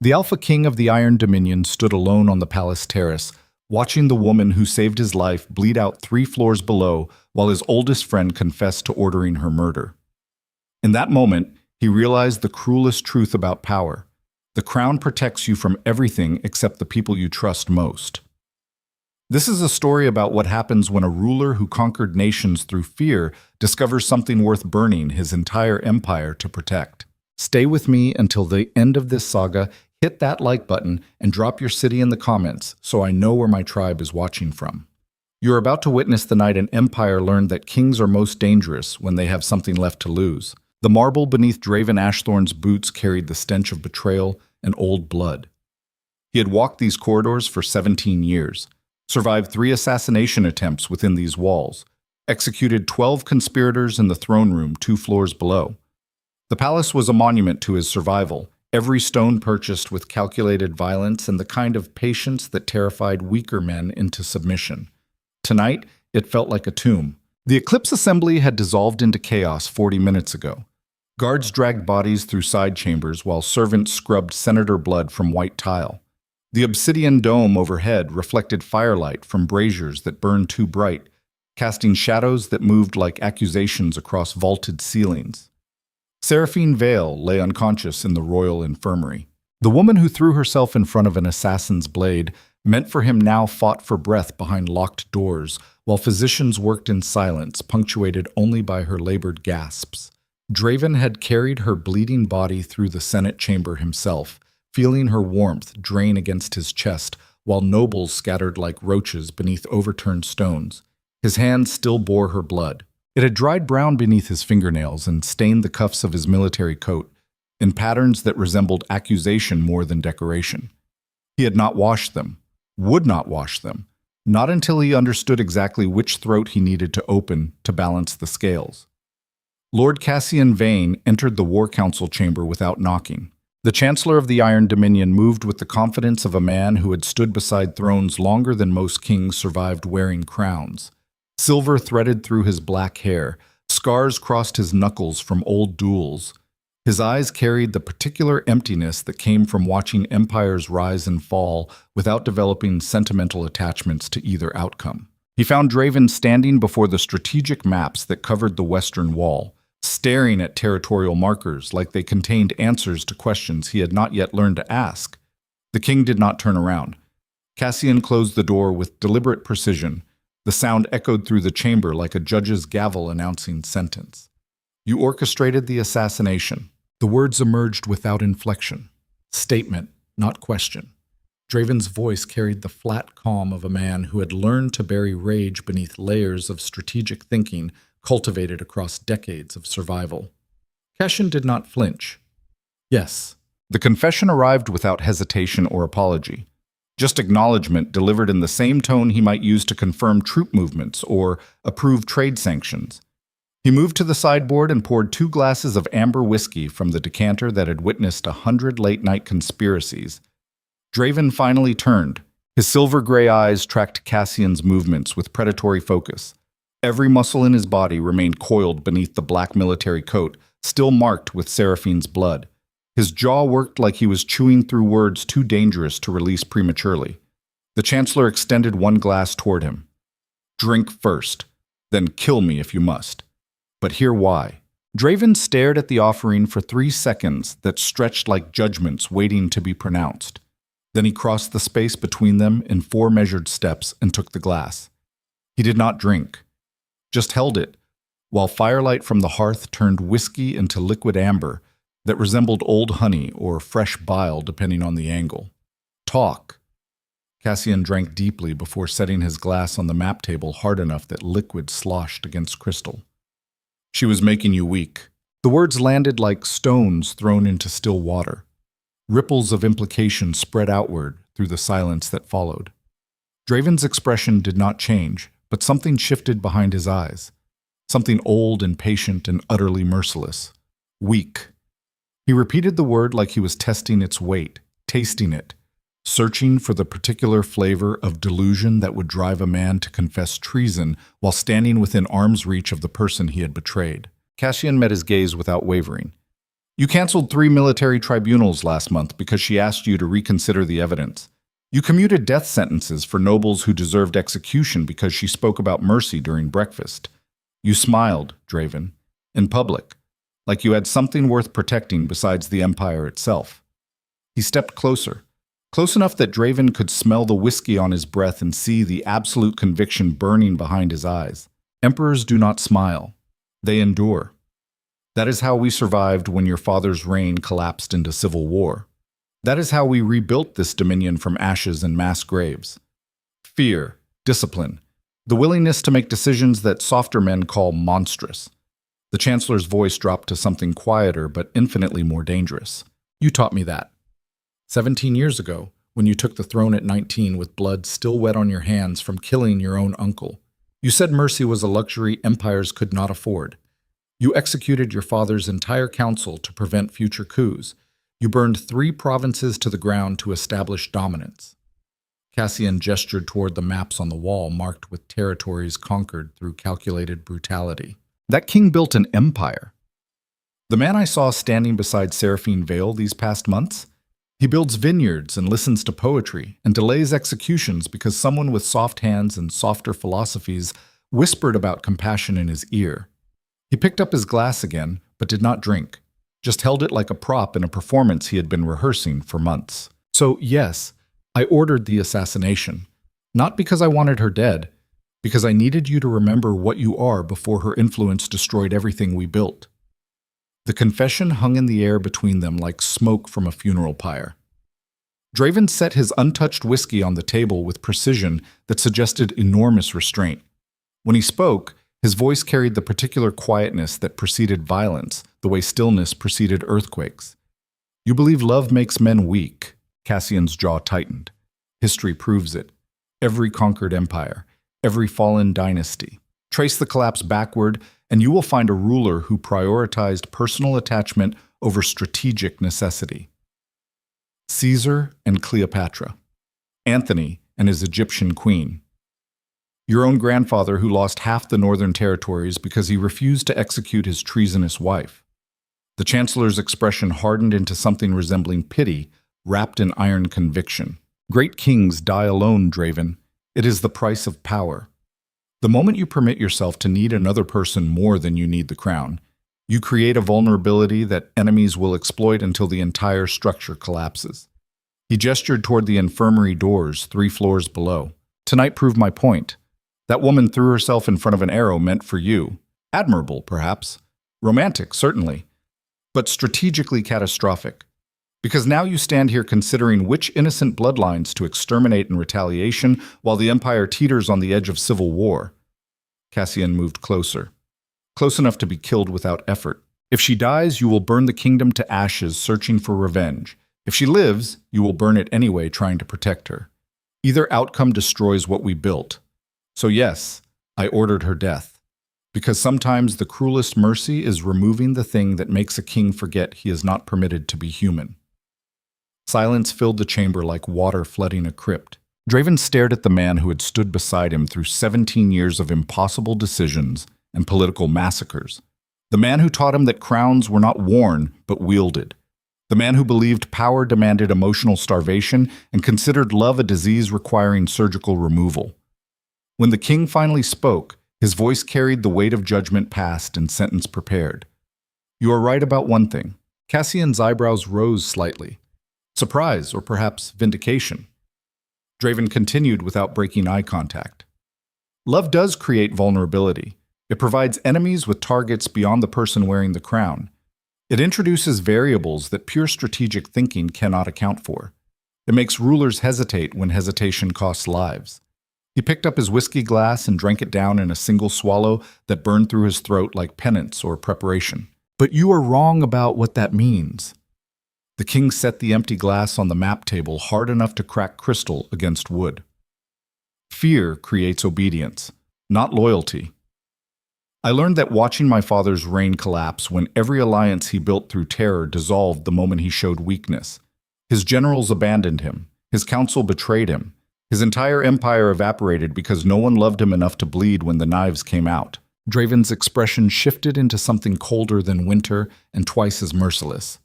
The Alpha King of the Iron Dominion stood alone on the palace terrace, watching the woman who saved his life bleed out 3 floors below while his oldest friend confessed to ordering her murder. In that moment, he realized the cruelest truth about power. The crown protects you from everything except the people you trust most. This is a story about what happens when a ruler who conquered nations through fear discovers something worth burning his entire empire to protect. Stay with me until the end of this saga. Hit that like button and drop your city in the comments so I know where my tribe is watching from. You're about to witness the night an empire learned that kings are most dangerous when they have something left to lose. The marble beneath Draven Ashthorn's boots carried the stench of betrayal and old blood. He had walked these corridors for 17 years, survived 3 assassination attempts within these walls, executed 12 conspirators in the throne room 2 floors below. The palace was a monument to his survival, every stone purchased with calculated violence and the kind of patience that terrified weaker men into submission. Tonight, it felt like a tomb. The Eclipse Assembly had dissolved into chaos 40 minutes ago. Guards dragged bodies through side chambers while servants scrubbed senator blood from white tile. The obsidian dome overhead reflected firelight from braziers that burned too bright, casting shadows that moved like accusations across vaulted ceilings. Seraphine Vale lay unconscious in the royal infirmary. The woman who threw herself in front of an assassin's blade, meant for him, now fought for breath behind locked doors, while physicians worked in silence, punctuated only by her labored gasps. Draven had carried her bleeding body through the Senate chamber himself, feeling her warmth drain against his chest, while nobles scattered like roaches beneath overturned stones. His hands still bore her blood. It had dried brown beneath his fingernails and stained the cuffs of his military coat, in patterns that resembled accusation more than decoration. He had not washed them, would not wash them, not until he understood exactly which throat he needed to open to balance the scales. Lord Cassian Vane entered the War Council chamber without knocking. The Chancellor of the Iron Dominion moved with the confidence of a man who had stood beside thrones longer than most kings survived wearing crowns. Silver threaded through his black hair, scars crossed his knuckles from old duels. His eyes carried the particular emptiness that came from watching empires rise and fall without developing sentimental attachments to either outcome. He found Draven standing before the strategic maps that covered the western wall, staring at territorial markers like they contained answers to questions he had not yet learned to ask. The king did not turn around. Cassian closed the door with deliberate precision. The sound echoed through the chamber like a judge's gavel announcing sentence. You orchestrated the assassination. The words emerged without inflection. Statement, not question. Draven's voice carried the flat calm of a man who had learned to bury rage beneath layers of strategic thinking cultivated across decades of survival. Cassian did not flinch. Yes. The confession arrived without hesitation or apology. Just acknowledgement delivered in the same tone he might use to confirm troop movements or approve trade sanctions. He moved to the sideboard and poured 2 glasses of amber whiskey from the decanter that had witnessed 100 late-night conspiracies. Draven finally turned. His silver-gray eyes tracked Cassian's movements with predatory focus. Every muscle in his body remained coiled beneath the black military coat, still marked with Seraphine's blood. His jaw worked like he was chewing through words too dangerous to release prematurely. The Chancellor extended 1 glass toward him. Drink first, then kill me if you must. But hear why. Draven stared at the offering for 3 seconds that stretched like judgments waiting to be pronounced. Then he crossed the space between them in 4 measured steps and took the glass. He did not drink, just held it, while firelight from the hearth turned whiskey into liquid amber that resembled old honey or fresh bile depending on the angle. Talk. Cassian drank deeply before setting his glass on the map table hard enough that liquid sloshed against crystal. She was making you weak. The words landed like stones thrown into still water. Ripples of implication spread outward through the silence that followed. Draven's expression did not change, but something shifted behind his eyes. Something old and patient and utterly merciless. Weak. He repeated the word like he was testing its weight, tasting it, searching for the particular flavor of delusion that would drive a man to confess treason while standing within arm's reach of the person he had betrayed. Cassian met his gaze without wavering. You canceled 3 military tribunals last month because she asked you to reconsider the evidence. You commuted death sentences for nobles who deserved execution because she spoke about mercy during breakfast. You smiled, Draven, in public, like you had something worth protecting besides the Empire itself. He stepped closer, close enough that Draven could smell the whiskey on his breath and see the absolute conviction burning behind his eyes. Emperors do not smile. They endure. That is how we survived when your father's reign collapsed into civil war. That is how we rebuilt this dominion from ashes and mass graves. Fear, discipline, the willingness to make decisions that softer men call monstrous. The Chancellor's voice dropped to something quieter but infinitely more dangerous. You taught me that. 17 years ago, when you took the throne at 19 with blood still wet on your hands from killing your own uncle, you said mercy was a luxury empires could not afford. You executed your father's entire council to prevent future coups. You burned 3 provinces to the ground to establish dominance. Cassian gestured toward the maps on the wall marked with territories conquered through calculated brutality. That king built an empire. The man I saw standing beside Seraphine Vale these past months, he builds vineyards and listens to poetry and delays executions because someone with soft hands and softer philosophies whispered about compassion in his ear. He picked up his glass again, but did not drink, just held it like a prop in a performance he had been rehearsing for months. So, yes, I ordered the assassination, not because I wanted her dead, because I needed you to remember what you are before her influence destroyed everything we built. The confession hung in the air between them like smoke from a funeral pyre. Draven set his untouched whiskey on the table with precision that suggested enormous restraint. When he spoke, his voice carried the particular quietness that preceded violence, the way stillness preceded earthquakes. You believe love makes men weak. Cassian's jaw tightened. History proves it. Every conquered empire, every fallen dynasty. Trace the collapse backward, and you will find a ruler who prioritized personal attachment over strategic necessity. Caesar and Cleopatra. Anthony and his Egyptian queen. Your own grandfather who lost half the northern territories because he refused to execute his treasonous wife. The Chancellor's expression hardened into something resembling pity, wrapped in iron conviction. Great kings die alone, Draven. It is the price of power. The moment you permit yourself to need another person more than you need the crown, you create a vulnerability that enemies will exploit until the entire structure collapses. He gestured toward the infirmary doors 3 floors below. Tonight proved my point. That woman threw herself in front of an arrow meant for you. Admirable, perhaps. Romantic, certainly. But strategically catastrophic. Because now you stand here considering which innocent bloodlines to exterminate in retaliation while the Empire teeters on the edge of civil war. Cassian moved closer. Close enough to be killed without effort. If she dies, you will burn the kingdom to ashes, searching for revenge. If she lives, you will burn it anyway, trying to protect her. Either outcome destroys what we built. So yes, I ordered her death. Because sometimes the cruelest mercy is removing the thing that makes a king forget he is not permitted to be human. Silence filled the chamber like water flooding a crypt. Draven stared at the man who had stood beside him through 17 years of impossible decisions and political massacres. The man who taught him that crowns were not worn, but wielded. The man who believed power demanded emotional starvation and considered love a disease requiring surgical removal. When the king finally spoke, his voice carried the weight of judgment past and sentence prepared. You are right about one thing. Cassian's eyebrows rose slightly. Surprise, or perhaps vindication. Draven continued without breaking eye contact. Love does create vulnerability. It provides enemies with targets beyond the person wearing the crown. It introduces variables that pure strategic thinking cannot account for. It makes rulers hesitate when hesitation costs lives. He picked up his whiskey glass and drank it down in a single swallow that burned through his throat like penance or preparation. But you are wrong about what that means. The king set the empty glass on the map table hard enough to crack crystal against wood. Fear creates obedience, not loyalty. I learned that watching my father's reign collapse when every alliance he built through terror dissolved the moment he showed weakness. His generals abandoned him. His council betrayed him. His entire empire evaporated because no one loved him enough to bleed when the knives came out. Draven's expression shifted into something colder than winter and twice as merciless.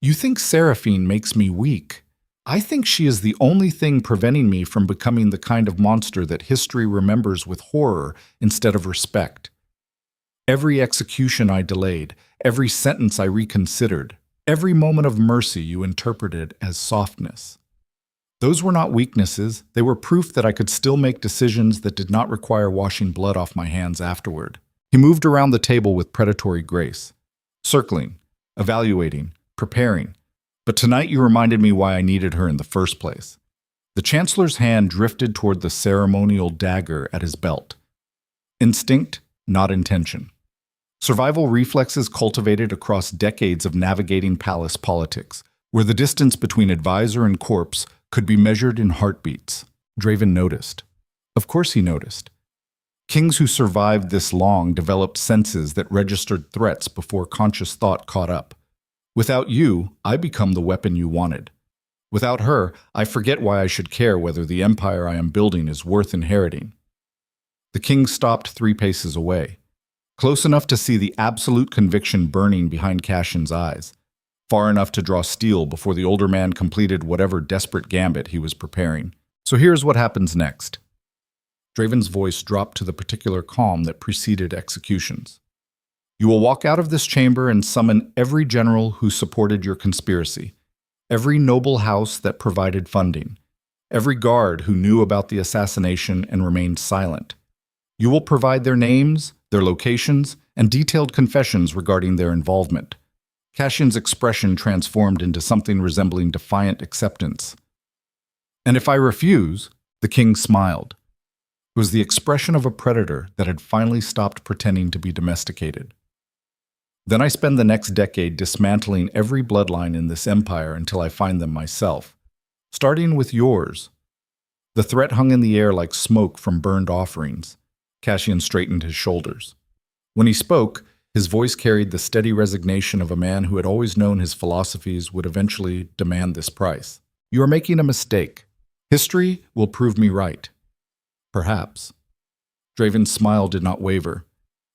You think Seraphine makes me weak? I think she is the only thing preventing me from becoming the kind of monster that history remembers with horror instead of respect. Every execution I delayed, every sentence I reconsidered, every moment of mercy you interpreted as softness. Those were not weaknesses, they were proof that I could still make decisions that did not require washing blood off my hands afterward. He moved around the table with predatory grace, circling, evaluating, preparing. But tonight you reminded me why I needed her in the first place. The Chancellor's hand drifted toward the ceremonial dagger at his belt. Instinct, not intention. Survival reflexes cultivated across decades of navigating palace politics, where the distance between advisor and corpse could be measured in heartbeats. Draven noticed. Of course he noticed. Kings who survived this long developed senses that registered threats before conscious thought caught up. Without you, I become the weapon you wanted. Without her, I forget why I should care whether the empire I am building is worth inheriting. The king stopped 3 paces away, close enough to see the absolute conviction burning behind Cassian's eyes, far enough to draw steel before the older man completed whatever desperate gambit he was preparing. So here's what happens next. Draven's voice dropped to the particular calm that preceded executions. You will walk out of this chamber and summon every general who supported your conspiracy, every noble house that provided funding, every guard who knew about the assassination and remained silent. You will provide their names, their locations, and detailed confessions regarding their involvement. Cassian's expression transformed into something resembling defiant acceptance. And if I refuse, the king smiled. It was the expression of a predator that had finally stopped pretending to be domesticated. Then I spend the next decade dismantling every bloodline in this empire until I find them myself, starting with yours. The threat hung in the air like smoke from burned offerings. Cassian straightened his shoulders. When he spoke, his voice carried the steady resignation of a man who had always known his philosophies would eventually demand this price. You are making a mistake. History will prove me right. Perhaps. Draven's smile did not waver.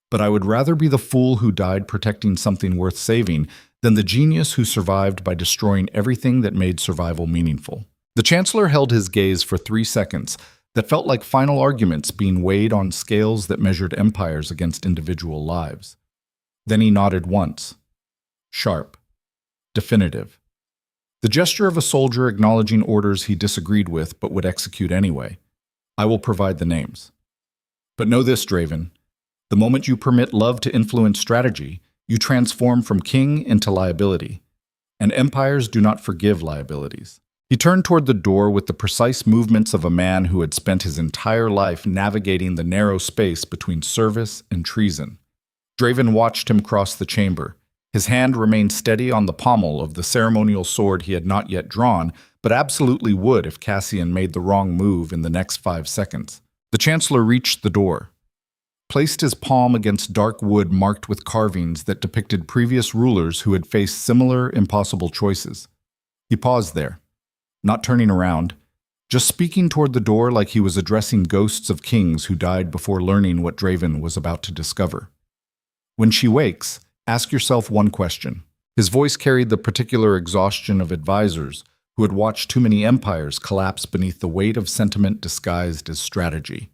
But I would rather be the fool who died protecting something worth saving than the genius who survived by destroying everything that made survival meaningful. The Chancellor held his gaze for 3 seconds that felt like final arguments being weighed on scales that measured empires against individual lives. Then he nodded once. Sharp. Definitive. The gesture of a soldier acknowledging orders he disagreed with but would execute anyway. I will provide the names. But know this, Draven. The moment you permit love to influence strategy, you transform from king into liability. And empires do not forgive liabilities. He turned toward the door with the precise movements of a man who had spent his entire life navigating the narrow space between service and treason. Draven watched him cross the chamber. His hand remained steady on the pommel of the ceremonial sword he had not yet drawn, but absolutely would if Cassian made the wrong move in the next 5 seconds. The Chancellor reached the door, placed his palm against dark wood marked with carvings that depicted previous rulers who had faced similar impossible choices. He paused there, not turning around, just speaking toward the door like he was addressing ghosts of kings who died before learning what Draven was about to discover. When she wakes, ask yourself one question. His voice carried the particular exhaustion of advisors who had watched too many empires collapse beneath the weight of sentiment disguised as strategy.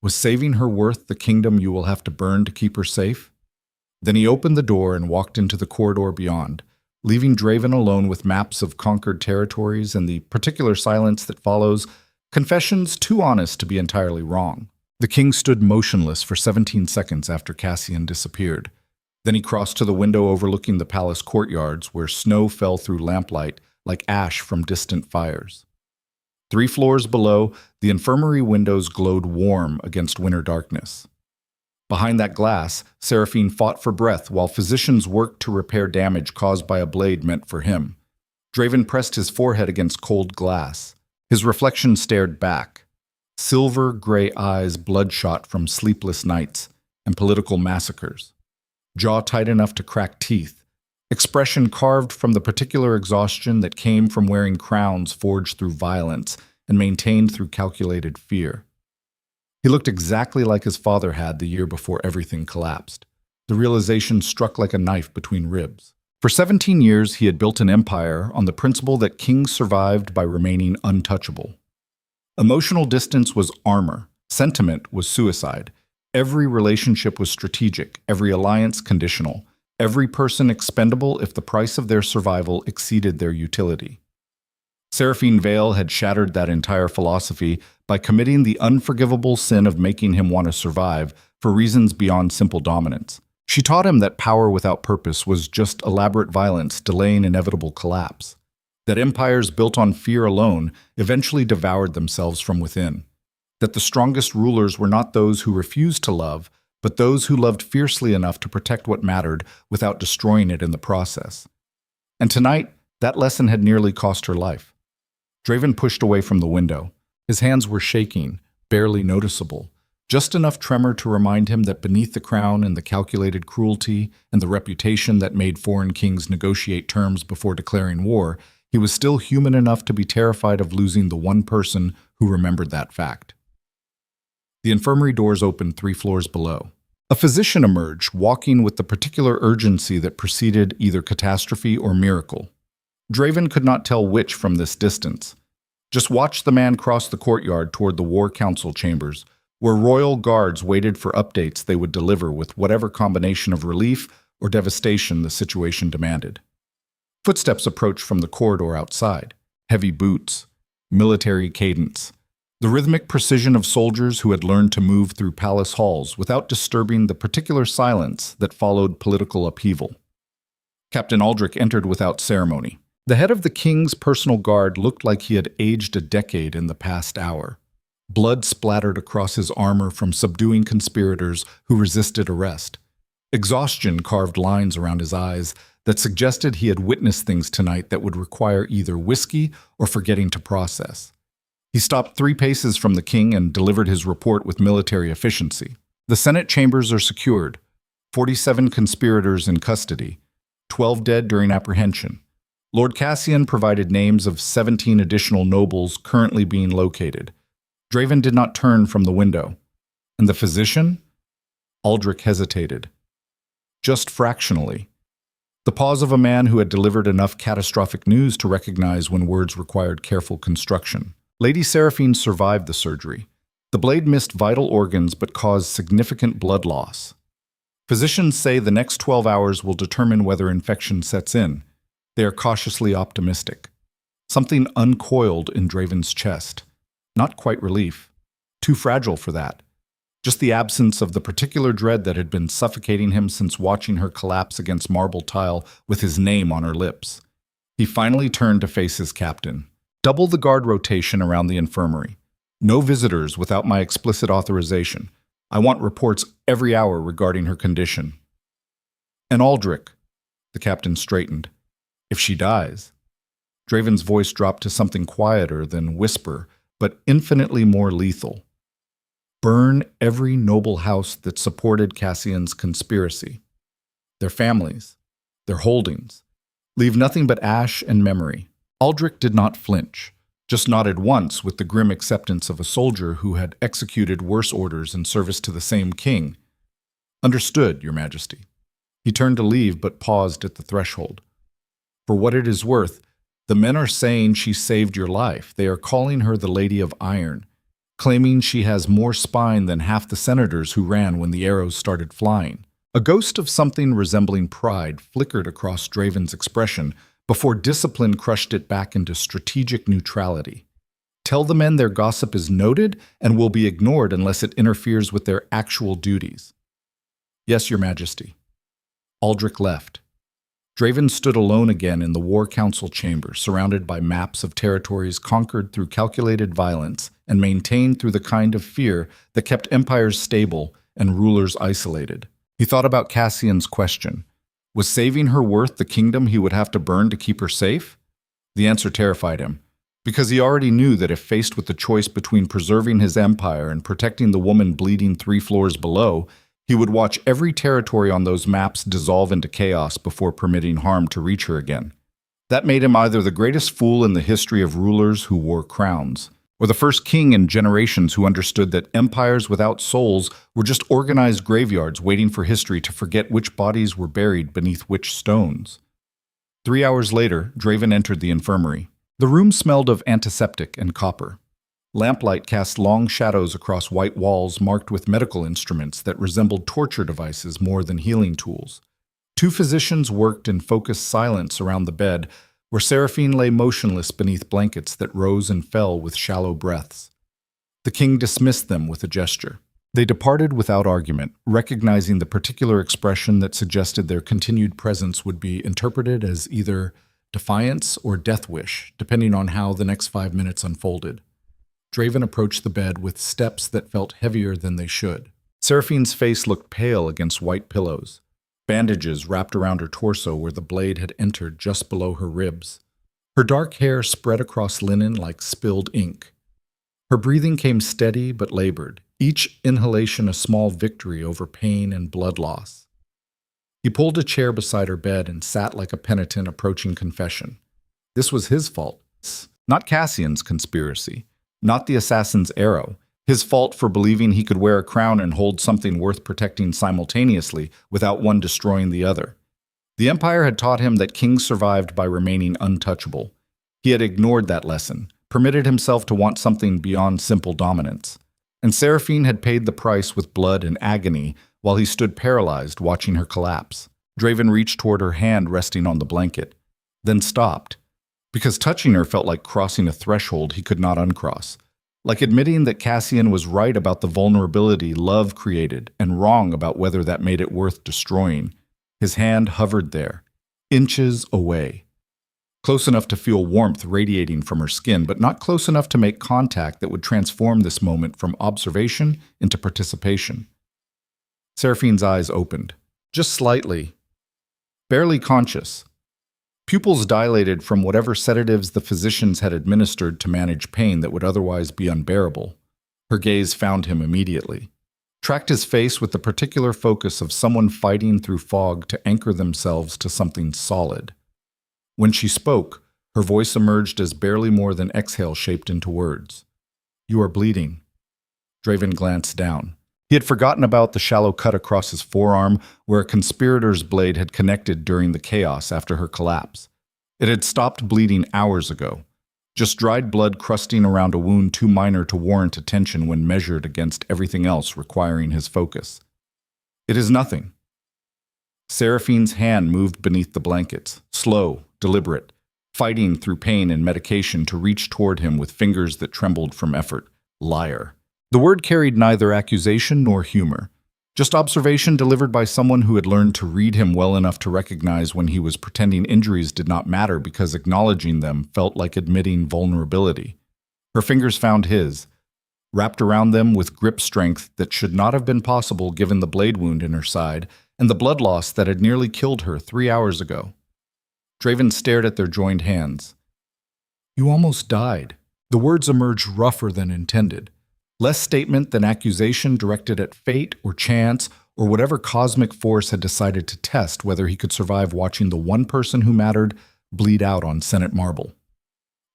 Was saving her worth the kingdom you will have to burn to keep her safe? Then he opened the door and walked into the corridor beyond, leaving Draven alone with maps of conquered territories and the particular silence that follows, confessions too honest to be entirely wrong. The king stood motionless for 17 seconds after Cassian disappeared. Then he crossed to the window overlooking the palace courtyards where snow fell through lamplight like ash from distant fires. 3 floors below, the infirmary windows glowed warm against winter darkness. Behind that glass, Seraphine fought for breath while physicians worked to repair damage caused by a blade meant for him. Draven pressed his forehead against cold glass. His reflection stared back. Silver gray eyes bloodshot from sleepless nights and political massacres. Jaw tight enough to crack teeth. Expression carved from the particular exhaustion that came from wearing crowns forged through violence and maintained through calculated fear. He looked exactly like his father had the year before everything collapsed. The realization struck like a knife between ribs. For 17 years, he had built an empire on the principle that kings survived by remaining untouchable. Emotional distance was armor. Sentiment was suicide. Every relationship was strategic, every alliance conditional, every person expendable if the price of their survival exceeded their utility. Seraphine Vale had shattered that entire philosophy by committing the unforgivable sin of making him want to survive for reasons beyond simple dominance. She taught him that power without purpose was just elaborate violence delaying inevitable collapse, that empires built on fear alone eventually devoured themselves from within, that the strongest rulers were not those who refused to love, but those who loved fiercely enough to protect what mattered without destroying it in the process. And tonight, that lesson had nearly cost her life. Draven pushed away from the window. His hands were shaking, barely noticeable, just enough tremor to remind him that beneath the crown and the calculated cruelty and the reputation that made foreign kings negotiate terms before declaring war, he was still human enough to be terrified of losing the one person who remembered that fact. The infirmary doors opened 3 floors below. A physician emerged, walking with the particular urgency that preceded either catastrophe or miracle. Draven could not tell which from this distance. Just watch the man cross the courtyard toward the War Council chambers, where royal guards waited for updates they would deliver with whatever combination of relief or devastation the situation demanded. Footsteps approached from the corridor outside, heavy boots, military cadence, the rhythmic precision of soldiers who had learned to move through palace halls without disturbing the particular silence that followed political upheaval. Captain Aldrich entered without ceremony. The head of the king's personal guard looked like he had aged a decade in the past hour. Blood splattered across his armor from subduing conspirators who resisted arrest. Exhaustion carved lines around his eyes that suggested he had witnessed things tonight that would require either whiskey or forgetting to process. He stopped 3 paces from the king and delivered his report with military efficiency. The Senate chambers are secured. 47 conspirators in custody. 12 dead during apprehension. Lord Cassian provided names of 17 additional nobles currently being located. Draven did not turn from the window. And the physician? Aldrich hesitated. Just fractionally. The pause of a man who had delivered enough catastrophic news to recognize when words required careful construction. Lady Seraphine survived the surgery. The blade missed vital organs but caused significant blood loss. Physicians say the next 12 hours will determine whether infection sets in. They are cautiously optimistic. Something uncoiled in Draven's chest. Not quite relief. Too fragile for that. Just the absence of the particular dread that had been suffocating him since watching her collapse against marble tile with his name on her lips. He finally turned to face his captain. Double the guard rotation around the infirmary. No visitors without my explicit authorization. I want reports every hour regarding her condition. And Aldrich, the captain straightened. If she dies. Draven's voice dropped to something quieter than whisper, but infinitely more lethal. Burn every noble house that supported Cassian's conspiracy. Their families, their holdings. Leave nothing but ash and memory. Aldrich did not flinch, just nodded once with the grim acceptance of a soldier who had executed worse orders in service to the same king. Understood, Your Majesty. He turned to leave but paused at the threshold. For what it is worth, the men are saying she saved your life. They are calling her the Lady of Iron, claiming she has more spine than half the senators who ran when the arrows started flying. A ghost of something resembling pride flickered across Draven's expression before discipline crushed it back into strategic neutrality. Tell the men their gossip is noted and will be ignored unless it interferes with their actual duties. Yes, Your Majesty. Aldrich left. Draven stood alone again in the War Council chamber, surrounded by maps of territories conquered through calculated violence and maintained through the kind of fear that kept empires stable and rulers isolated. He thought about Cassian's question. Was saving her worth the kingdom he would have to burn to keep her safe? The answer terrified him, because he already knew that if faced with the choice between preserving his empire and protecting the woman bleeding 3 floors below, he would watch every territory on those maps dissolve into chaos before permitting harm to reach her again. That made him either the greatest fool in the history of rulers who wore crowns, or the first king in generations who understood that empires without souls were just organized graveyards waiting for history to forget which bodies were buried beneath which stones. 3 hours later, Draven entered the infirmary. The room smelled of antiseptic and copper. Lamplight cast long shadows across white walls marked with medical instruments that resembled torture devices more than healing tools. 2 physicians worked in focused silence around the bed, where Seraphine lay motionless beneath blankets that rose and fell with shallow breaths. The king dismissed them with a gesture. They departed without argument, recognizing the particular expression that suggested their continued presence would be interpreted as either defiance or death wish, depending on how the next 5 minutes unfolded. Draven approached the bed with steps that felt heavier than they should. Seraphine's face looked pale against white pillows. Bandages wrapped around her torso where the blade had entered just below her ribs. Her dark hair spread across linen like spilled ink. Her breathing came steady but labored, each inhalation a small victory over pain and blood loss. He pulled a chair beside her bed and sat like a penitent approaching confession. This was his fault, not Cassian's conspiracy, not the assassin's arrow. His fault for believing he could wear a crown and hold something worth protecting simultaneously without one destroying the other. The Empire had taught him that kings survived by remaining untouchable. He had ignored that lesson, permitted himself to want something beyond simple dominance. And Seraphine had paid the price with blood and agony while he stood paralyzed, watching her collapse. Draven reached toward her hand resting on the blanket, then stopped, because touching her felt like crossing a threshold he could not uncross. Like admitting that Cassian was right about the vulnerability love created and wrong about whether that made it worth destroying. His hand hovered there, inches away. Close enough to feel warmth radiating from her skin, but not close enough to make contact that would transform this moment from observation into participation. Seraphine's eyes opened, just slightly, barely conscious. Pupils dilated from whatever sedatives the physicians had administered to manage pain that would otherwise be unbearable. Her gaze found him immediately, tracked his face with the particular focus of someone fighting through fog to anchor themselves to something solid. When she spoke, her voice emerged as barely more than exhale shaped into words. "You are bleeding." Draven glanced down. He had forgotten about the shallow cut across his forearm where a conspirator's blade had connected during the chaos after her collapse. It had stopped bleeding hours ago, just dried blood crusting around a wound too minor to warrant attention when measured against everything else requiring his focus. "It is nothing." Seraphine's hand moved beneath the blankets, slow, deliberate, fighting through pain and medication to reach toward him with fingers that trembled from effort. Liar. The word carried neither accusation nor humor, just observation delivered by someone who had learned to read him well enough to recognize when he was pretending injuries did not matter because acknowledging them felt like admitting vulnerability. Her fingers found his, wrapped around them with grip strength that should not have been possible given the blade wound in her side and the blood loss that had nearly killed her 3 hours ago. Draven stared at their joined hands. "You almost died." The words emerged rougher than intended. Less statement than accusation directed at fate or chance or whatever cosmic force had decided to test whether he could survive watching the one person who mattered bleed out on Senate marble.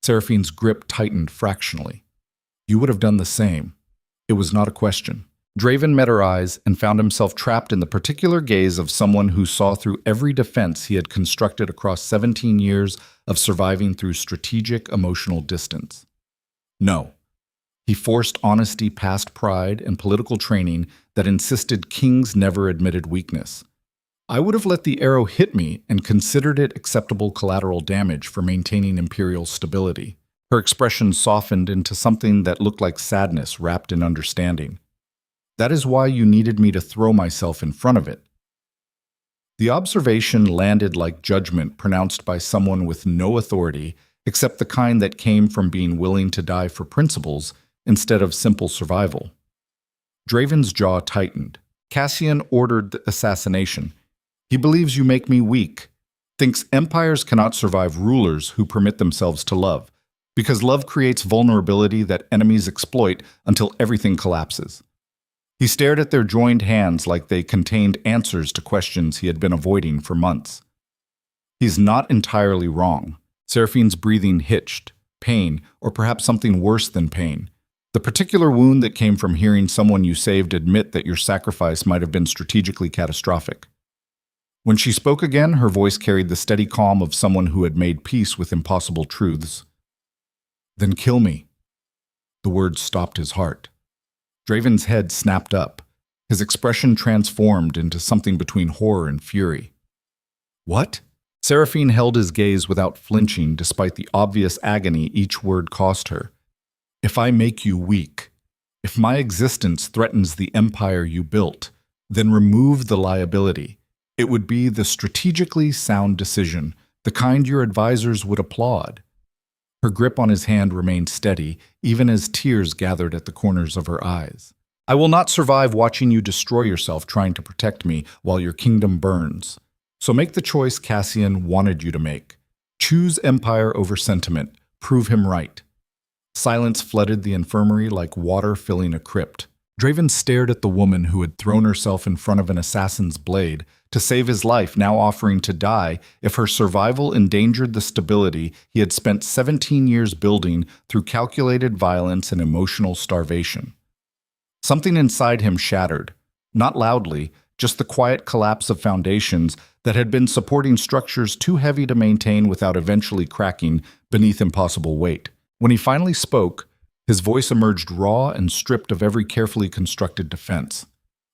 Seraphine's grip tightened fractionally. "You would have done the same." It was not a question. Draven met her eyes and found himself trapped in the particular gaze of someone who saw through every defense he had constructed across 17 years of surviving through strategic emotional distance. No. He forced honesty past pride and political training that insisted kings never admitted weakness. "I would have let the arrow hit me and considered it acceptable collateral damage for maintaining imperial stability." Her expression softened into something that looked like sadness wrapped in understanding. "That is why you needed me to throw myself in front of it." The observation landed like judgment pronounced by someone with no authority except the kind that came from being willing to die for principles instead of simple survival. Draven's jaw tightened. Cassian ordered the assassination. He believes you make me weak, thinks empires cannot survive rulers who permit themselves to love, because love creates vulnerability that enemies exploit until everything collapses. He stared at their joined hands like they contained answers to questions he had been avoiding for months. He's not entirely wrong. Seraphine's breathing hitched. pain, or perhaps something worse than pain. The particular wound that came from hearing someone you saved admit that your sacrifice might have been strategically catastrophic. When she spoke again, her voice carried the steady calm of someone who had made peace with impossible truths. "Then kill me." The words stopped his heart. Draven's head snapped up. His expression transformed into something between horror and fury. "What?" Seraphine held his gaze without flinching despite the obvious agony each word cost her. "If I make you weak, if my existence threatens the empire you built, then remove the liability. It would be the strategically sound decision, the kind your advisors would applaud." Her grip on his hand remained steady, even as tears gathered at the corners of her eyes. "I will not survive watching you destroy yourself trying to protect me while your kingdom burns. So make the choice Cassian wanted you to make. Choose empire over sentiment. Prove him right." Silence flooded the infirmary like water filling a crypt. Draven stared at the woman who had thrown herself in front of an assassin's blade to save his life, now offering to die if her survival endangered the stability he had spent 17 years building through calculated violence and emotional starvation. Something inside him shattered, not loudly, just the quiet collapse of foundations that had been supporting structures too heavy to maintain without eventually cracking beneath impossible weight. When he finally spoke, his voice emerged raw and stripped of every carefully constructed defense.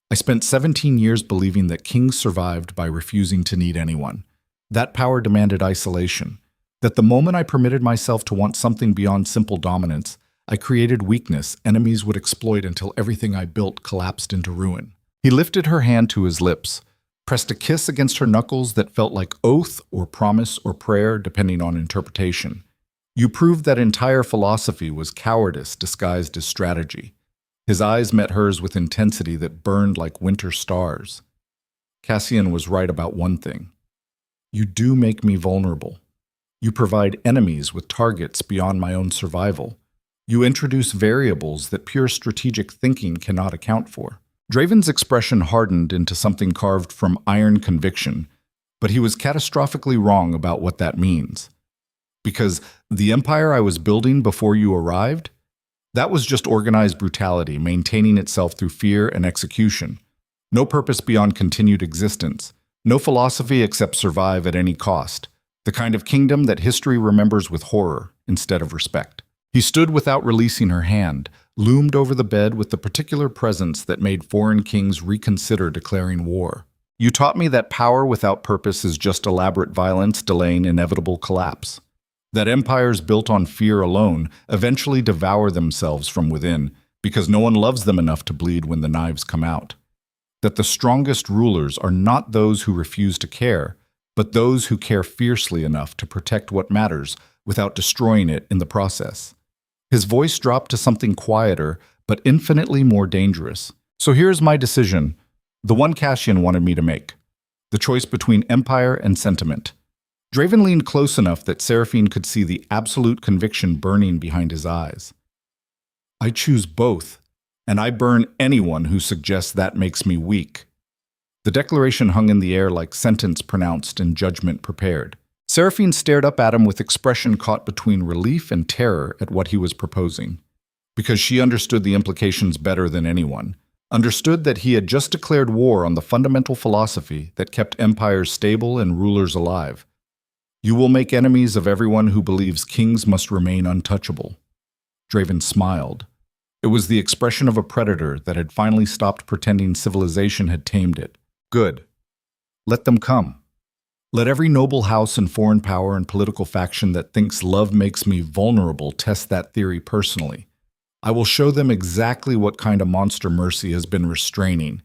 "I spent 17 years believing that kings survived by refusing to need anyone. That power demanded isolation. That the moment I permitted myself to want something beyond simple dominance, I created weakness enemies would exploit until everything I built collapsed into ruin." He lifted her hand to his lips, pressed a kiss against her knuckles that felt like oath or promise or prayer, depending on interpretation. "You proved that entire philosophy was cowardice disguised as strategy." His eyes met hers with intensity that burned like winter stars. Cassian was right about one thing. "You do make me vulnerable. You provide enemies with targets beyond my own survival. You introduce variables that pure strategic thinking cannot account for." Draven's expression hardened into something carved from iron conviction, but he was catastrophically wrong about what that means. Because the empire I was building before you arrived, that was just organized brutality, maintaining itself through fear and execution. No purpose beyond continued existence. No philosophy except survive at any cost. The kind of kingdom that history remembers with horror instead of respect. He stood without releasing her hand, loomed over the bed with the particular presence that made foreign kings reconsider declaring war. "You taught me that power without purpose is just elaborate violence delaying inevitable collapse. That empires built on fear alone eventually devour themselves from within because no one loves them enough to bleed when the knives come out. That the strongest rulers are not those who refuse to care, but those who care fiercely enough to protect what matters without destroying it in the process." His voice dropped to something quieter, but infinitely more dangerous. "So here's my decision, the one Cassian wanted me to make. The choice between empire and sentiment." Draven leaned close enough that Seraphine could see the absolute conviction burning behind his eyes. "I choose both, and I burn anyone who suggests that makes me weak." The declaration hung in the air like sentence pronounced and judgment prepared. Seraphine stared up at him with expression caught between relief and terror at what he was proposing. Because she understood the implications better than anyone, understood that he had just declared war on the fundamental philosophy that kept empires stable and rulers alive. "You will make enemies of everyone who believes kings must remain untouchable." Draven smiled. It was the expression of a predator that had finally stopped pretending civilization had tamed it. "Good. Let them come. Let every noble house and foreign power and political faction that thinks love makes me vulnerable test that theory personally. I will show them exactly what kind of monster mercy has been restraining."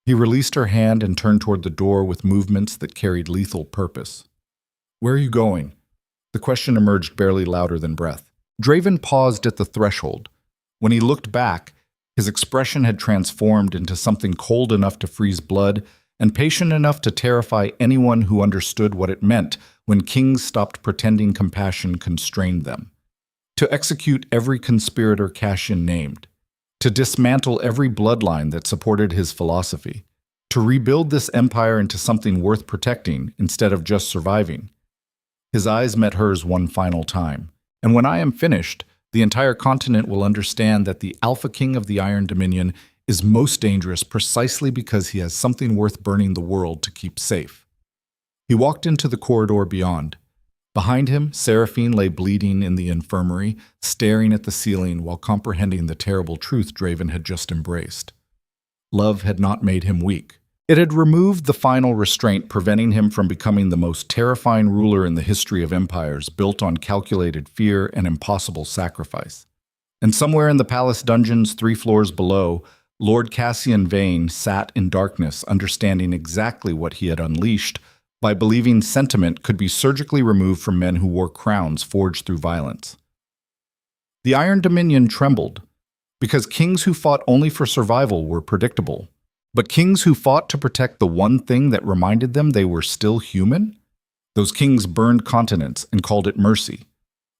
He released her hand and turned toward the door with movements that carried lethal purpose. "Where are you going?" The question emerged barely louder than breath. Draven paused at the threshold. When he looked back, his expression had transformed into something cold enough to freeze blood and patient enough to terrify anyone who understood what it meant when kings stopped pretending compassion constrained them. To execute every conspirator Cassian named. To dismantle every bloodline that supported his philosophy. To rebuild this empire into something worth protecting instead of just surviving. His eyes met hers one final time, And when I am finished, the entire continent will understand that the Alpha King of the Iron Dominion is most dangerous precisely because he has something worth burning the world to keep safe. He walked into the corridor beyond. Behind him, Seraphine lay bleeding in the infirmary, staring at the ceiling while comprehending the terrible truth Draven had just embraced. Love had not made him weak. It had removed the final restraint preventing him from becoming the most terrifying ruler in the history of empires built on calculated fear and impossible sacrifice. And somewhere in the palace dungeons 3 floors below, Lord Cassian Vane sat in darkness, understanding exactly what he had unleashed by believing sentiment could be surgically removed from men who wore crowns forged through violence. The Iron Dominion trembled, because kings who fought only for survival were predictable. But kings who fought to protect the one thing that reminded them they were still human? Those kings burned continents and called it mercy.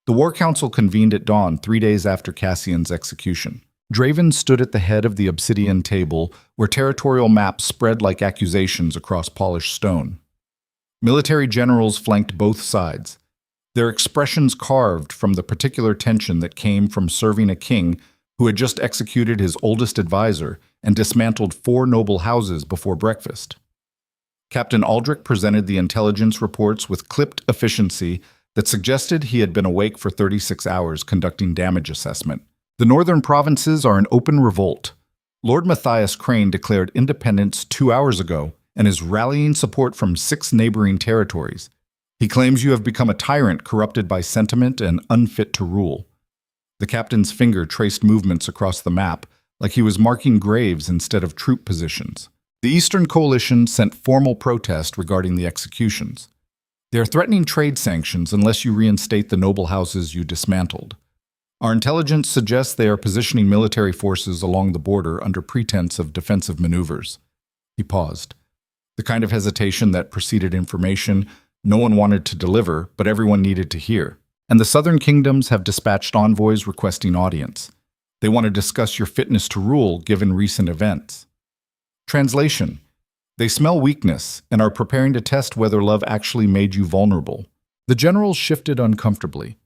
The War Council convened at dawn 3 days after Cassian's execution. Draven stood at the head of the obsidian table, where territorial maps spread like accusations across polished stone. Military generals flanked both sides, their expressions carved from the particular tension that came from serving a king who had just executed his oldest advisor and dismantled 4 noble houses before breakfast. Captain Aldrich presented the intelligence reports with clipped efficiency that suggested he had been awake for 36 hours conducting damage assessment. The northern provinces are in open revolt. Lord Matthias Crane declared independence 2 hours ago and is rallying support from 6 neighboring territories. He claims you have become a tyrant corrupted by sentiment and unfit to rule. The captain's finger traced movements across the map, like he was marking graves instead of troop positions. The Eastern Coalition sent formal protest regarding the executions. They are threatening trade sanctions unless you reinstate the noble houses you dismantled. Our intelligence suggests they are positioning military forces along the border under pretense of defensive maneuvers. He paused. The kind of hesitation that preceded information no one wanted to deliver, but everyone needed to hear. And the southern kingdoms have dispatched envoys requesting audience. They want to discuss your fitness to rule given recent events. Translation: they smell weakness and are preparing to test whether love actually made you vulnerable. The generals shifted uncomfortably.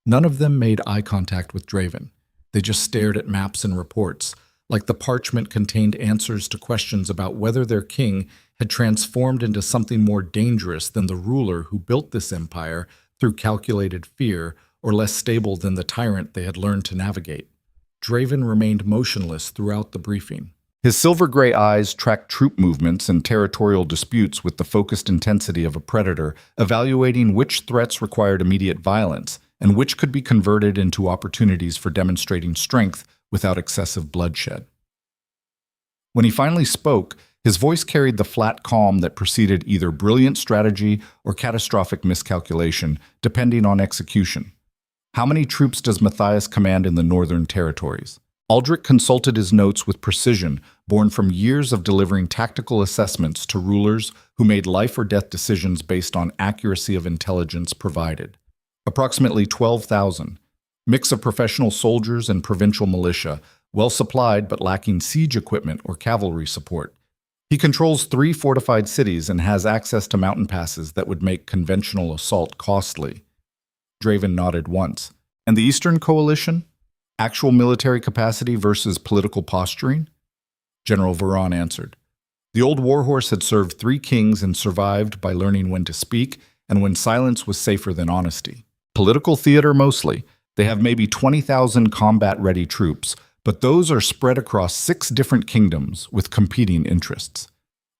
None of them made eye contact with Draven. They just stared at maps and reports, like the parchment contained answers to questions about whether their king had transformed into something more dangerous than the ruler who built this empire through calculated fear, or less stable than the tyrant they had learned to navigate. Draven remained motionless throughout the briefing. His silver-gray eyes tracked troop movements and territorial disputes with the focused intensity of a predator, evaluating which threats required immediate violence and which could be converted into opportunities for demonstrating strength without excessive bloodshed. When he finally spoke, his voice carried the flat calm that preceded either brilliant strategy or catastrophic miscalculation, depending on execution. How many troops does Matthias command in the northern territories? Aldrich consulted his notes with precision, born from years of delivering tactical assessments to rulers who made life-or-death decisions based on accuracy of intelligence provided. Approximately 12,000, mix of professional soldiers and provincial militia, well-supplied but lacking siege equipment or cavalry support. He controls 3 fortified cities and has access to mountain passes that would make conventional assault costly. Draven nodded once. And the Eastern Coalition? Actual military capacity versus political posturing? General Veron answered. The old warhorse had served 3 kings and survived by learning when to speak and when silence was safer than honesty. Political theater mostly. They have maybe 20,000 combat-ready troops, but those are spread across 6 different kingdoms with competing interests.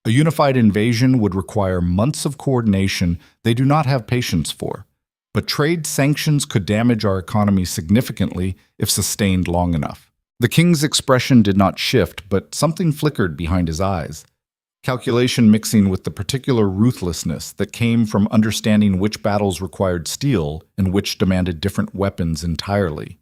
A unified invasion would require months of coordination they do not have patience for. But trade sanctions could damage our economy significantly if sustained long enough. The king's expression did not shift, but something flickered behind his eyes. Calculation mixing with the particular ruthlessness that came from understanding which battles required steel and which demanded different weapons entirely.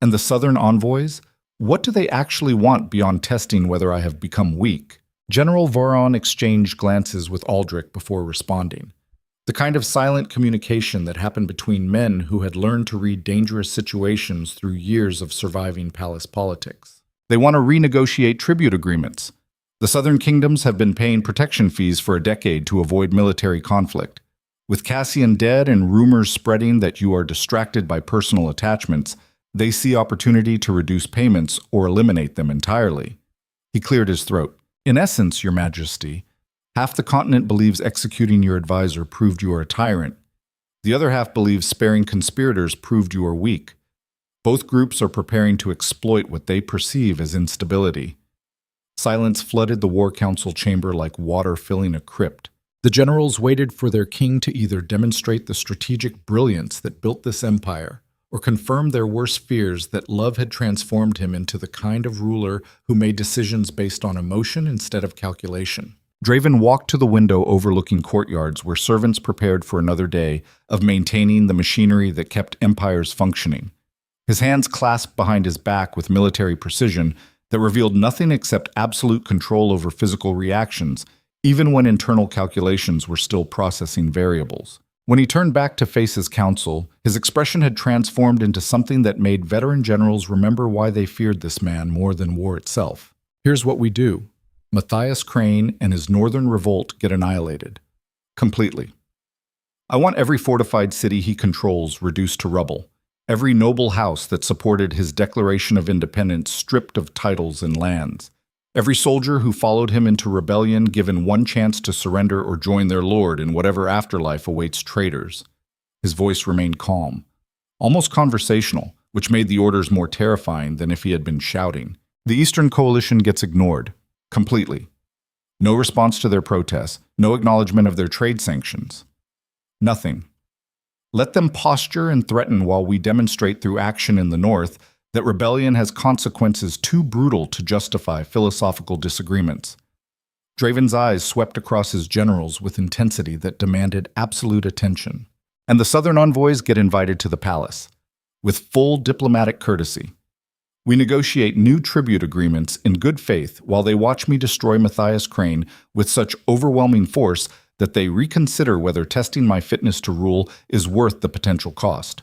And the southern envoys? What do they actually want beyond testing whether I have become weak? General Voron exchanged glances with Aldrich before responding. The kind of silent communication that happened between men who had learned to read dangerous situations through years of surviving palace politics. They want to renegotiate tribute agreements. The southern kingdoms have been paying protection fees for a decade to avoid military conflict. With Cassian dead and rumors spreading that you are distracted by personal attachments, they see opportunity to reduce payments or eliminate them entirely. He cleared his throat. In essence, Your Majesty, half the continent believes executing your advisor proved you are a tyrant. The other half believes sparing conspirators proved you are weak. Both groups are preparing to exploit what they perceive as instability. Silence flooded the War Council chamber like water filling a crypt. The generals waited for their king to either demonstrate the strategic brilliance that built this empire, or confirm their worst fears that love had transformed him into the kind of ruler who made decisions based on emotion instead of calculation. Draven walked to the window overlooking courtyards where servants prepared for another day of maintaining the machinery that kept empires functioning. His hands clasped behind his back with military precision that revealed nothing except absolute control over physical reactions, even when internal calculations were still processing variables. When he turned back to face his council, his expression had transformed into something that made veteran generals remember why they feared this man more than war itself. Here's what we do. Matthias Crane and his northern revolt get annihilated. Completely. I want every fortified city he controls reduced to rubble. Every noble house that supported his Declaration of Independence stripped of titles and lands. Every soldier who followed him into rebellion given one chance to surrender or join their lord in whatever afterlife awaits traitors. His voice remained calm, almost conversational, which made the orders more terrifying than if he had been shouting. The Eastern Coalition gets ignored, completely. No response to their protests, no acknowledgement of their trade sanctions. Nothing. Let them posture and threaten while we demonstrate through action in the North that rebellion has consequences too brutal to justify philosophical disagreements. Draven's eyes swept across his generals with intensity that demanded absolute attention. And the southern envoys get invited to the palace, with full diplomatic courtesy. We negotiate new tribute agreements in good faith while they watch me destroy Matthias Crane with such overwhelming force that they reconsider whether testing my fitness to rule is worth the potential cost.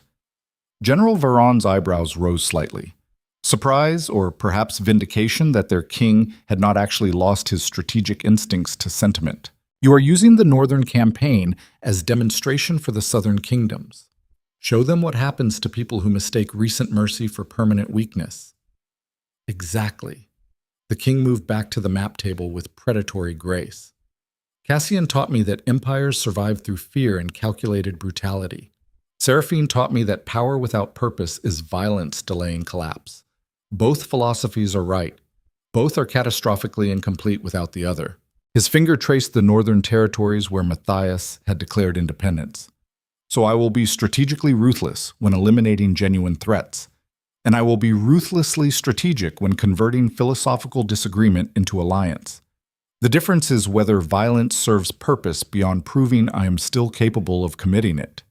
General Varon's eyebrows rose slightly. Surprise, or perhaps vindication that their king had not actually lost his strategic instincts to sentiment. You are using the northern campaign as demonstration for the southern kingdoms. Show them what happens to people who mistake recent mercy for permanent weakness. Exactly. The king moved back to the map table with predatory grace. Cassian taught me that empires survive through fear and calculated brutality. Seraphine taught me that power without purpose is violence delaying collapse. Both philosophies are right. Both are catastrophically incomplete without the other. His finger traced the northern territories where Matthias had declared independence. So I will be strategically ruthless when eliminating genuine threats. And I will be ruthlessly strategic when converting philosophical disagreement into alliance. The difference is whether violence serves purpose beyond proving I am still capable of committing it.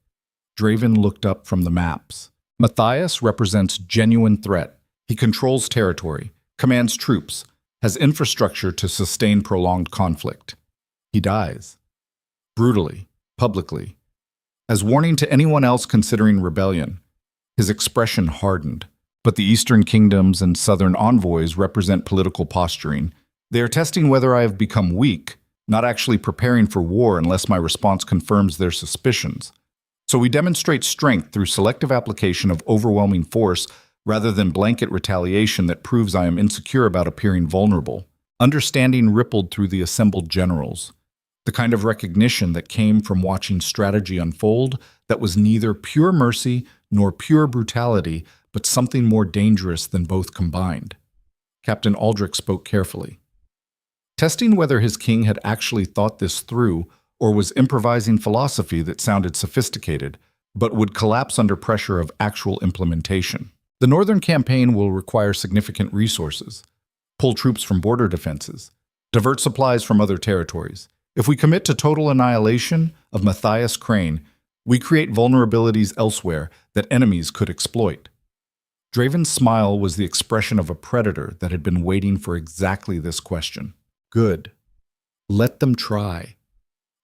Draven looked up from the maps. Matthias represents genuine threat. He controls territory, commands troops, has infrastructure to sustain prolonged conflict. He dies. Brutally, publicly. As warning to anyone else considering rebellion. His expression hardened. But the Eastern Kingdoms and Southern envoys represent political posturing. They are testing whether I have become weak, not actually preparing for war unless my response confirms their suspicions. So we demonstrate strength through selective application of overwhelming force rather than blanket retaliation that proves I am insecure about appearing vulnerable. Understanding rippled through the assembled generals. The kind of recognition that came from watching strategy unfold that was neither pure mercy nor pure brutality, but something more dangerous than both combined. Captain Aldrich spoke carefully. Testing whether his king had actually thought this through or was improvising philosophy that sounded sophisticated, but would collapse under pressure of actual implementation. The northern campaign will require significant resources, pull troops from border defenses, divert supplies from other territories. If we commit to total annihilation of Matthias Crane, we create vulnerabilities elsewhere that enemies could exploit. Draven's smile was the expression of a predator that had been waiting for exactly this question. Good. Let them try.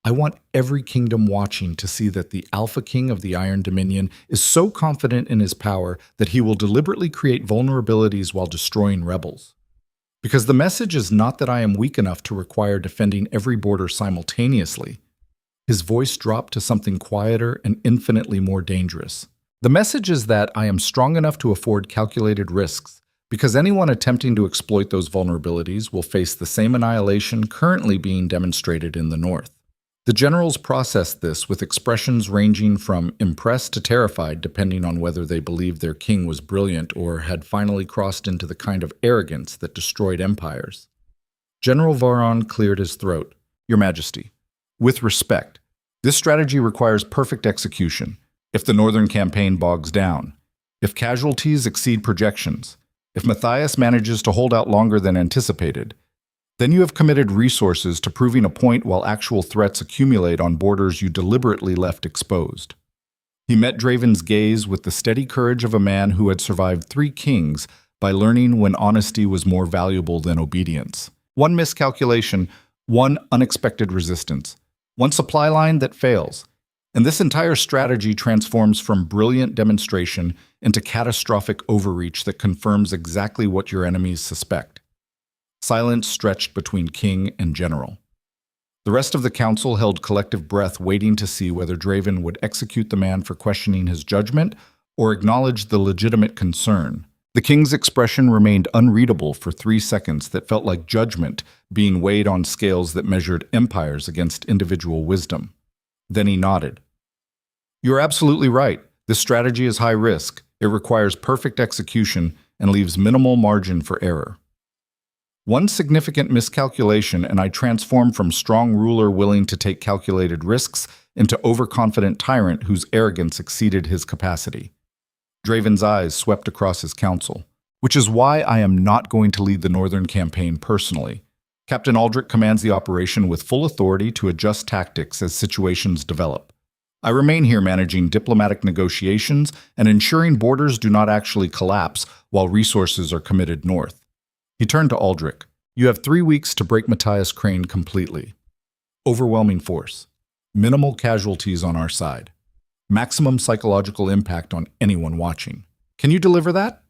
I want every kingdom watching to see that the Alpha King of the Iron Dominion is so confident in his power that he will deliberately create vulnerabilities while destroying rebels. Because the message is not that I am weak enough to require defending every border simultaneously. His voice dropped to something quieter and infinitely more dangerous. The message is that I am strong enough to afford calculated risks, because anyone attempting to exploit those vulnerabilities will face the same annihilation currently being demonstrated in the north. The generals processed this with expressions ranging from impressed to terrified, depending on whether they believed their king was brilliant or had finally crossed into the kind of arrogance that destroyed empires. General Varon cleared his throat. Your Majesty, with respect, this strategy requires perfect execution. If the northern campaign bogs down, if casualties exceed projections, if Matthias manages to hold out longer than anticipated, then you have committed resources to proving a point while actual threats accumulate on borders you deliberately left exposed. He met Draven's gaze with the steady courage of a man who had survived 3 kings by learning when honesty was more valuable than obedience. One miscalculation, one unexpected resistance, one supply line that fails, and this entire strategy transforms from brilliant demonstration into catastrophic overreach that confirms exactly what your enemies suspect. Silence stretched between king and general. The rest of the council held collective breath, waiting to see whether Draven would execute the man for questioning his judgment or acknowledge the legitimate concern. The king's expression remained unreadable for 3 seconds that felt like judgment being weighed on scales that measured empires against individual wisdom. Then he nodded. You're absolutely right. This strategy is high risk. It requires perfect execution and leaves minimal margin for error. One significant miscalculation and I transform from strong ruler willing to take calculated risks into overconfident tyrant whose arrogance exceeded his capacity. Draven's eyes swept across his council, which is why I am not going to lead the northern campaign personally. Captain Aldrich commands the operation with full authority to adjust tactics as situations develop. I remain here managing diplomatic negotiations and ensuring borders do not actually collapse while resources are committed north. He turned to Aldrich. You have 3 weeks to break Matthias Crane completely. Overwhelming force. Minimal casualties on our side. Maximum psychological impact on anyone watching. Can you deliver that?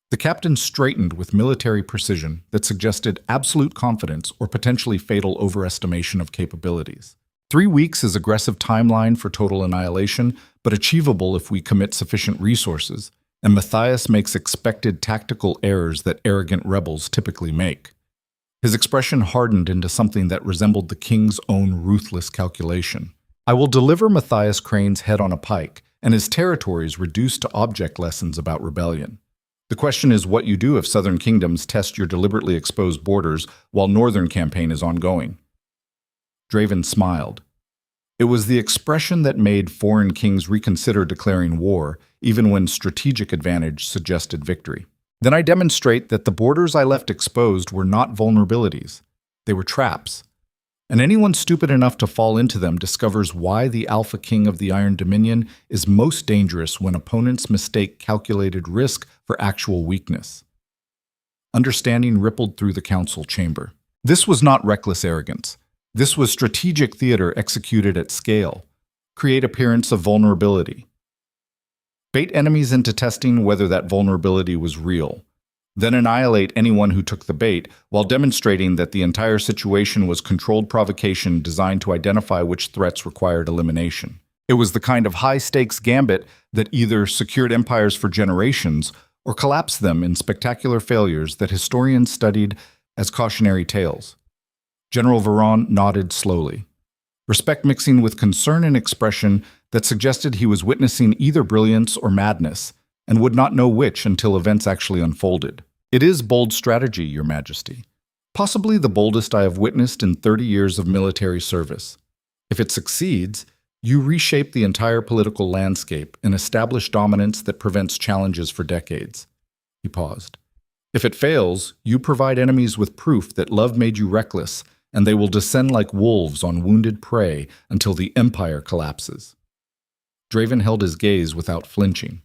The captain straightened with military precision that suggested absolute confidence or potentially fatal overestimation of capabilities. 3 weeks is aggressive timeline for total annihilation, but achievable if we commit sufficient resources, and Matthias makes expected tactical errors that arrogant rebels typically make. His expression hardened into something that resembled the king's own ruthless calculation. I will deliver Matthias Crane's head on a pike, and his territories reduced to object lessons about rebellion. The question is what you do if southern kingdoms test your deliberately exposed borders while northern campaign is ongoing. Draven smiled. It was the expression that made foreign kings reconsider declaring war, even when strategic advantage suggested victory. Then I demonstrate that the borders I left exposed were not vulnerabilities. They were traps. And anyone stupid enough to fall into them discovers why the Alpha King of the Iron Dominion is most dangerous when opponents mistake calculated risk for actual weakness. Understanding rippled through the council chamber. This was not reckless arrogance. This was strategic theater executed at scale. Create appearance of vulnerability. Bait enemies into testing whether that vulnerability was real. Then annihilate anyone who took the bait while demonstrating that the entire situation was controlled provocation designed to identify which threats required elimination. It was the kind of high-stakes gambit that either secured empires for generations or collapsed them in spectacular failures that historians studied as cautionary tales. General Varon nodded slowly, respect mixing with concern and expression that suggested he was witnessing either brilliance or madness, and would not know which until events actually unfolded. It is bold strategy, Your Majesty. Possibly the boldest I have witnessed in 30 years of military service. If it succeeds, you reshape the entire political landscape and establish dominance that prevents challenges for decades. He paused. If it fails, you provide enemies with proof that love made you reckless, and they will descend like wolves on wounded prey until the empire collapses. Draven held his gaze without flinching.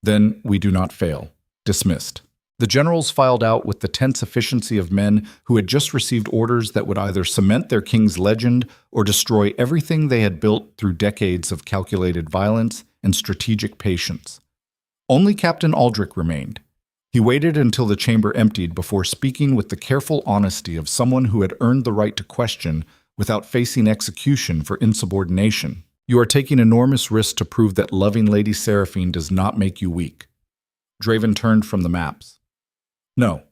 Then we do not fail. Dismissed. The generals filed out with the tense efficiency of men who had just received orders that would either cement their king's legend or destroy everything they had built through decades of calculated violence and strategic patience. Only Captain Aldrich remained. He waited until the chamber emptied before speaking with the careful honesty of someone who had earned the right to question without facing execution for insubordination. You are taking enormous risks to prove that loving Lady Seraphine does not make you weak. Draven turned from the maps. No.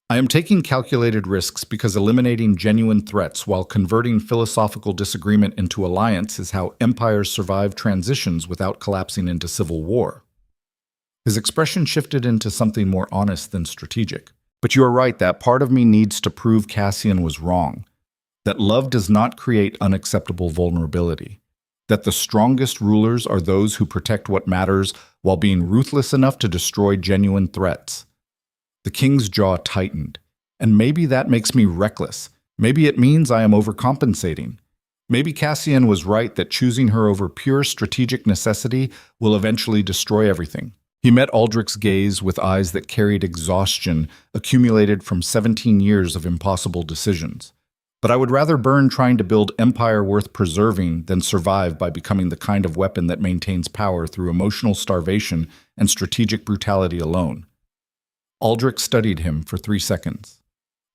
I am taking calculated risks because eliminating genuine threats while converting philosophical disagreement into alliance is how empires survive transitions without collapsing into civil war. His expression shifted into something more honest than strategic. But you are right that part of me needs to prove Cassian was wrong, that love does not create unacceptable vulnerability, that the strongest rulers are those who protect what matters while being ruthless enough to destroy genuine threats. The king's jaw tightened, and maybe that makes me reckless. Maybe it means I am overcompensating. Maybe Cassian was right that choosing her over pure strategic necessity will eventually destroy everything. He met Aldrich's gaze with eyes that carried exhaustion accumulated from 17 years of impossible decisions. But I would rather burn trying to build empire worth preserving than survive by becoming the kind of weapon that maintains power through emotional starvation and strategic brutality alone. Aldrich studied him for 3 seconds.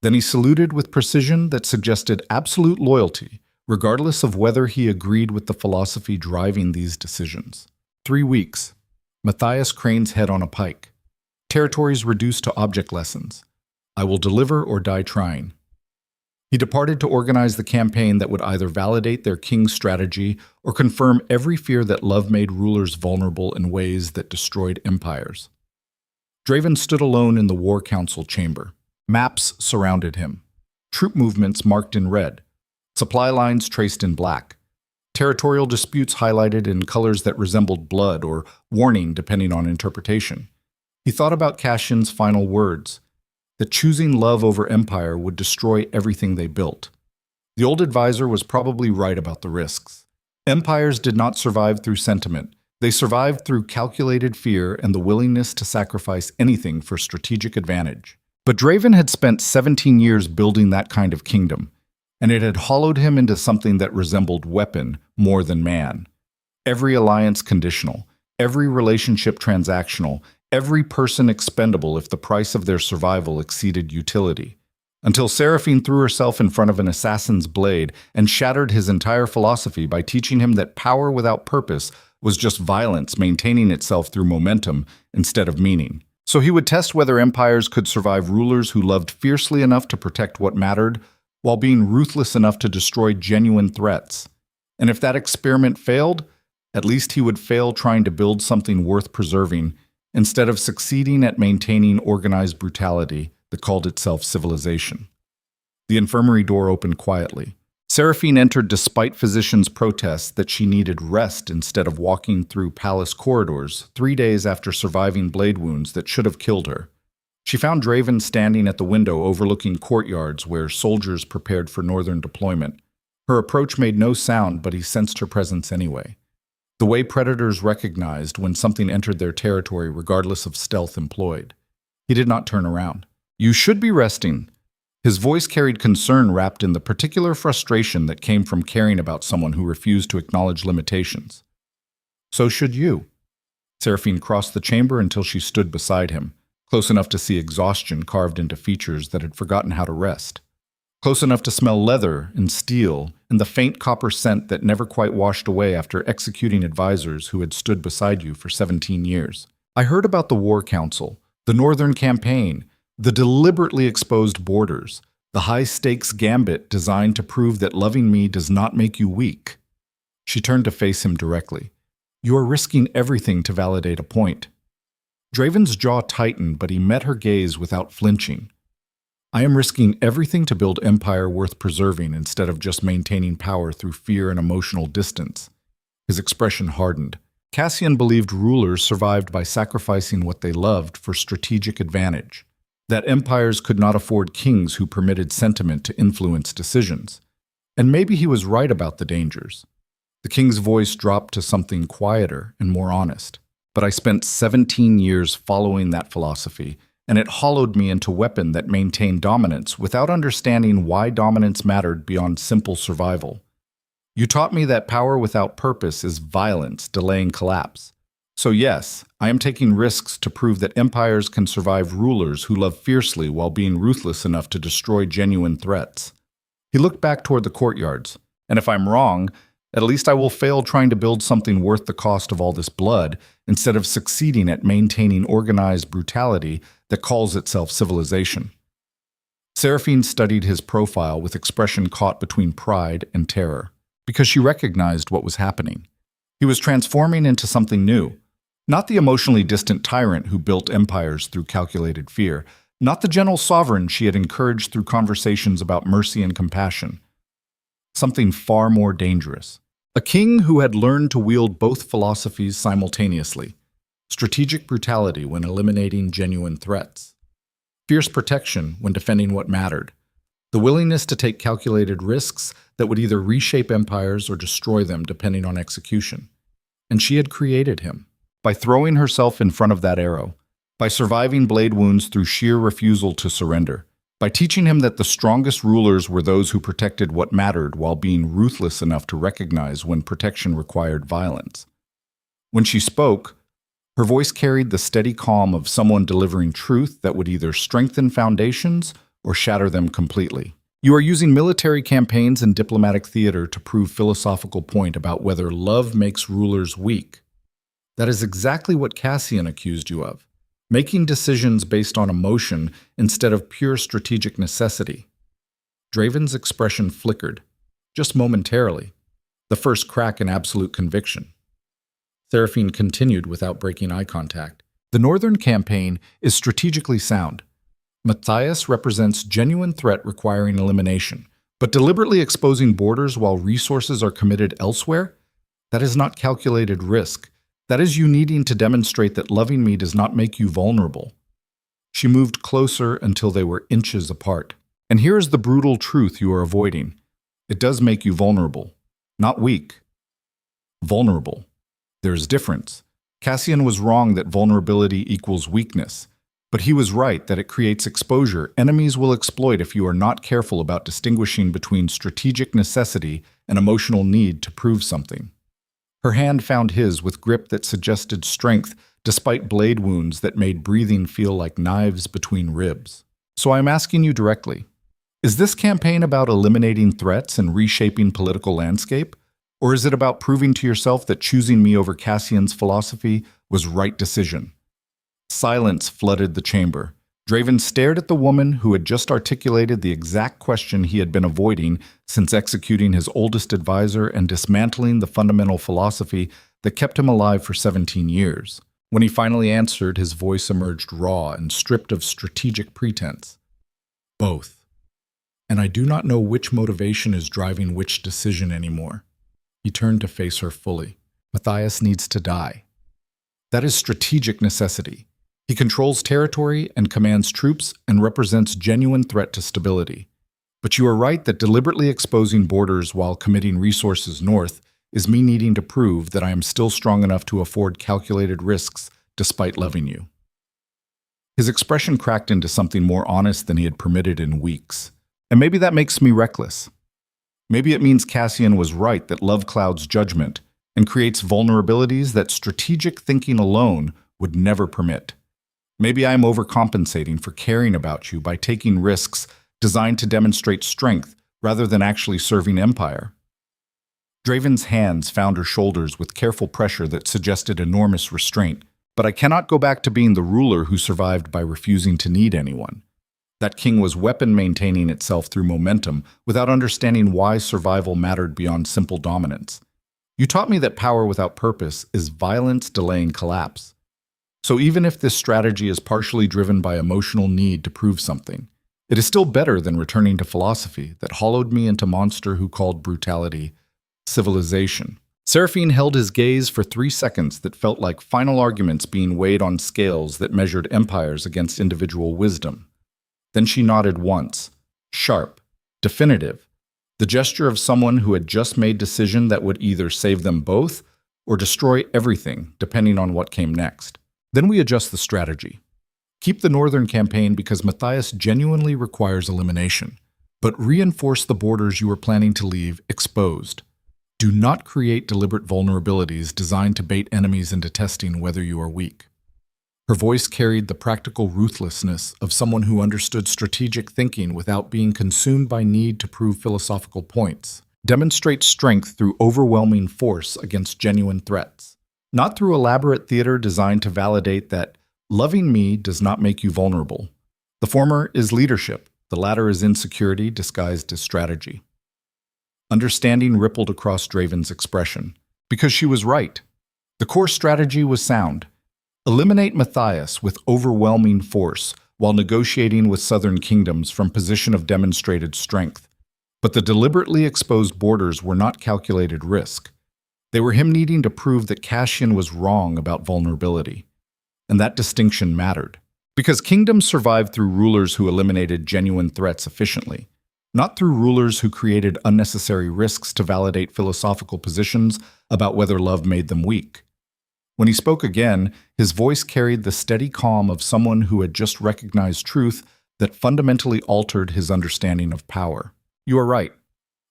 Then he saluted with precision that suggested absolute loyalty, regardless of whether he agreed with the philosophy driving these decisions. 3 weeks. Matthias Crane's head on a pike. Territories reduced to object lessons. I will deliver or die trying. He departed to organize the campaign that would either validate their king's strategy or confirm every fear that love made rulers vulnerable in ways that destroyed empires. Draven stood alone in the War Council chamber. Maps surrounded him. Troop movements marked in red. Supply lines traced in black. Territorial disputes highlighted in colors that resembled blood or warning depending on interpretation. He thought about Cassian's final words, that choosing love over empire would destroy everything they built. The old advisor was probably right about the risks. Empires did not survive through sentiment. They survived through calculated fear and the willingness to sacrifice anything for strategic advantage. But Draven had spent 17 years building that kind of kingdom, and it had hollowed him into something that resembled weapon more than man. Every alliance conditional, every relationship transactional, every person expendable if the price of their survival exceeded utility. Until Seraphine threw herself in front of an assassin's blade and shattered his entire philosophy by teaching him that power without purpose was just violence maintaining itself through momentum instead of meaning. So he would test whether empires could survive rulers who loved fiercely enough to protect what mattered, while being ruthless enough to destroy genuine threats. And if that experiment failed, at least he would fail trying to build something worth preserving, instead of succeeding at maintaining organized brutality that called itself civilization. The infirmary door opened quietly. Seraphine entered despite physicians' protests that she needed rest instead of walking through palace corridors 3 days after surviving blade wounds that should have killed her. She found Draven standing at the window overlooking courtyards where soldiers prepared for northern deployment. Her approach made no sound, but he sensed her presence anyway. The way predators recognized when something entered their territory regardless of stealth employed. He did not turn around. "You should be resting." His voice carried concern wrapped in the particular frustration that came from caring about someone who refused to acknowledge limitations. "So should you." Seraphine crossed the chamber until she stood beside him, close enough to see exhaustion carved into features that had forgotten how to rest. Close enough to smell leather and steel and the faint copper scent that never quite washed away after executing advisors who had stood beside you for 17 years. "I heard about the War Council, the Northern Campaign, the deliberately exposed borders, the high-stakes gambit designed to prove that loving me does not make you weak." She turned to face him directly. "You are risking everything to validate a point." Draven's jaw tightened, but he met her gaze without flinching. "I am risking everything to build empire worth preserving instead of just maintaining power through fear and emotional distance." His expression hardened. Cassian believed rulers survived by sacrificing what they loved for strategic advantage, that empires could not afford kings who permitted sentiment to influence decisions. And maybe he was right about the dangers. The king's voice dropped to something quieter and more honest. "But I spent 17 years following that philosophy, and it hollowed me into a weapon that maintained dominance without understanding why dominance mattered beyond simple survival. You taught me that power without purpose is violence, delaying collapse. So yes, I am taking risks to prove that empires can survive rulers who love fiercely while being ruthless enough to destroy genuine threats." He looked back toward the courtyards. And if I'm wrong, at least I will fail trying to build something worth the cost of all this blood, instead of succeeding at maintaining organized brutality that calls itself civilization. Seraphine studied his profile with expression caught between pride and terror, because she recognized what was happening. He was transforming into something new. Not the emotionally distant tyrant who built empires through calculated fear, not the gentle sovereign she had encouraged through conversations about mercy and compassion. Something far more dangerous. A king who had learned to wield both philosophies simultaneously. Strategic brutality when eliminating genuine threats. Fierce protection when defending what mattered. The willingness to take calculated risks that would either reshape empires or destroy them depending on execution. And she had created him. By throwing herself in front of that arrow, by surviving blade wounds through sheer refusal to surrender, by teaching him that the strongest rulers were those who protected what mattered while being ruthless enough to recognize when protection required violence. When she spoke, her voice carried the steady calm of someone delivering truth that would either strengthen foundations or shatter them completely. You are using military campaigns and diplomatic theater to prove philosophical point about whether love makes rulers weak. That is exactly what Cassian accused you of, making decisions based on emotion instead of pure strategic necessity. Draven's expression flickered, just momentarily, the first crack in absolute conviction. Seraphine continued without breaking eye contact. The Northern campaign is strategically sound. Matthias represents genuine threat requiring elimination, but deliberately exposing borders while resources are committed elsewhere? That is not calculated risk. That is you needing to demonstrate that loving me does not make you vulnerable. She moved closer until they were inches apart. And here is the brutal truth you are avoiding. It does make you vulnerable, not weak. Vulnerable. There is difference. Cassian was wrong that vulnerability equals weakness, but he was right that it creates exposure enemies will exploit if you are not careful about distinguishing between strategic necessity and emotional need to prove something. Her hand found his with grip that suggested strength despite blade wounds that made breathing feel like knives between ribs. So I'm asking you directly, is this campaign about eliminating threats and reshaping political landscape? Or is it about proving to yourself that choosing me over Cassian's philosophy was right decision? Silence flooded the chamber. Draven stared at the woman who had just articulated the exact question he had been avoiding since executing his oldest advisor and dismantling the fundamental philosophy that kept him alive for 17 years. When he finally answered, his voice emerged raw and stripped of strategic pretense. Both. And I do not know which motivation is driving which decision anymore. He turned to face her fully. Matthias needs to die. That is strategic necessity. He controls territory and commands troops and represents genuine threat to stability. But you are right that deliberately exposing borders while committing resources north is me needing to prove that I am still strong enough to afford calculated risks despite loving you. His expression cracked into something more honest than he had permitted in weeks. And maybe that makes me reckless. Maybe it means Cassian was right that love clouds judgment and creates vulnerabilities that strategic thinking alone would never permit. Maybe I am overcompensating for caring about you by taking risks designed to demonstrate strength rather than actually serving empire. Draven's hands found her shoulders with careful pressure that suggested enormous restraint, but I cannot go back to being the ruler who survived by refusing to need anyone. That king was weapon maintaining itself through momentum without understanding why survival mattered beyond simple dominance. You taught me that power without purpose is violence delaying collapse. So even if this strategy is partially driven by emotional need to prove something, it is still better than returning to philosophy that hollowed me into monster who called brutality civilization. Seraphine held his gaze for 3 seconds that felt like final arguments being weighed on scales that measured empires against individual wisdom. Then she nodded once, sharp, definitive, the gesture of someone who had just made a decision that would either save them both or destroy everything, depending on what came next. Then we adjust the strategy. Keep the Northern campaign because Matthias genuinely requires elimination, but reinforce the borders you are planning to leave exposed. Do not create deliberate vulnerabilities designed to bait enemies into testing whether you are weak. Her voice carried the practical ruthlessness of someone who understood strategic thinking without being consumed by need to prove philosophical points. Demonstrate strength through overwhelming force against genuine threats, not through elaborate theater designed to validate that loving me does not make you vulnerable. The former is leadership, the latter is insecurity disguised as strategy. Understanding rippled across Draven's expression, because she was right. The core strategy was sound. Eliminate Matthias with overwhelming force while negotiating with southern kingdoms from position of demonstrated strength. But the deliberately exposed borders were not calculated risk. They were him needing to prove that Cassian was wrong about vulnerability. And that distinction mattered. Because kingdoms survived through rulers who eliminated genuine threats efficiently, not through rulers who created unnecessary risks to validate philosophical positions about whether love made them weak. When he spoke again, his voice carried the steady calm of someone who had just recognized truth that fundamentally altered his understanding of power. You are right.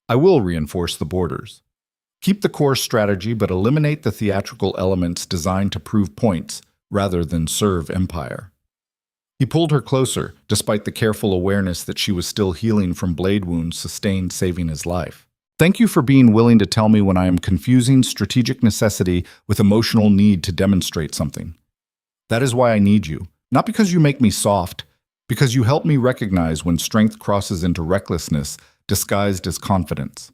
I will reinforce the borders. Keep the core strategy, but eliminate the theatrical elements designed to prove points rather than serve empire. He pulled her closer, despite the careful awareness that she was still healing from blade wounds sustained saving his life. Thank you for being willing to tell me when I am confusing strategic necessity with emotional need to demonstrate something. That is why I need you, not because you make me soft, because you help me recognize when strength crosses into recklessness disguised as confidence.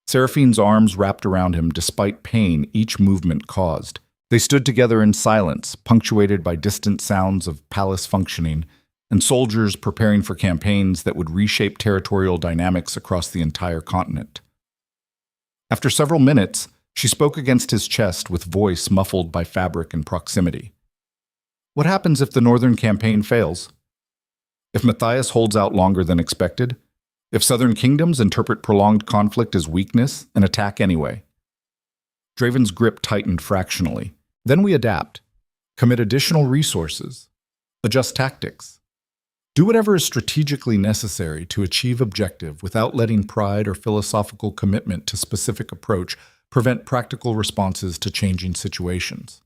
Seraphine's arms wrapped around him despite pain each movement caused. They stood together in silence, punctuated by distant sounds of palace functioning and soldiers preparing for campaigns that would reshape territorial dynamics across the entire continent. After several minutes, she spoke against his chest with voice muffled by fabric and proximity. What happens if the northern campaign fails? If Matthias holds out longer than expected? If southern kingdoms interpret prolonged conflict as weakness and attack anyway? Draven's grip tightened fractionally. Then we adapt, commit additional resources, adjust tactics. Do whatever is strategically necessary to achieve objective without letting pride or philosophical commitment to specific approach prevent practical responses to changing situations.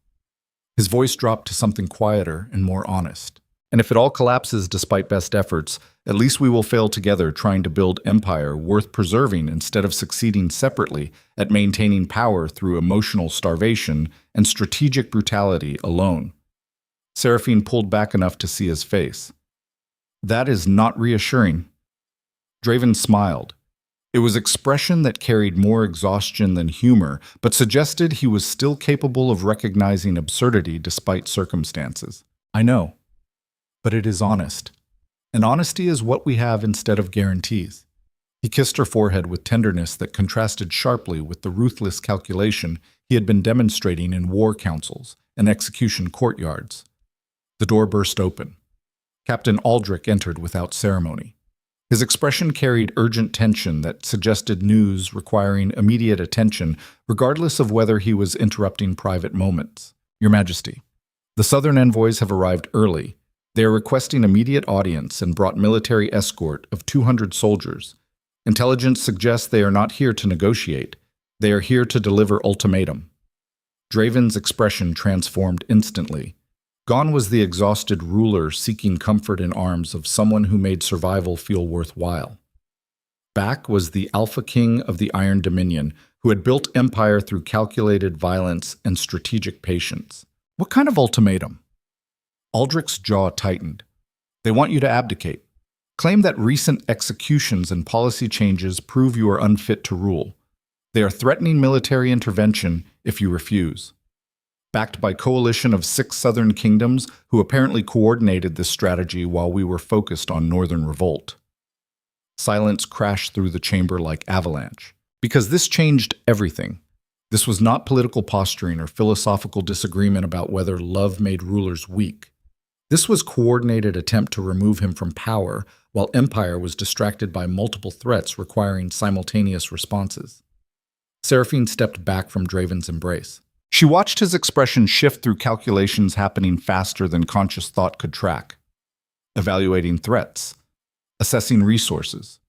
His voice dropped to something quieter and more honest. And if it all collapses despite best efforts, at least we will fail together trying to build empire worth preserving instead of succeeding separately at maintaining power through emotional starvation and strategic brutality alone. Seraphine pulled back enough to see his face. That is not reassuring. Draven smiled. It was expression that carried more exhaustion than humor, but suggested he was still capable of recognizing absurdity despite circumstances. I know, but it is honest. And honesty is what we have instead of guarantees. He kissed her forehead with tenderness that contrasted sharply with the ruthless calculation he had been demonstrating in war councils and execution courtyards. The door burst open. Captain Aldrich entered without ceremony. His expression carried urgent tension that suggested news requiring immediate attention, regardless of whether he was interrupting private moments. Your Majesty, the southern envoys have arrived early. They are requesting immediate audience and brought military escort of 200 soldiers. Intelligence suggests they are not here to negotiate. They are here to deliver ultimatum. Draven's expression transformed instantly. Gone was the exhausted ruler seeking comfort in arms of someone who made survival feel worthwhile. Back was the Alpha King of the Iron Dominion, who had built empire through calculated violence and strategic patience. What kind of ultimatum? Aldrich's jaw tightened. They want you to abdicate. Claim that recent executions and policy changes prove you are unfit to rule. They are threatening military intervention if you refuse. Backed by a coalition of 6 southern kingdoms who apparently coordinated this strategy while we were focused on northern revolt. Silence crashed through the chamber like avalanche. Because this changed everything. This was not political posturing or philosophical disagreement about whether love made rulers weak. This was coordinated attempt to remove him from power while empire was distracted by multiple threats requiring simultaneous responses. Seraphine stepped back from Draven's embrace. She watched his expression shift through calculations happening faster than conscious thought could track. Evaluating threats, assessing resources,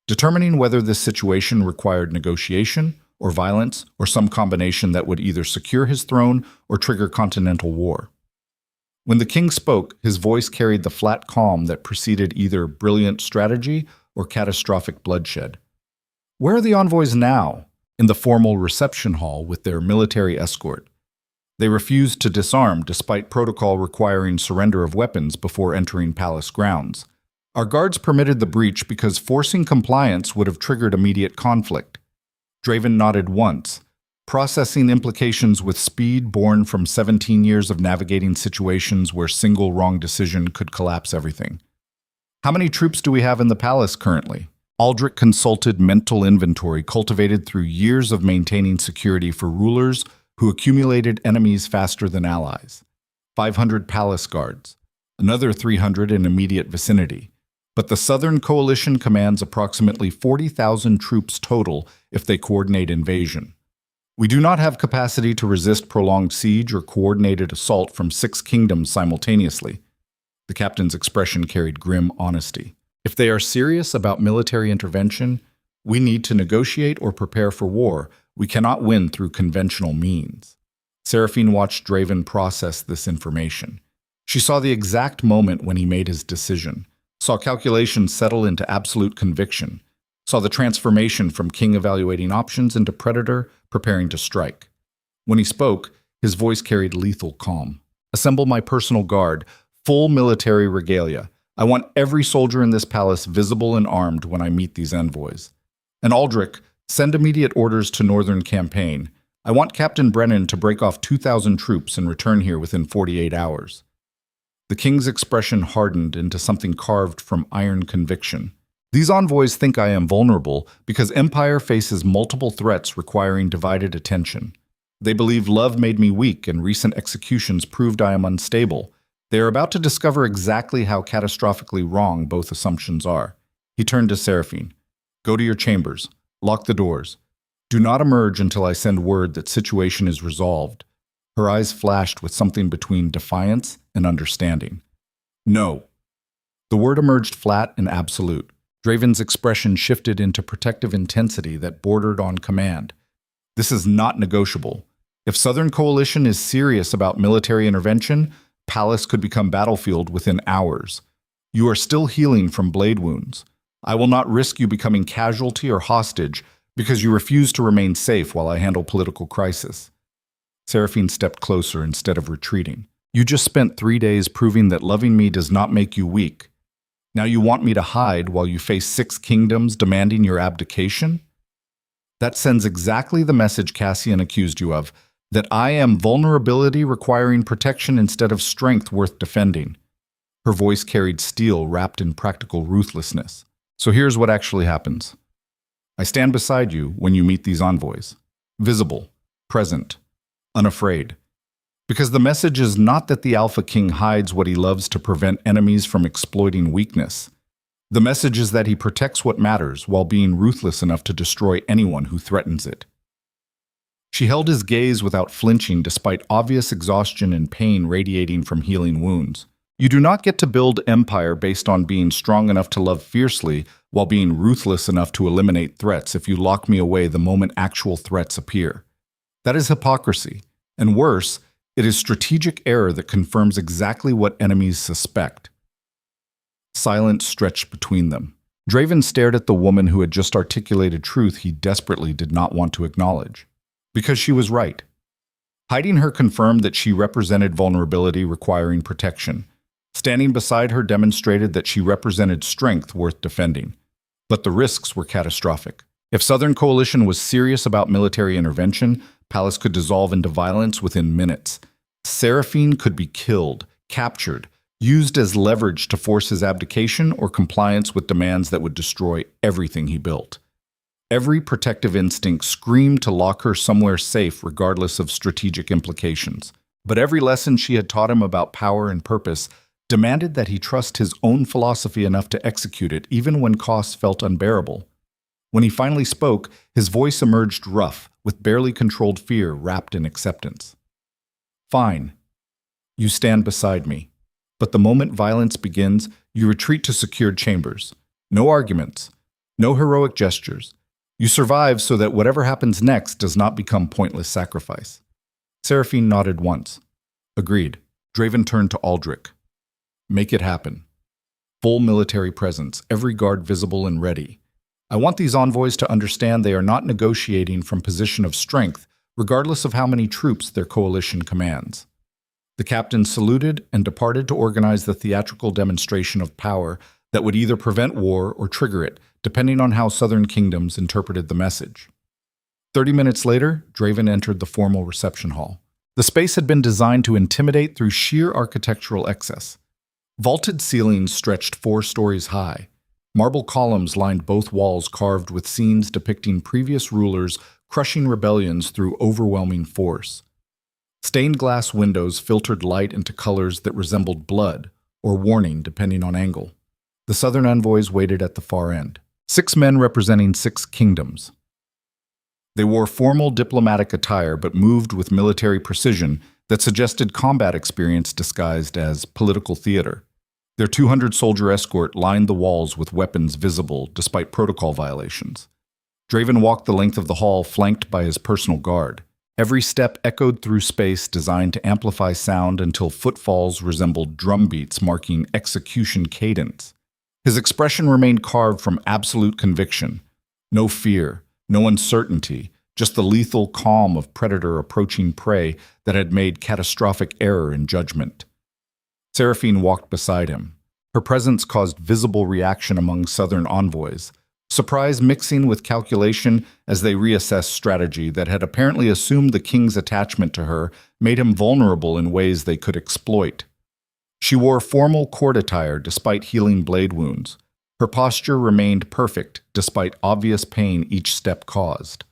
determining whether this situation required negotiation or violence or some combination that would either secure his throne or trigger continental war. When the king spoke, his voice carried the flat calm that preceded either brilliant strategy or catastrophic bloodshed. Where are the envoys now? In the formal reception hall with their military escort. They refused to disarm despite protocol requiring surrender of weapons before entering palace grounds. Our guards permitted the breach because forcing compliance would have triggered immediate conflict. Draven nodded once, processing implications with speed born from 17 years of navigating situations where single wrong decision could collapse everything. How many troops do we have in the palace currently? Aldrich consulted mental inventory cultivated through years of maintaining security for rulers who accumulated enemies faster than allies. 500 palace guards, another 300 in immediate vicinity. But the Southern Coalition commands approximately 40,000 troops total if they coordinate invasion. We do not have capacity to resist prolonged siege or coordinated assault from 6 kingdoms simultaneously. The captain's expression carried grim honesty. If they are serious about military intervention, we need to negotiate or prepare for war. We cannot win through conventional means. Seraphine watched Draven process this information. She saw the exact moment when he made his decision, saw calculations settle into absolute conviction, saw the transformation from king evaluating options into predator preparing to strike. When he spoke, his voice carried lethal calm. Assemble my personal guard, full military regalia. I want every soldier in this palace visible and armed when I meet these envoys. And Aldrich, send immediate orders to Northern Campaign. I want Captain Brennan to break off 2,000 troops and return here within 48 hours. The king's expression hardened into something carved from iron conviction. These envoys think I am vulnerable because Empire faces multiple threats requiring divided attention. They believe love made me weak and recent executions proved I am unstable. They are about to discover exactly how catastrophically wrong both assumptions are. He turned to Seraphine. Go to your chambers. Lock the doors. Do not emerge until I send word that situation is resolved. Her eyes flashed with something between defiance and understanding. No. The word emerged flat and absolute. Draven's expression shifted into protective intensity that bordered on command. This is not negotiable. If Southern Coalition is serious about military intervention, Palace could become battlefield within hours. You are still healing from blade wounds. I will not risk you becoming casualty or hostage because you refuse to remain safe while I handle political crisis. Seraphine stepped closer instead of retreating. You just spent 3 days proving that loving me does not make you weak. Now you want me to hide while you face 6 kingdoms demanding your abdication? That sends exactly the message Cassian accused you of, that I am vulnerability requiring protection instead of strength worth defending. Her voice carried steel wrapped in practical ruthlessness. So here's what actually happens. I stand beside you when you meet these envoys. Visible, present, unafraid. Because the message is not that the Alpha King hides what he loves to prevent enemies from exploiting weakness. The message is that he protects what matters while being ruthless enough to destroy anyone who threatens it. She held his gaze without flinching despite obvious exhaustion and pain radiating from healing wounds. You do not get to build empire based on being strong enough to love fiercely while being ruthless enough to eliminate threats if you lock me away the moment actual threats appear. That is hypocrisy. And worse, it is strategic error that confirms exactly what enemies suspect. Silence stretched between them. Draven stared at the woman who had just articulated truth he desperately did not want to acknowledge. Because she was right. Hiding her confirmed that she represented vulnerability requiring protection. Standing beside her demonstrated that she represented strength worth defending. But the risks were catastrophic. If Southern Coalition was serious about military intervention, Palace could dissolve into violence within minutes. Seraphine could be killed, captured, used as leverage to force his abdication or compliance with demands that would destroy everything he built. Every protective instinct screamed to lock her somewhere safe regardless of strategic implications. But every lesson she had taught him about power and purpose demanded that he trust his own philosophy enough to execute it even when costs felt unbearable. When he finally spoke, his voice emerged rough, with barely controlled fear wrapped in acceptance. Fine. You stand beside me. But the moment violence begins, you retreat to secured chambers. No arguments. No heroic gestures. You survive so that whatever happens next does not become pointless sacrifice. Seraphine nodded once. Agreed. Draven turned to Aldrich. Make it happen. Full military presence, every guard visible and ready. I want these envoys to understand they are not negotiating from position of strength, regardless of how many troops their coalition commands. The captain saluted and departed to organize the theatrical demonstration of power that would either prevent war or trigger it, depending on how southern kingdoms interpreted the message. 30 minutes later, Draven entered the formal reception hall. The space had been designed to intimidate through sheer architectural excess. Vaulted ceilings stretched 4 stories high. Marble columns lined both walls carved with scenes depicting previous rulers crushing rebellions through overwhelming force. Stained glass windows filtered light into colors that resembled blood, or warning depending on angle. The southern envoys waited at the far end. 6 men representing 6 kingdoms. They wore formal diplomatic attire but moved with military precision that suggested combat experience disguised as political theater. Their 200-soldier escort lined the walls with weapons visible despite protocol violations. Draven walked the length of the hall flanked by his personal guard. Every step echoed through space designed to amplify sound until footfalls resembled drum beats marking execution cadence. His expression remained carved from absolute conviction. No fear, no uncertainty, just the lethal calm of predator approaching prey that had made catastrophic error in judgment. Seraphine walked beside him. Her presence caused visible reaction among southern envoys, surprise mixing with calculation as they reassessed strategy that had apparently assumed the king's attachment to her made him vulnerable in ways they could exploit. She wore formal court attire despite healing blade wounds. Her posture remained perfect despite obvious pain each step caused.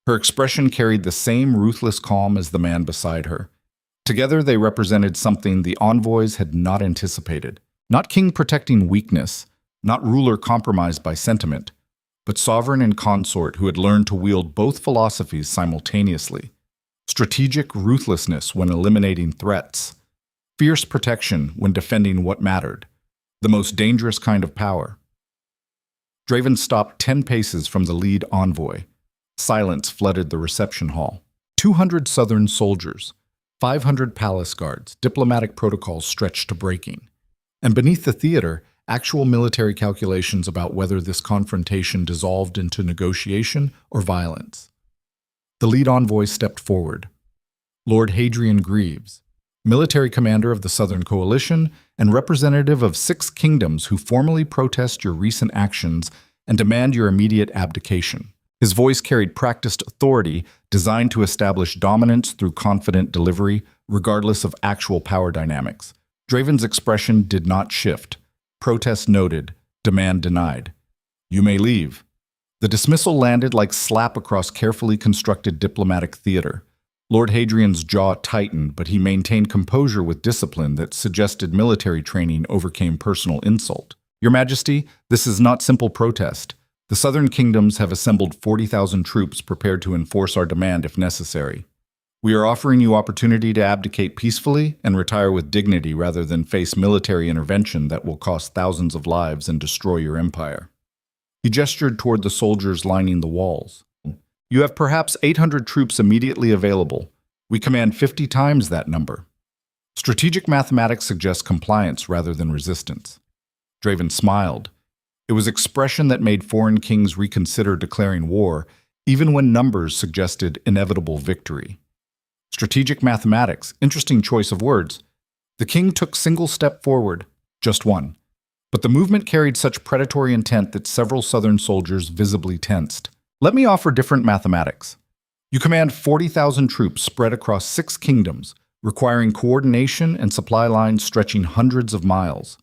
Her expression carried the same ruthless calm as the man beside her. Together they represented something the envoys had not anticipated. Not king protecting weakness, not ruler compromised by sentiment, but sovereign and consort who had learned to wield both philosophies simultaneously. Strategic ruthlessness when eliminating threats. Fierce protection when defending what mattered. The most dangerous kind of power. Draven stopped 10 paces from the lead envoy. Silence flooded the reception hall. 200 southern soldiers, 500 palace guards, diplomatic protocols stretched to breaking. And beneath the theater, actual military calculations about whether this confrontation dissolved into negotiation or violence. The lead envoy stepped forward. Lord Hadrian Greaves, military commander of the Southern Coalition and representative of 6 kingdoms who formally protest your recent actions and demand your immediate abdication. His voice carried practiced authority designed to establish dominance through confident delivery, regardless of actual power dynamics. Draven's expression did not shift. Protest noted, demand denied. You may leave. The dismissal landed like slap across carefully constructed diplomatic theater. Lord Hadrian's jaw tightened, but he maintained composure with discipline that suggested military training overcame personal insult. Your Majesty, this is not simple protest. The southern kingdoms have assembled 40,000 troops prepared to enforce our demand if necessary. We are offering you opportunity to abdicate peacefully and retire with dignity rather than face military intervention that will cost thousands of lives and destroy your empire. He gestured toward the soldiers lining the walls. You have perhaps 800 troops immediately available. We command 50 times that number. Strategic mathematics suggests compliance rather than resistance. Draven smiled. It was expression that made foreign kings reconsider declaring war, even when numbers suggested inevitable victory. Strategic mathematics, interesting choice of words. The king took single step forward, just one. But the movement carried such predatory intent that several southern soldiers visibly tensed. Let me offer different mathematics. You command 40,000 troops spread across 6 kingdoms, requiring coordination and supply lines stretching hundreds of miles.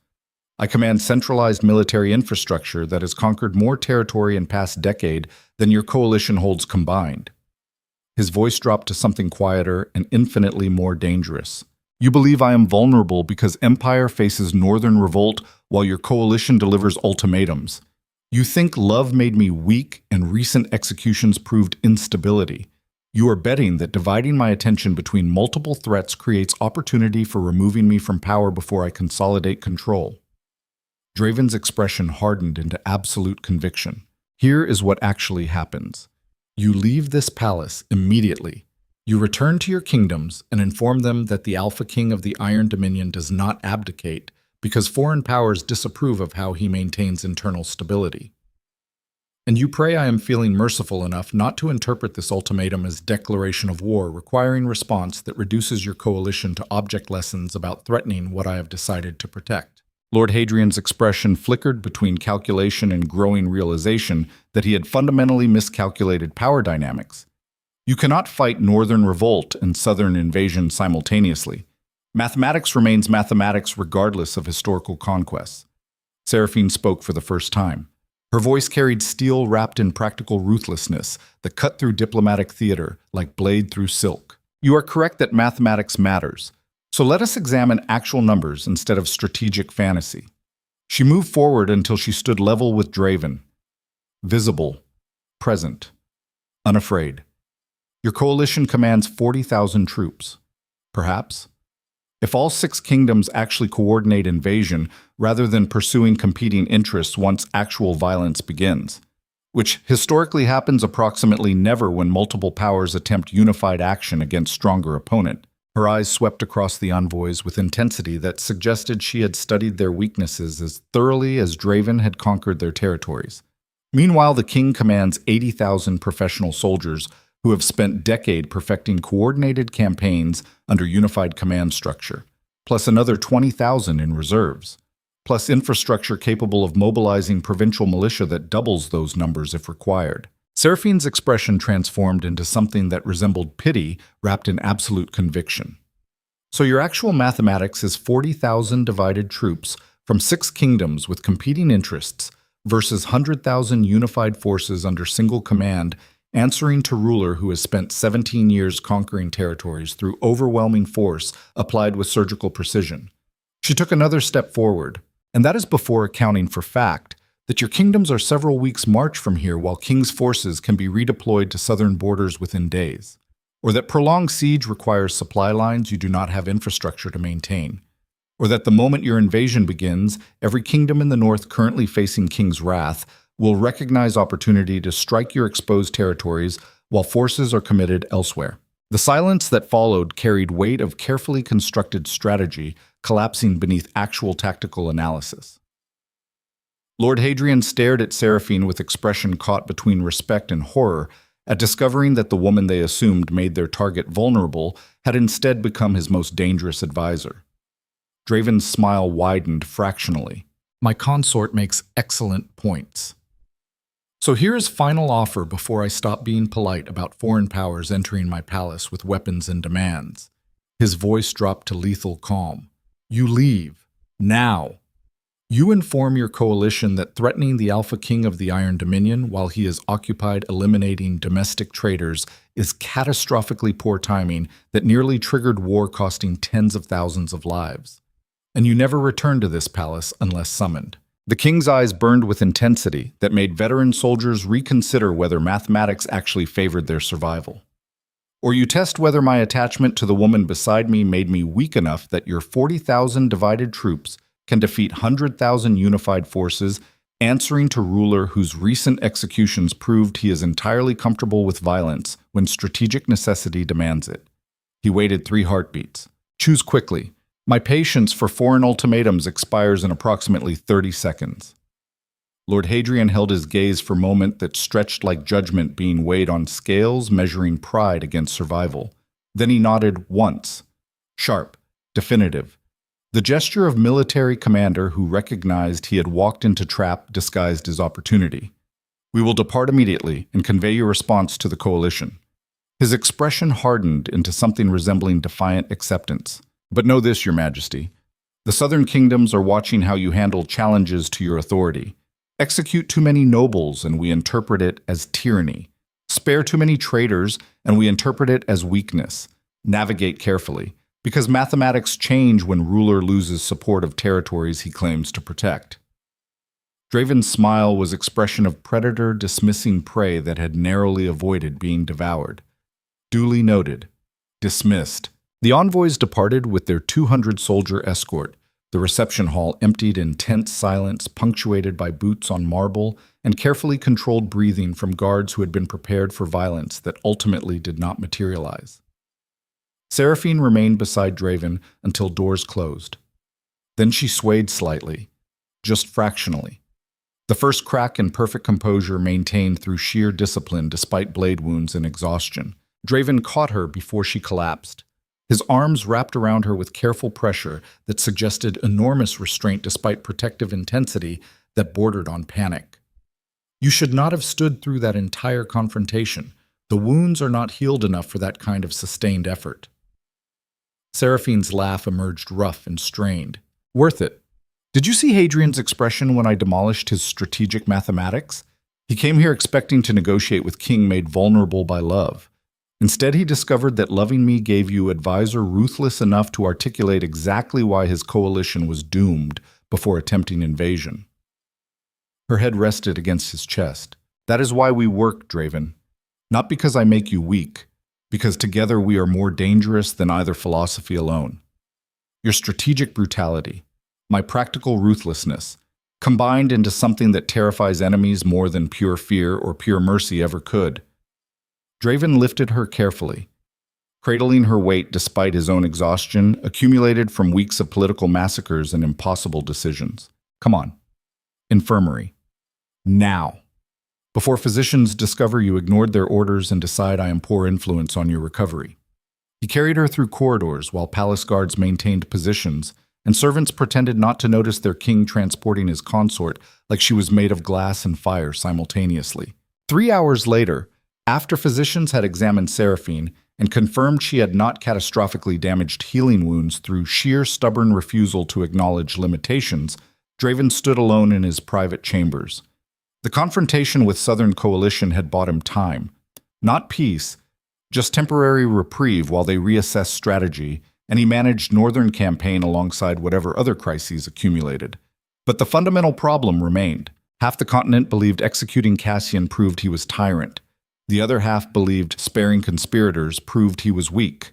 I command centralized military infrastructure that has conquered more territory in past decade than your coalition holds combined. His voice dropped to something quieter and infinitely more dangerous. You believe I am vulnerable because empire faces northern revolt while your coalition delivers ultimatums. You think love made me weak and recent executions proved instability. You are betting that dividing my attention between multiple threats creates opportunity for removing me from power before I consolidate control. Draven's expression hardened into absolute conviction. Here is what actually happens. You leave this palace immediately. You return to your kingdoms and inform them that the Alpha King of the Iron Dominion does not abdicate because foreign powers disapprove of how he maintains internal stability. And you pray I am feeling merciful enough not to interpret this ultimatum as declaration of war requiring response that reduces your coalition to object lessons about threatening what I have decided to protect. Lord Hadrian's expression flickered between calculation and growing realization that he had fundamentally miscalculated power dynamics. You cannot fight northern revolt and southern invasion simultaneously. Mathematics remains mathematics regardless of historical conquests. Seraphine spoke for the first time. Her voice carried steel wrapped in practical ruthlessness that cut through diplomatic theater like blade through silk. You are correct that mathematics matters. So let us examine actual numbers instead of strategic fantasy. She moved forward until she stood level with Draven. Visible, present, unafraid. Your coalition commands 40,000 troops. Perhaps. If all 6 kingdoms actually coordinate invasion rather than pursuing competing interests once actual violence begins, which historically happens approximately never when multiple powers attempt unified action against stronger opponent. Her eyes swept across the envoys with intensity that suggested she had studied their weaknesses as thoroughly as Draven had conquered their territories. Meanwhile, the king commands 80,000 professional soldiers who have spent decades perfecting coordinated campaigns under unified command structure, plus another 20,000 in reserves, plus infrastructure capable of mobilizing provincial militia that doubles those numbers if required. Seraphine's expression transformed into something that resembled pity wrapped in absolute conviction. So your actual mathematics is 40,000 divided troops from 6 kingdoms with competing interests versus 100,000 unified forces under single command answering to ruler who has spent 17 years conquering territories through overwhelming force applied with surgical precision. She took another step forward, and that is before accounting for fact that your kingdoms are several weeks' march from here while king's forces can be redeployed to southern borders within days, or that prolonged siege requires supply lines you do not have infrastructure to maintain, or that the moment your invasion begins, every kingdom in the north currently facing king's wrath will recognize opportunity to strike your exposed territories while forces are committed elsewhere. The silence that followed carried weight of carefully constructed strategy collapsing beneath actual tactical analysis. Lord Hadrian stared at Seraphine with expression caught between respect and horror at discovering that the woman they assumed made their target vulnerable had instead become his most dangerous advisor. Draven's smile widened fractionally. My consort makes excellent points. So here is final offer before I stop being polite about foreign powers entering my palace with weapons and demands. His voice dropped to lethal calm. You leave. Now. You inform your coalition that threatening the Alpha King of the Iron Dominion while he is occupied eliminating domestic traitors is catastrophically poor timing that nearly triggered war costing tens of thousands of lives. And you never return to this palace unless summoned. The king's eyes burned with intensity that made veteran soldiers reconsider whether mathematics actually favored their survival. Or you test whether my attachment to the woman beside me made me weak enough that your 40,000 divided troops can defeat 100,000 unified forces, answering to ruler whose recent executions proved he is entirely comfortable with violence when strategic necessity demands it. He waited 3 heartbeats. Choose quickly. My patience for foreign ultimatums expires in approximately 30 seconds. Lord Hadrian held his gaze for a moment that stretched like judgment being weighed on scales measuring pride against survival. Then he nodded once. Sharp, definitive. The gesture of military commander who recognized he had walked into trap disguised as opportunity. We will depart immediately and convey your response to the coalition. His expression hardened into something resembling defiant acceptance. But know this, your majesty. The southern kingdoms are watching how you handle challenges to your authority. Execute too many nobles and we interpret it as tyranny. Spare too many traitors and we interpret it as weakness. Navigate carefully, because mathematics change when ruler loses support of territories he claims to protect. Draven's smile was expression of predator dismissing prey that had narrowly avoided being devoured. Duly noted. Dismissed. The envoys departed with their 200-soldier escort. The reception hall emptied in tense silence punctuated by boots on marble and carefully controlled breathing from guards who had been prepared for violence that ultimately did not materialize. Seraphine remained beside Draven until doors closed. Then she swayed slightly, just fractionally. The first crack in perfect composure maintained through sheer discipline despite blade wounds and exhaustion. Draven caught her before she collapsed. His arms wrapped around her with careful pressure that suggested enormous restraint despite protective intensity that bordered on panic. You should not have stood through that entire confrontation. The wounds are not healed enough for that kind of sustained effort. Seraphine's laugh emerged rough and strained. Worth it. Did you see Hadrian's expression when I demolished his strategic mathematics? He came here expecting to negotiate with king made vulnerable by love. Instead, he discovered that loving me gave you advisor ruthless enough to articulate exactly why his coalition was doomed before attempting invasion. Her head rested against his chest. That is why we work, Draven. Not because I make you weak, because together we are more dangerous than either philosophy alone. Your strategic brutality, my practical ruthlessness, combined into something that terrifies enemies more than pure fear or pure mercy ever could. Draven lifted her carefully, cradling her weight despite his own exhaustion, accumulated from weeks of political massacres and impossible decisions. Come on. Infirmary. Now. Before physicians discover you ignored their orders and decide I am poor influence on your recovery. He carried her through corridors while palace guards maintained positions, and servants pretended not to notice their king transporting his consort like she was made of glass and fire simultaneously. 3 hours later, after physicians had examined Seraphine and confirmed she had not catastrophically damaged healing wounds through sheer stubborn refusal to acknowledge limitations, Draven stood alone in his private chambers. The confrontation with Southern Coalition had bought him time. Not peace, just temporary reprieve while they reassessed strategy, and he managed Northern campaign alongside whatever other crises accumulated. But the fundamental problem remained. Half the continent believed executing Cassian proved he was tyrant. The other half believed sparing conspirators proved he was weak.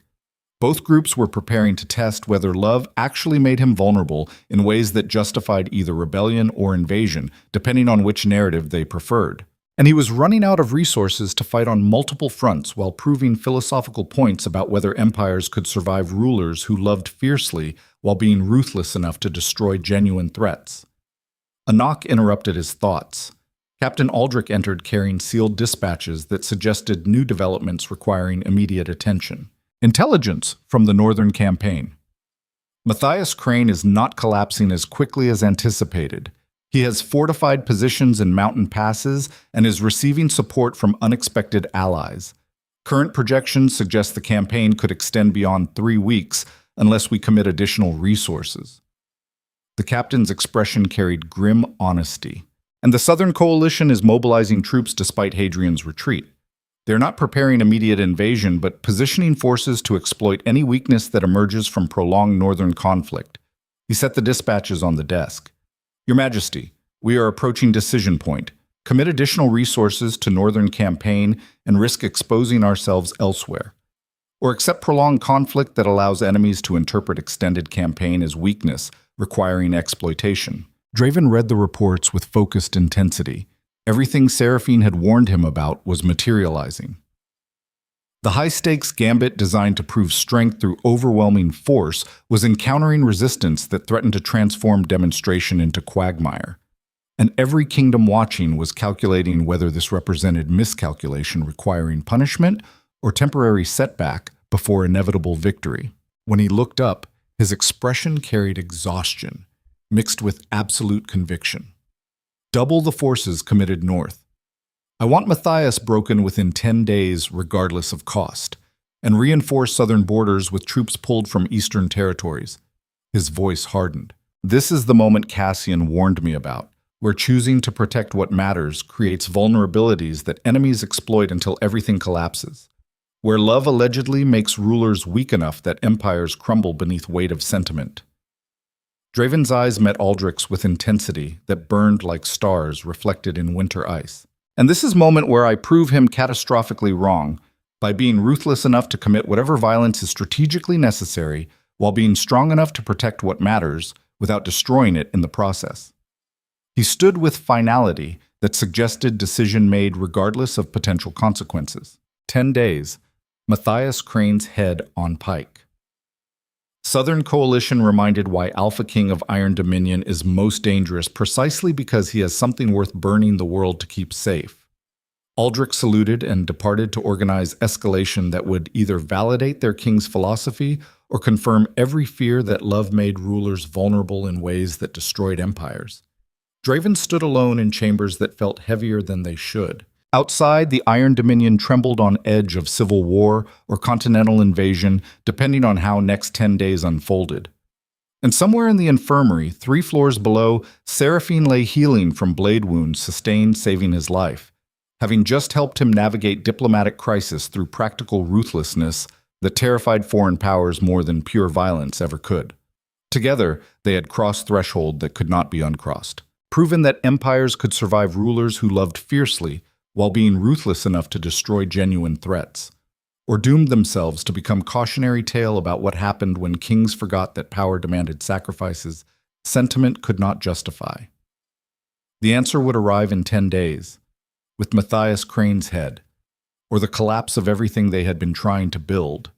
Both groups were preparing to test whether love actually made him vulnerable in ways that justified either rebellion or invasion, depending on which narrative they preferred. And he was running out of resources to fight on multiple fronts while proving philosophical points about whether empires could survive rulers who loved fiercely while being ruthless enough to destroy genuine threats. A knock interrupted his thoughts. Captain Aldrich entered carrying sealed dispatches that suggested new developments requiring immediate attention. Intelligence from the Northern campaign. Matthias Crane is not collapsing as quickly as anticipated. He has fortified positions in mountain passes and is receiving support from unexpected allies. Current projections suggest the campaign could extend beyond 3 weeks unless we commit additional resources. The captain's expression carried grim honesty. And the Southern Coalition is mobilizing troops despite Hadrian's retreat. They're not preparing immediate invasion, but positioning forces to exploit any weakness that emerges from prolonged northern conflict. He set the dispatches on the desk. Your Majesty, we are approaching decision point. Commit additional resources to northern campaign and risk exposing ourselves elsewhere. Or accept prolonged conflict that allows enemies to interpret extended campaign as weakness, requiring exploitation. Draven read the reports with focused intensity. Everything Seraphine had warned him about was materializing. The high-stakes gambit designed to prove strength through overwhelming force was encountering resistance that threatened to transform demonstration into quagmire. And every kingdom watching was calculating whether this represented miscalculation requiring punishment or temporary setback before inevitable victory. When he looked up, his expression carried exhaustion, mixed with absolute conviction. Double the forces committed north. I want Matthias broken within 10 days regardless of cost, and reinforce southern borders with troops pulled from eastern territories. His voice hardened. This is the moment Cassian warned me about, where choosing to protect what matters creates vulnerabilities that enemies exploit until everything collapses. Where love allegedly makes rulers weak enough that empires crumble beneath weight of sentiment. Draven's eyes met Aldrich's with intensity that burned like stars reflected in winter ice. And this is a moment where I prove him catastrophically wrong by being ruthless enough to commit whatever violence is strategically necessary while being strong enough to protect what matters without destroying it in the process. He stood with finality that suggested decision made regardless of potential consequences. 10 days. Matthias Crane's head on pike. Southern Coalition reminded why Alpha King of Iron Dominion is most dangerous precisely because he has something worth burning the world to keep safe. Aldrich saluted and departed to organize escalation that would either validate their king's philosophy or confirm every fear that love made rulers vulnerable in ways that destroyed empires. Draven stood alone in chambers that felt heavier than they should. Outside, the Iron Dominion trembled on edge of civil war or continental invasion, depending on how next 10 days unfolded. And somewhere in the infirmary, 3 floors below, Seraphine lay healing from blade wounds sustained, saving his life. Having just helped him navigate diplomatic crisis through practical ruthlessness that terrified foreign powers more than pure violence ever could. Together, they had crossed threshold that could not be uncrossed, proven that empires could survive rulers who loved fiercely while being ruthless enough to destroy genuine threats, or doomed themselves to become cautionary tale about what happened when kings forgot that power demanded sacrifices sentiment could not justify. The answer would arrive in 10 days, with Matthias Crane's head, or the collapse of everything they had been trying to build.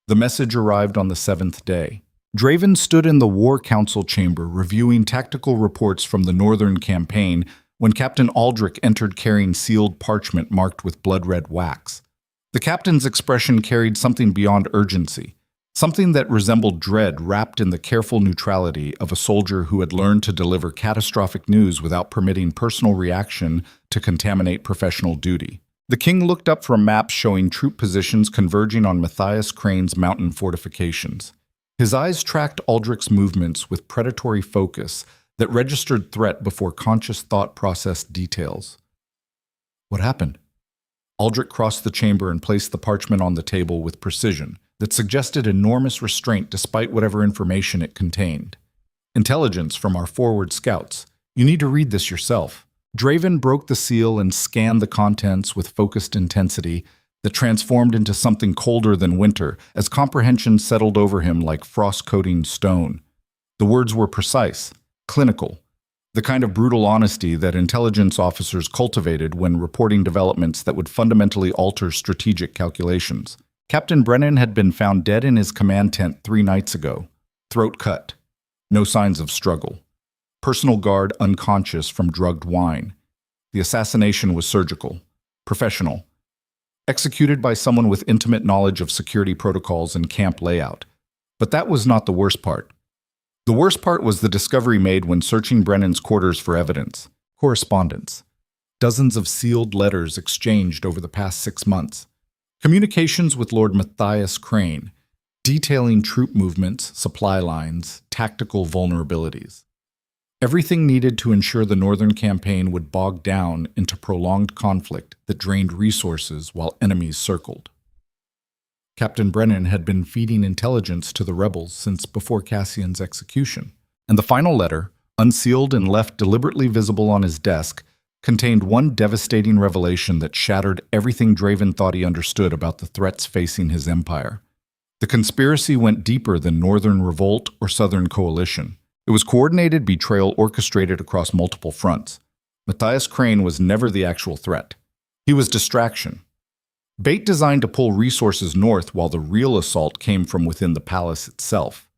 The message arrived on the 7th day. Draven stood in the War Council chamber reviewing tactical reports from the Northern Campaign when Captain Aldrich entered carrying sealed parchment marked with blood-red wax. The captain's expression carried something beyond urgency, something that resembled dread wrapped in the careful neutrality of a soldier who had learned to deliver catastrophic news without permitting personal reaction to contaminate professional duty. The king looked up from maps showing troop positions converging on Matthias Crane's mountain fortifications. His eyes tracked Aldrich's movements with predatory focus that registered threat before conscious thought processed details. What happened? Aldrich crossed the chamber and placed the parchment on the table with precision that suggested enormous restraint despite whatever information it contained. Intelligence from our forward scouts. You need to read this yourself. Draven broke the seal and scanned the contents with focused intensity that transformed into something colder than winter as comprehension settled over him like frost-coating stone. The words were precise, clinical, the kind of brutal honesty that intelligence officers cultivated when reporting developments that would fundamentally alter strategic calculations. Captain Brennan had been found dead in his command tent 3 nights ago, throat cut, no signs of struggle. Personal guard unconscious from drugged wine. The assassination was surgical, professional, executed by someone with intimate knowledge of security protocols and camp layout. But that was not the worst part. The worst part was the discovery made when searching Brennan's quarters for evidence. Correspondence. Dozens of sealed letters exchanged over the past 6 months. Communications with Lord Matthias Crane, detailing troop movements, supply lines, tactical vulnerabilities. Everything needed to ensure the Northern Campaign would bog down into prolonged conflict that drained resources while enemies circled. Captain Brennan had been feeding intelligence to the rebels since before Cassian's execution, and the final letter, unsealed and left deliberately visible on his desk, contained one devastating revelation that shattered everything Draven thought he understood about the threats facing his empire. The conspiracy went deeper than Northern Revolt or Southern Coalition. It was coordinated betrayal orchestrated across multiple fronts. Matthias Crane was never the actual threat. He was distraction. Bait designed to pull resources north while the real assault came from within the palace itself.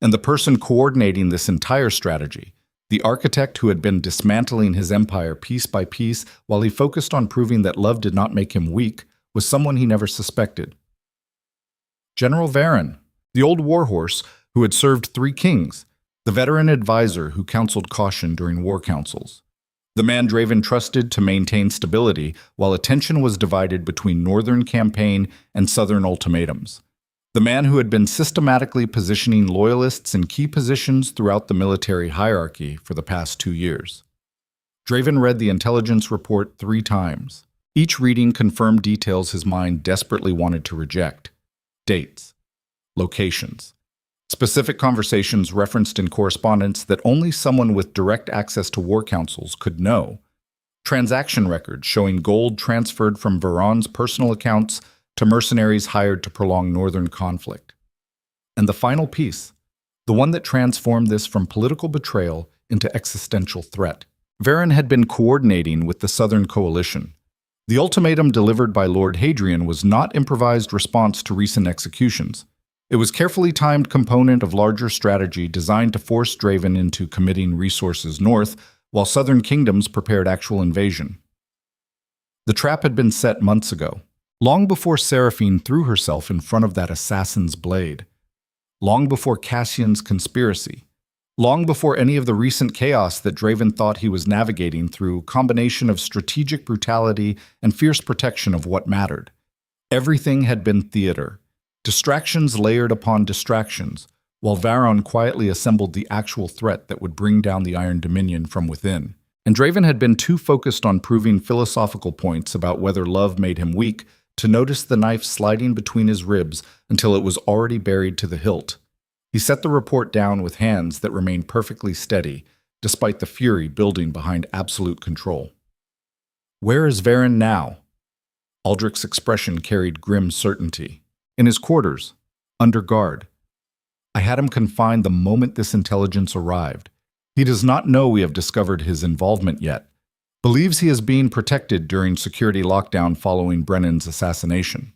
And the person coordinating this entire strategy, the architect who had been dismantling his empire piece by piece while he focused on proving that love did not make him weak, was someone he never suspected. General Varen, the old warhorse who had served 3 kings, the veteran advisor who counseled caution during war councils. The man Draven trusted to maintain stability while attention was divided between Northern Campaign and Southern ultimatums. The man who had been systematically positioning loyalists in key positions throughout the military hierarchy for the past 2 years. Draven read the intelligence report 3 times. Each reading confirmed details his mind desperately wanted to reject. Dates, locations, specific conversations referenced in correspondence that only someone with direct access to war councils could know. Transaction records showing gold transferred from Varan's personal accounts to mercenaries hired to prolong northern conflict. And the final piece, the one that transformed this from political betrayal into existential threat. Varen had been coordinating with the Southern Coalition, The ultimatum delivered by Lord Hadrian was not improvised response to recent executions. It was carefully timed component of larger strategy designed to force Draven into committing resources north, while southern kingdoms prepared actual invasion. The trap had been set months ago, long before Seraphine threw herself in front of that assassin's blade, long before Cassian's conspiracy, long before any of the recent chaos that Draven thought he was navigating through a combination of strategic brutality and fierce protection of what mattered. Everything had been theater. Distractions layered upon distractions, while Varon quietly assembled the actual threat that would bring down the Iron Dominion from within. And Draven had been too focused on proving philosophical points about whether love made him weak to notice the knife sliding between his ribs until it was already buried to the hilt. He set the report down with hands that remained perfectly steady, despite the fury building behind absolute control. "Where is Varon now?" Aldrich's expression carried grim certainty. "In his quarters, under guard. I had him confined the moment this intelligence arrived. He does not know we have discovered his involvement yet. Believes he is being protected during security lockdown following Brennan's assassination."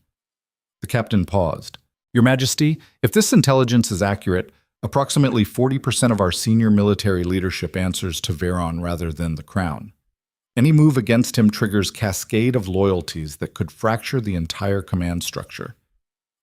The captain paused. "Your Majesty, if this intelligence is accurate, approximately 40% of our senior military leadership answers to Varon rather than the crown. Any move against him triggers cascade of loyalties that could fracture the entire command structure.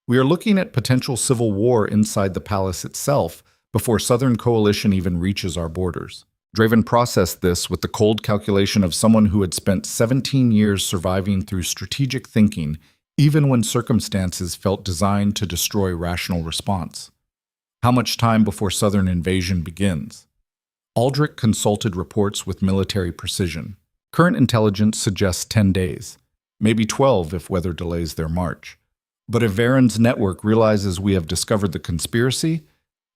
We are looking at potential civil war inside the palace itself before Southern Coalition even reaches our borders." Draven processed this with the cold calculation of someone who had spent 17 years surviving through strategic thinking, even when circumstances felt designed to destroy rational response. How much time before Southern invasion begins? Aldrich consulted reports with military precision. Current intelligence suggests 10 days, maybe 12 if weather delays their march. But if Varon's network realizes we have discovered the conspiracy,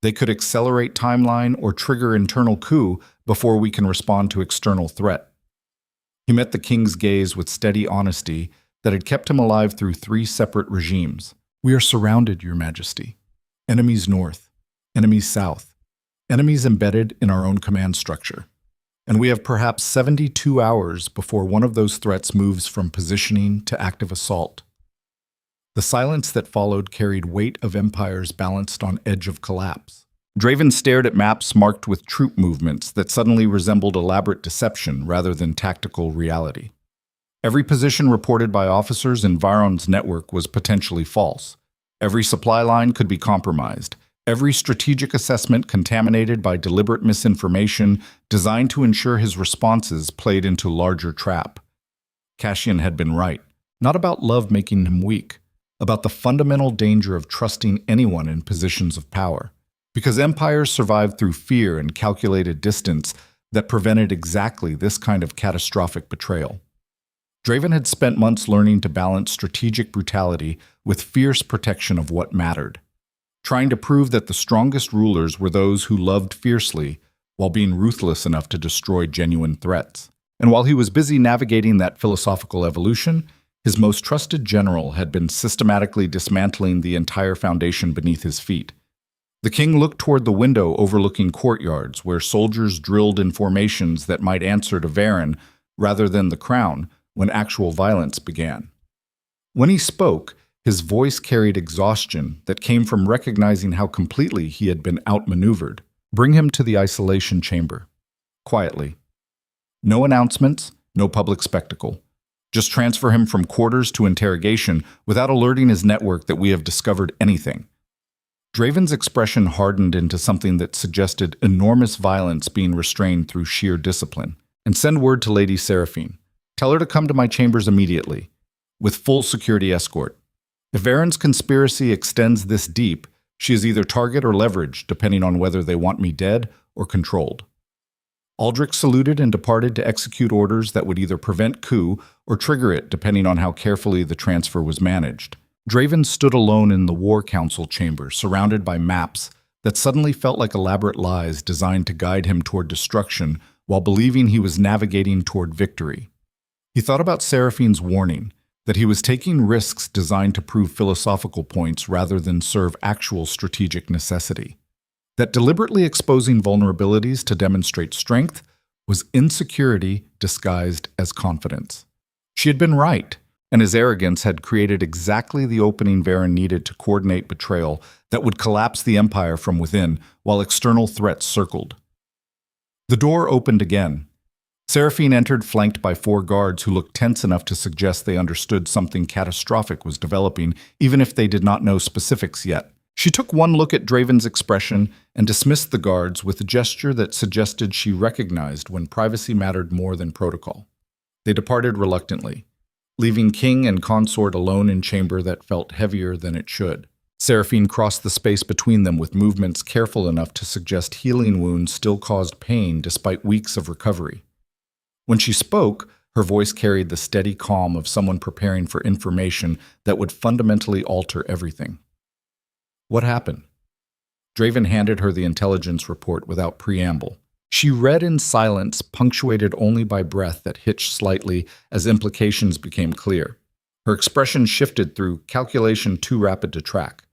they could accelerate timeline or trigger internal coup before we can respond to external threat. He met the king's gaze with steady honesty that had kept him alive through 3 separate regimes. "We are surrounded, Your Majesty. Enemies north, enemies south, enemies embedded in our own command structure. And we have perhaps 72 hours before one of those threats moves from positioning to active assault." The silence that followed carried weight of empires balanced on edge of collapse. Draven stared at maps marked with troop movements that suddenly resembled elaborate deception rather than tactical reality. Every position reported by officers in Varon's network was potentially false. Every supply line could be compromised. Every strategic assessment contaminated by deliberate misinformation designed to ensure his responses played into larger trap. Cassian had been right. Not about love making him weak, about the fundamental danger of trusting anyone in positions of power. Because empires survived through fear and calculated distance that prevented exactly this kind of catastrophic betrayal. Draven had spent months learning to balance strategic brutality with fierce protection of what mattered, trying to prove that the strongest rulers were those who loved fiercely while being ruthless enough to destroy genuine threats. And while he was busy navigating that philosophical evolution, his most trusted general had been systematically dismantling the entire foundation beneath his feet. The king looked toward the window overlooking courtyards where soldiers drilled in formations that might answer to Varon rather than the crown when actual violence began. When he spoke, his voice carried exhaustion that came from recognizing how completely he had been outmaneuvered. "Bring him to the isolation chamber. Quietly. No announcements, no public spectacle. Just transfer him from quarters to interrogation without alerting his network that we have discovered anything." Draven's expression hardened into something that suggested enormous violence being restrained through sheer discipline. "And send word to Lady Seraphine. Tell her to come to my chambers immediately, with full security escort. If Varon's conspiracy extends this deep, she is either target or leverage, depending on whether they want me dead or controlled." Aldrich saluted and departed to execute orders that would either prevent coup or trigger it, depending on how carefully the transfer was managed. Draven stood alone in the War Council chamber, surrounded by maps that suddenly felt like elaborate lies designed to guide him toward destruction while believing he was navigating toward victory. He thought about Seraphine's warning, that he was taking risks designed to prove philosophical points rather than serve actual strategic necessity. That deliberately exposing vulnerabilities to demonstrate strength was insecurity disguised as confidence. She had been right, and his arrogance had created exactly the opening Varen needed to coordinate betrayal that would collapse the Empire from within while external threats circled. The door opened again. Seraphine entered flanked by 4 guards who looked tense enough to suggest they understood something catastrophic was developing, even if they did not know specifics yet. She took one look at Draven's expression and dismissed the guards with a gesture that suggested she recognized when privacy mattered more than protocol. They departed reluctantly, leaving king and consort alone in chamber that felt heavier than it should. Seraphine crossed the space between them with movements careful enough to suggest healing wounds still caused pain despite weeks of recovery. When she spoke, her voice carried the steady calm of someone preparing for information that would fundamentally alter everything. What happened? Draven handed her the intelligence report without preamble. She read in silence, punctuated only by breath that hitched slightly as implications became clear. Her expression shifted through calculation too rapid to track,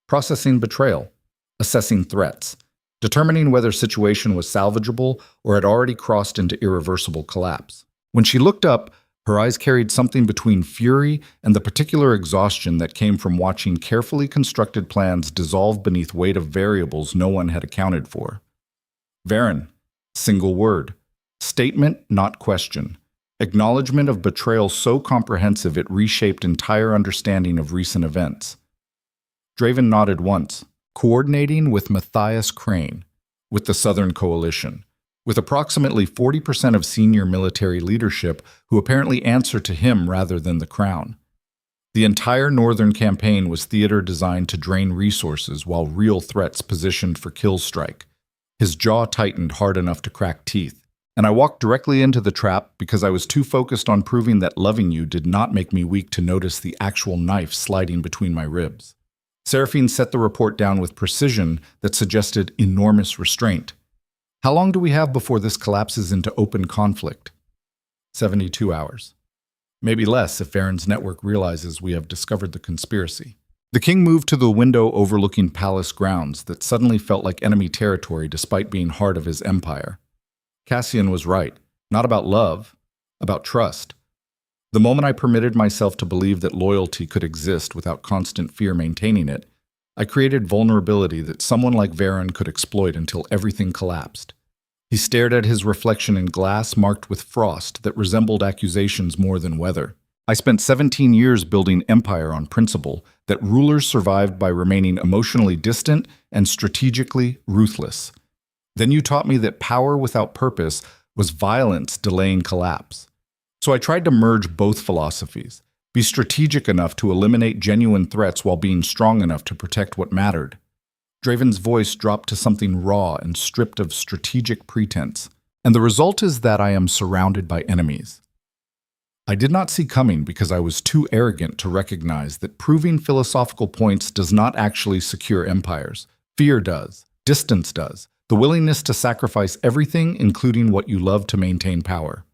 processing betrayal, assessing threats, determining whether situation was salvageable or had already crossed into irreversible collapse. When she looked up, her eyes carried something between fury and the particular exhaustion that came from watching carefully constructed plans dissolve beneath weight of variables no one had accounted for. Varen. Single word. Statement, not question. Acknowledgement of betrayal so comprehensive it reshaped entire understanding of recent events. Draven nodded once, coordinating with Matthias Crane, with the Southern Coalition, with approximately 40% of senior military leadership who apparently answer to him rather than the crown. The entire Northern campaign was theater designed to drain resources while real threats positioned for kill strike. His jaw tightened hard enough to crack teeth, and I walked directly into the trap because I was too focused on proving that loving you did not make me weak to notice the actual knife sliding between my ribs. Seraphine set the report down with precision that suggested enormous restraint. How long do we have before this collapses into open conflict? 72 hours. Maybe less if Varen's network realizes we have discovered the conspiracy. The king moved to the window overlooking palace grounds that suddenly felt like enemy territory despite being heart of his empire. Cassian was right, not about love, about trust. The moment I permitted myself to believe that loyalty could exist without constant fear maintaining it, I created vulnerability that someone like Varen could exploit until everything collapsed. He stared at his reflection in glass marked with frost that resembled accusations more than weather. I spent 17 years building empire on principle that rulers survived by remaining emotionally distant and strategically ruthless. Then you taught me that power without purpose was violence delaying collapse. So I tried to merge both philosophies. Be strategic enough to eliminate genuine threats while being strong enough to protect what mattered. Draven's voice dropped to something raw and stripped of strategic pretense. And the result is that I am surrounded by enemies. I did not see coming because I was too arrogant to recognize that proving philosophical points does not actually secure empires. Fear does. Distance does. The willingness to sacrifice everything, including what you love, to maintain power.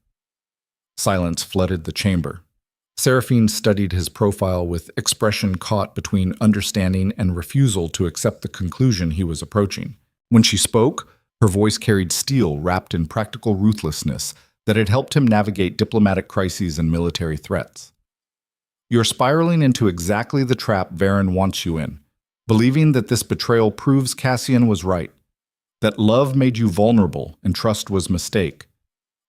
Silence flooded the chamber. Seraphine studied his profile with expression caught between understanding and refusal to accept the conclusion he was approaching. When she spoke, her voice carried steel wrapped in practical ruthlessness that had helped him navigate diplomatic crises and military threats. You're spiraling into exactly the trap Varen wants you in, believing that this betrayal proves Cassian was right, that love made you vulnerable and trust was mistake,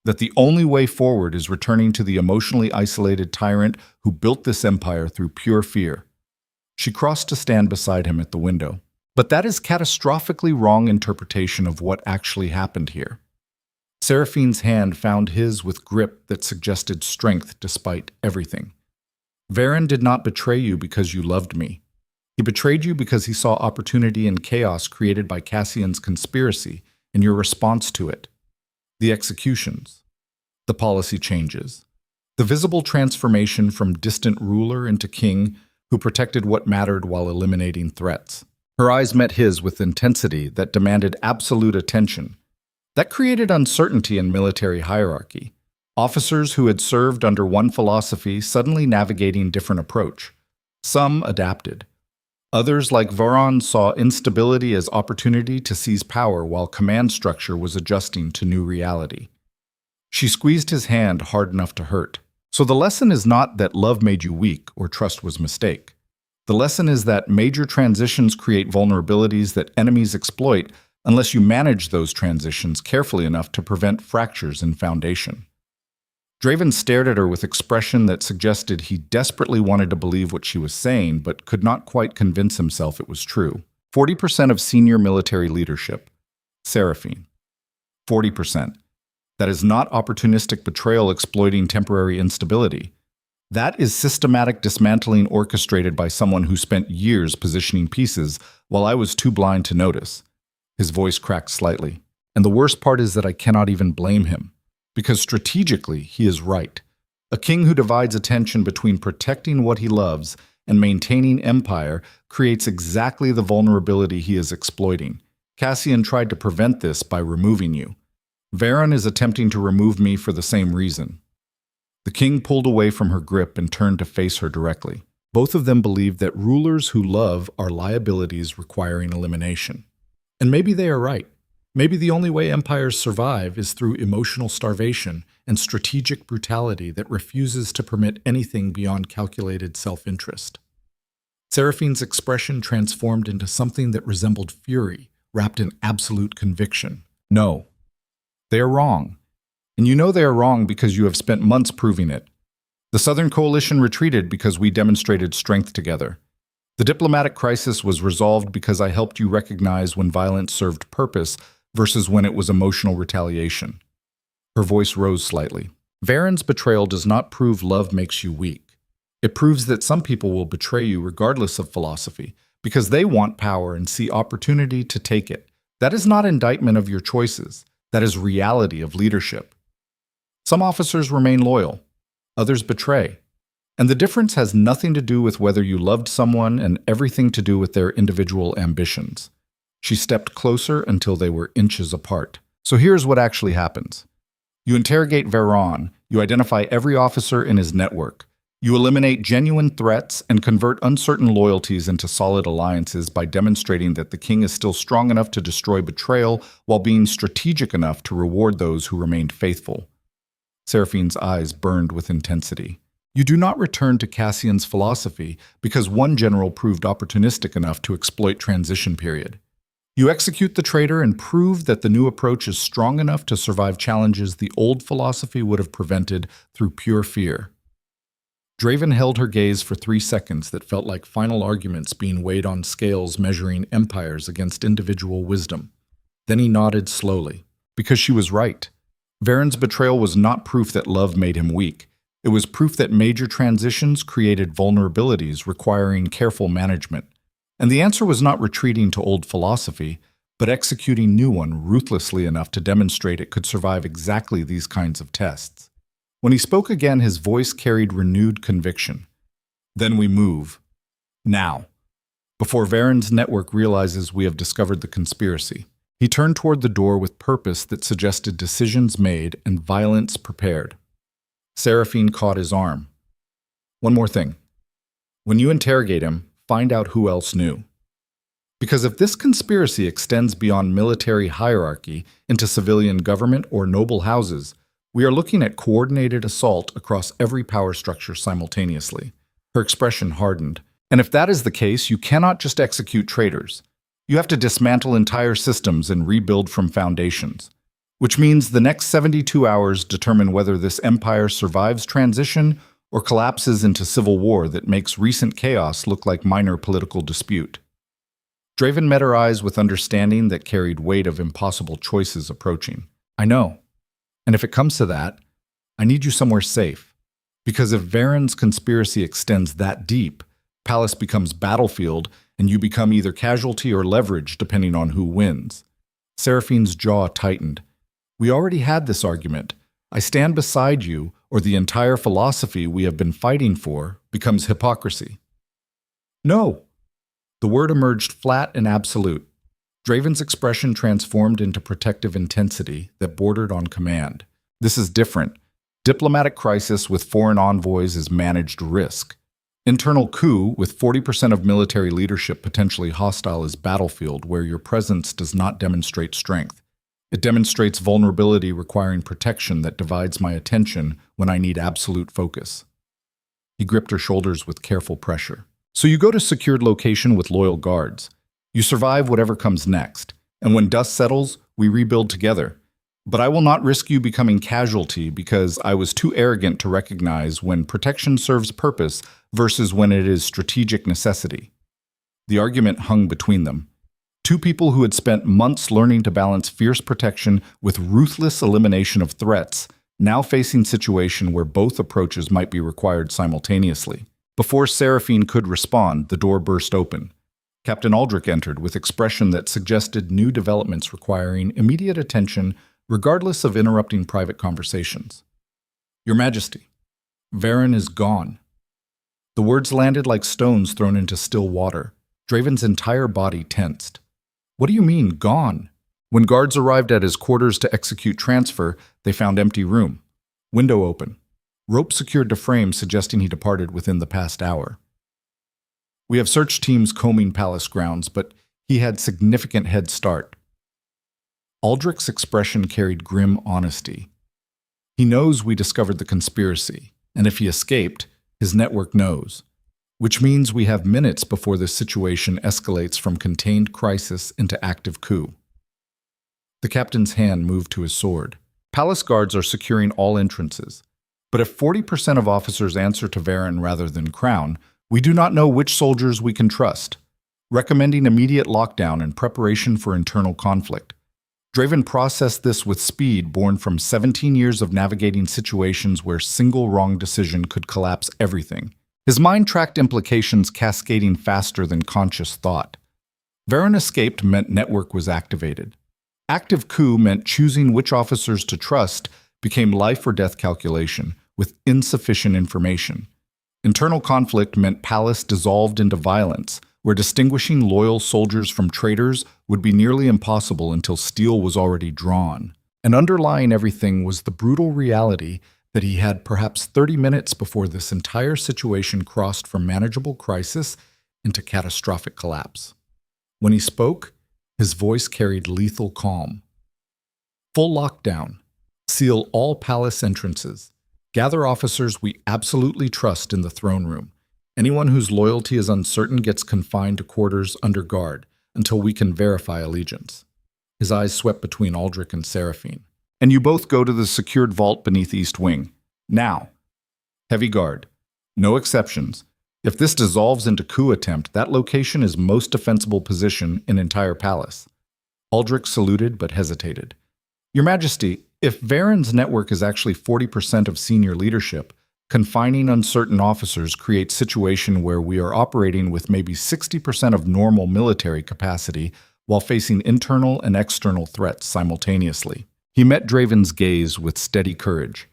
that the only way forward is returning to the emotionally isolated tyrant who built this empire through pure fear. She crossed to stand beside him at the window. But that is catastrophically wrong interpretation of what actually happened here. Seraphine's hand found his with grip that suggested strength despite everything. Varen did not betray you because you loved me. He betrayed you because he saw opportunity in chaos created by Cassian's conspiracy and your response to it. The executions, the policy changes, the visible transformation from distant ruler into king who protected what mattered while eliminating threats. Her eyes met his with intensity that demanded absolute attention. That created uncertainty in military hierarchy. Officers who had served under one philosophy suddenly navigating different approach. Some adapted. Others, like Voron, saw instability as opportunity to seize power while command structure was adjusting to new reality. She squeezed his hand hard enough to hurt. So the lesson is not that love made you weak or trust was a mistake. The lesson is that major transitions create vulnerabilities that enemies exploit unless you manage those transitions carefully enough to prevent fractures in foundation. Draven stared at her with expression that suggested he desperately wanted to believe what she was saying, but could not quite convince himself it was true. 40% of senior military leadership. Seraphine. 40%. That is not opportunistic betrayal exploiting temporary instability. That is systematic dismantling orchestrated by someone who spent years positioning pieces while I was too blind to notice. His voice cracked slightly. And the worst part is that I cannot even blame him. Because strategically, he is right. A king who divides attention between protecting what he loves and maintaining empire creates exactly the vulnerability he is exploiting. Cassian tried to prevent this by removing you. Varen is attempting to remove me for the same reason. The king pulled away from her grip and turned to face her directly. Both of them believe that rulers who love are liabilities requiring elimination. And maybe they are right. Maybe the only way empires survive is through emotional starvation and strategic brutality that refuses to permit anything beyond calculated self-interest. Seraphine's expression transformed into something that resembled fury, wrapped in absolute conviction. No, they are wrong. And you know they are wrong because you have spent months proving it. The Southern Coalition retreated because we demonstrated strength together. The diplomatic crisis was resolved because I helped you recognize when violence served purpose versus when it was emotional retaliation. Her voice rose slightly. Varen's betrayal does not prove love makes you weak. It proves that some people will betray you regardless of philosophy, because they want power and see opportunity to take it. That is not indictment of your choices. That is reality of leadership. Some officers remain loyal. Others betray. And the difference has nothing to do with whether you loved someone and everything to do with their individual ambitions. She stepped closer until they were inches apart. So here's what actually happens. You interrogate Varen, you identify every officer in his network. You eliminate genuine threats and convert uncertain loyalties into solid alliances by demonstrating that the king is still strong enough to destroy betrayal while being strategic enough to reward those who remained faithful. Seraphine's eyes burned with intensity. You do not return to Cassian's philosophy because one general proved opportunistic enough to exploit transition period. You execute the traitor and prove that the new approach is strong enough to survive challenges the old philosophy would have prevented through pure fear. Draven held her gaze for 3 seconds that felt like final arguments being weighed on scales measuring empires against individual wisdom. Then he nodded slowly. Because she was right. Varen's betrayal was not proof that love made him weak. It was proof that major transitions created vulnerabilities requiring careful management. And the answer was not retreating to old philosophy, but executing new one ruthlessly enough to demonstrate it could survive exactly these kinds of tests. When he spoke again, his voice carried renewed conviction. Then we move. Now. Before Varen's network realizes we have discovered the conspiracy. He turned toward the door with purpose that suggested decisions made and violence prepared. Seraphine caught his arm. One more thing. When you interrogate him, find out who else knew. Because if this conspiracy extends beyond military hierarchy into civilian government or noble houses, we are looking at coordinated assault across every power structure simultaneously. Her expression hardened. And if that is the case, you cannot just execute traitors. You have to dismantle entire systems and rebuild from foundations. Which means the next 72 hours determine whether this empire survives transition or collapses into civil war that makes recent chaos look like minor political dispute. Draven met her eyes with understanding that carried weight of impossible choices approaching. I know. And if it comes to that, I need you somewhere safe. Because if Varen's conspiracy extends that deep, Palace becomes battlefield and you become either casualty or leverage depending on who wins. Seraphine's jaw tightened. We already had this argument. I stand beside you, or the entire philosophy we have been fighting for becomes hypocrisy. No. The word emerged flat and absolute. Draven's expression transformed into protective intensity that bordered on command. This is different. Diplomatic crisis with foreign envoys is managed risk. Internal coup with 40% of military leadership potentially hostile is battlefield where your presence does not demonstrate strength. It demonstrates vulnerability requiring protection that divides my attention when I need absolute focus. He gripped her shoulders with careful pressure. So you go to secured location with loyal guards. You survive whatever comes next, and when dust settles, we rebuild together. But I will not risk you becoming casualty because I was too arrogant to recognize when protection serves purpose versus when it is strategic necessity. The argument hung between them. Two people who had spent months learning to balance fierce protection with ruthless elimination of threats, now facing a situation where both approaches might be required simultaneously. Before Seraphine could respond, the door burst open. Captain Aldrich entered with expression that suggested new developments requiring immediate attention regardless of interrupting private conversations. Your Majesty, Varen is gone. The words landed like stones thrown into still water. Draven's entire body tensed. What do you mean, gone? When guards arrived at his quarters to execute transfer, they found empty room. Window open. Rope secured to frame suggesting he departed within the past hour. We have search teams combing palace grounds, but he had significant head start. Aldrich's expression carried grim honesty. He knows we discovered the conspiracy, and if he escaped, his network knows. Which means we have minutes before this situation escalates from contained crisis into active coup. The captain's hand moved to his sword. Palace guards are securing all entrances. But if 40% of officers answer to Varen rather than Crown, we do not know which soldiers we can trust, recommending immediate lockdown in preparation for internal conflict. Draven processed this with speed born from 17 years of navigating situations where single wrong decision could collapse everything. His mind tracked implications cascading faster than conscious thought. Varen escaped meant network was activated. Active coup meant choosing which officers to trust became life or death calculation with insufficient information. Internal conflict meant palace dissolved into violence, where distinguishing loyal soldiers from traitors would be nearly impossible until steel was already drawn. And underlying everything was the brutal reality that he had perhaps 30 minutes before this entire situation crossed from manageable crisis into catastrophic collapse. When he spoke, his voice carried lethal calm. Full lockdown. Seal all palace entrances. Gather officers we absolutely trust in the throne room. Anyone whose loyalty is uncertain gets confined to quarters under guard until we can verify allegiance. His eyes swept between Aldrich and Seraphine. And you both go to the secured vault beneath East Wing. Now. Heavy guard. No exceptions. If this dissolves into coup attempt, that location is most defensible position in entire palace. Aldrich saluted but hesitated. Your Majesty, if Varen's network is actually 40% of senior leadership, confining uncertain officers creates a situation where we are operating with maybe 60% of normal military capacity while facing internal and external threats simultaneously. He met Draven's gaze with steady courage,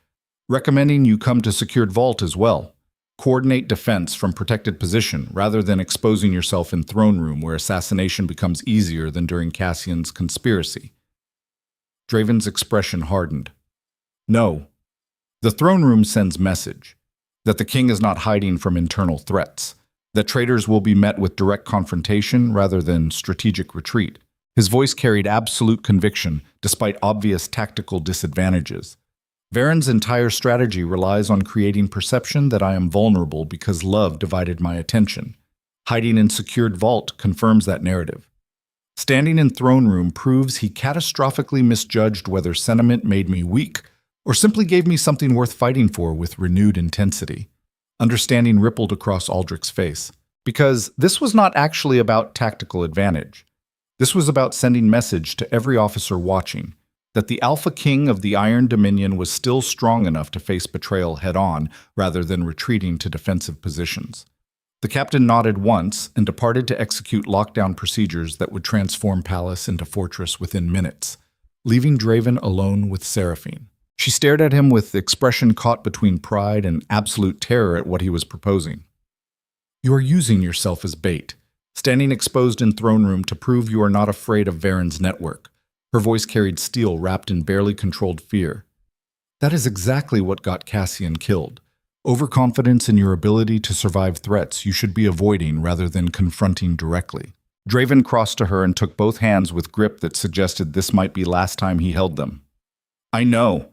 recommending you come to secured vault as well. Coordinate defense from protected position rather than exposing yourself in throne room where assassination becomes easier than during Cassian's conspiracy. Draven's expression hardened. No. The throne room sends message that the king is not hiding from internal threats, that traitors will be met with direct confrontation rather than strategic retreat. His voice carried absolute conviction despite obvious tactical disadvantages. Varen's entire strategy relies on creating perception that I am vulnerable because love divided my attention. Hiding in secured vault confirms that narrative. Standing in throne room proves he catastrophically misjudged whether sentiment made me weak or simply gave me something worth fighting for with renewed intensity. Understanding rippled across Aldrich's face. Because this was not actually about tactical advantage. This was about sending message to every officer watching that the Alpha King of the Iron Dominion was still strong enough to face betrayal head-on rather than retreating to defensive positions. The captain nodded once and departed to execute lockdown procedures that would transform Palace into fortress within minutes, leaving Draven alone with Seraphine. She stared at him with expression caught between pride and absolute terror at what he was proposing. You are using yourself as bait, standing exposed in throne room to prove you are not afraid of Varen's network. Her voice carried steel wrapped in barely controlled fear. That is exactly what got Cassian killed. Overconfidence in your ability to survive threats you should be avoiding rather than confronting directly. Draven crossed to her and took both hands with grip that suggested this might be last time he held them. I know,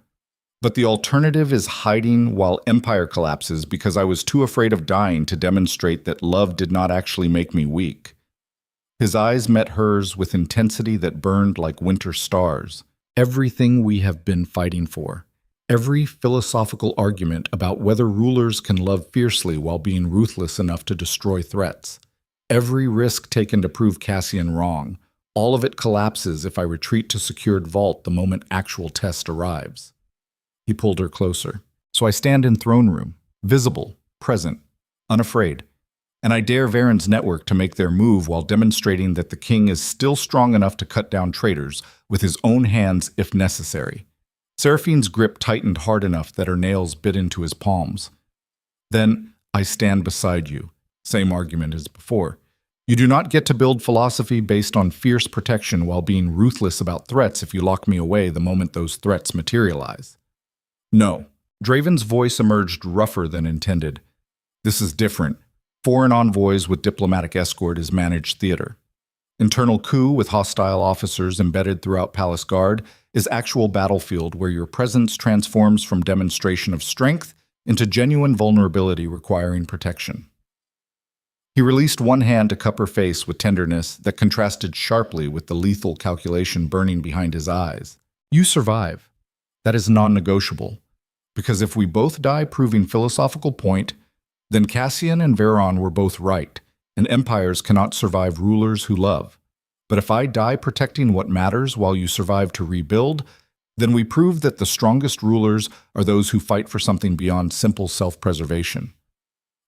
but the alternative is hiding while Empire collapses because I was too afraid of dying to demonstrate that love did not actually make me weak. His eyes met hers with intensity that burned like winter stars. Everything we have been fighting for. Every philosophical argument about whether rulers can love fiercely while being ruthless enough to destroy threats. Every risk taken to prove Cassian wrong. All of it collapses if I retreat to secured vault the moment actual test arrives. He pulled her closer. So I stand in throne room, visible, present, unafraid. And I dare Varen's network to make their move while demonstrating that the king is still strong enough to cut down traitors with his own hands if necessary. Seraphine's grip tightened hard enough that her nails bit into his palms. Then I stand beside you. Same argument as before. You do not get to build philosophy based on fierce protection while being ruthless about threats if you lock me away the moment those threats materialize. No. Draven's voice emerged rougher than intended. This is different. Foreign envoys with diplomatic escort is managed theater. Internal coup with hostile officers embedded throughout Palace Guard is actual battlefield where your presence transforms from demonstration of strength into genuine vulnerability requiring protection. He released one hand to cup her face with tenderness that contrasted sharply with the lethal calculation burning behind his eyes. You survive. That is non-negotiable. Because if we both die proving philosophical point, then Cassian and Varen were both right, and empires cannot survive rulers who love. But if I die protecting what matters while you survive to rebuild, then we prove that the strongest rulers are those who fight for something beyond simple self-preservation.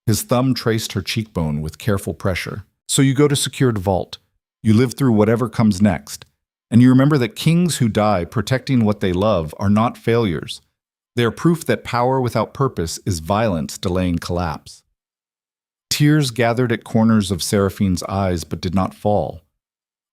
His thumb traced her cheekbone with careful pressure. So you go to secured vault. You live through whatever comes next. And you remember that kings who die protecting what they love are not failures. They are proof that power without purpose is violence delaying collapse. Tears gathered at corners of Seraphine's eyes but did not fall.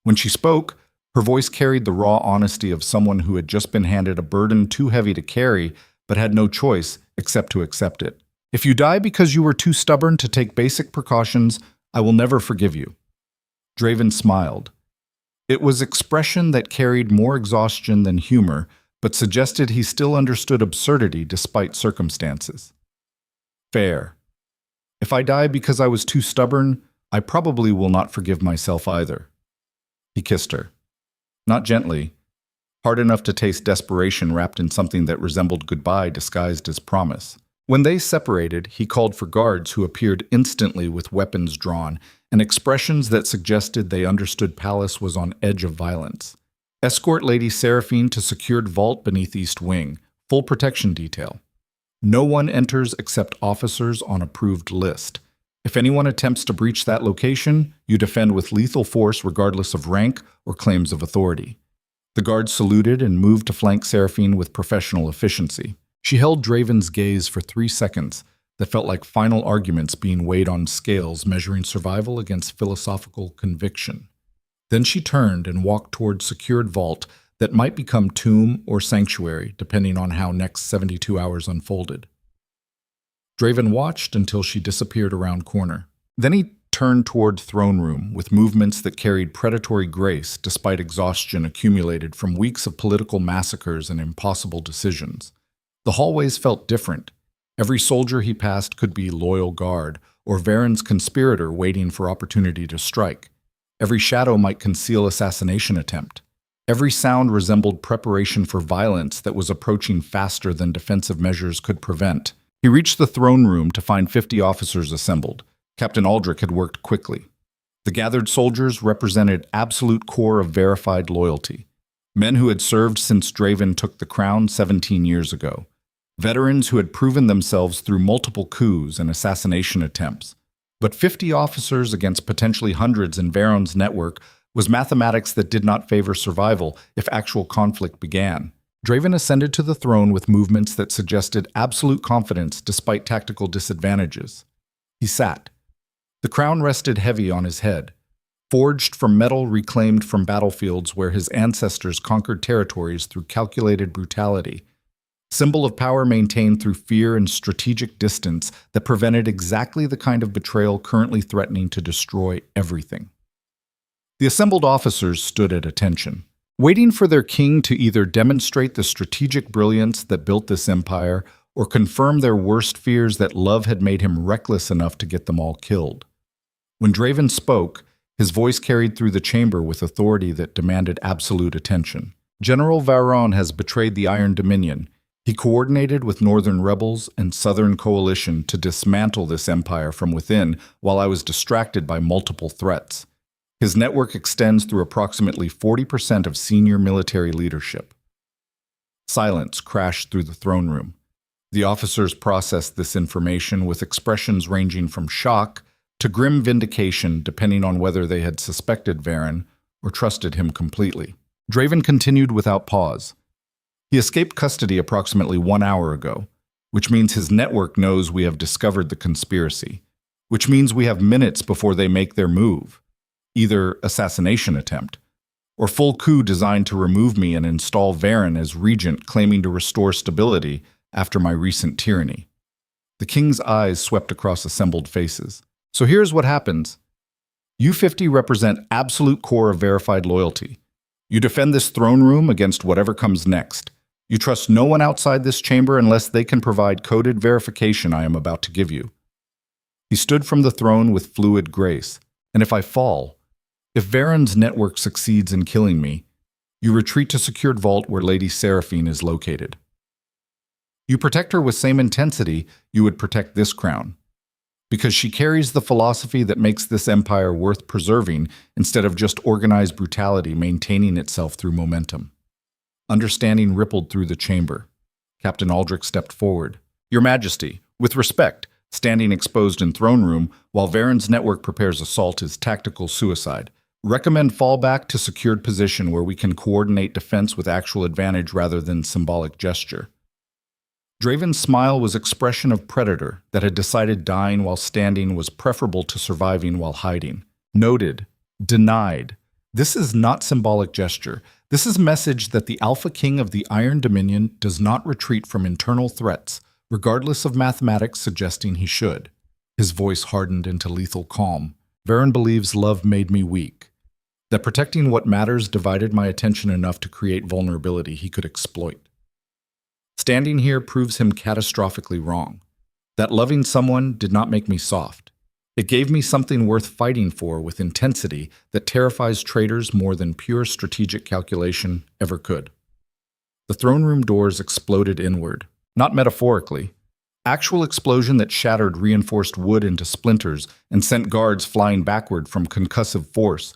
When she spoke, her voice carried the raw honesty of someone who had just been handed a burden too heavy to carry but had no choice except to accept it. If you die because you were too stubborn to take basic precautions, I will never forgive you. Draven smiled. It was expression that carried more exhaustion than humor, but suggested he still understood absurdity despite circumstances. Fair. If I die because I was too stubborn, I probably will not forgive myself either. He kissed her. Not gently, hard enough to taste desperation wrapped in something that resembled goodbye disguised as promise. When they separated, he called for guards who appeared instantly with weapons drawn and expressions that suggested they understood Palace was on edge of violence. Escort Lady Seraphine to secured vault beneath East Wing, full protection detail. No one enters except officers on approved list. If anyone attempts to breach that location, you defend with lethal force regardless of rank or claims of authority. The guards saluted and moved to flank Seraphine with professional efficiency. She held Draven's gaze for 3 seconds that felt like final arguments being weighed on scales measuring survival against philosophical conviction. Then she turned and walked toward secured vault that might become tomb or sanctuary, depending on how next 72 hours unfolded. Draven watched until she disappeared around corner. Then he turned toward throne room with movements that carried predatory grace despite exhaustion accumulated from weeks of political massacres and impossible decisions. The hallways felt different. Every soldier he passed could be loyal guard or Varen's conspirator waiting for opportunity to strike. Every shadow might conceal assassination attempt. Every sound resembled preparation for violence that was approaching faster than defensive measures could prevent. He reached the throne room to find 50 officers assembled. Captain Aldrich had worked quickly. The gathered soldiers represented absolute core of verified loyalty. Men who had served since Draven took the crown 17 years ago. Veterans who had proven themselves through multiple coups and assassination attempts. But 50 officers against potentially hundreds in Varen's network was mathematics that did not favor survival if actual conflict began. Draven ascended to the throne with movements that suggested absolute confidence despite tactical disadvantages. He sat. The crown rested heavy on his head, forged from metal reclaimed from battlefields where his ancestors conquered territories through calculated brutality. Symbol of power maintained through fear and strategic distance that prevented exactly the kind of betrayal currently threatening to destroy everything. The assembled officers stood at attention, waiting for their king to either demonstrate the strategic brilliance that built this empire or confirm their worst fears that love had made him reckless enough to get them all killed. When Draven spoke, his voice carried through the chamber with authority that demanded absolute attention. General Varon has betrayed the Iron Dominion. He coordinated with Northern rebels and Southern coalition to dismantle this empire from within while I was distracted by multiple threats. His network extends through approximately 40% of senior military leadership. Silence crashed through the throne room. The officers processed this information with expressions ranging from shock to grim vindication, depending on whether they had suspected Varen or trusted him completely. Draven continued without pause. He escaped custody approximately 1 hour ago, which means his network knows we have discovered the conspiracy, which means we have minutes before they make their move, either assassination attempt, or full coup designed to remove me and install Varen as regent, claiming to restore stability after my recent tyranny. The king's eyes swept across assembled faces. So here's what happens. You 50 represent absolute core of verified loyalty. You defend this throne room against whatever comes next. You trust no one outside this chamber unless they can provide coded verification I am about to give you. He stood from the throne with fluid grace. And if I fall, if Varen's network succeeds in killing me, you retreat to secured vault where Lady Seraphine is located. You protect her with same intensity you would protect this crown, because she carries the philosophy that makes this empire worth preserving instead of just organized brutality maintaining itself through momentum. Understanding rippled through the chamber. Captain Aldrich stepped forward. Your Majesty, with respect, standing exposed in throne room while Varen's network prepares assault is tactical suicide. Recommend fallback to secured position where we can coordinate defense with actual advantage rather than symbolic gesture. Draven's smile was expression of predator that had decided dying while standing was preferable to surviving while hiding. Noted. Denied. This is not symbolic gesture. This is a message that the Alpha King of the Iron Dominion does not retreat from internal threats, regardless of mathematics suggesting he should. His voice hardened into lethal calm. Varen believes love made me weak, that protecting what matters divided my attention enough to create vulnerability he could exploit. Standing here proves him catastrophically wrong, that loving someone did not make me soft. It gave me something worth fighting for with intensity that terrifies traitors more than pure strategic calculation ever could. The throne room doors exploded inward, not metaphorically. Actual explosion that shattered reinforced wood into splinters and sent guards flying backward from concussive force.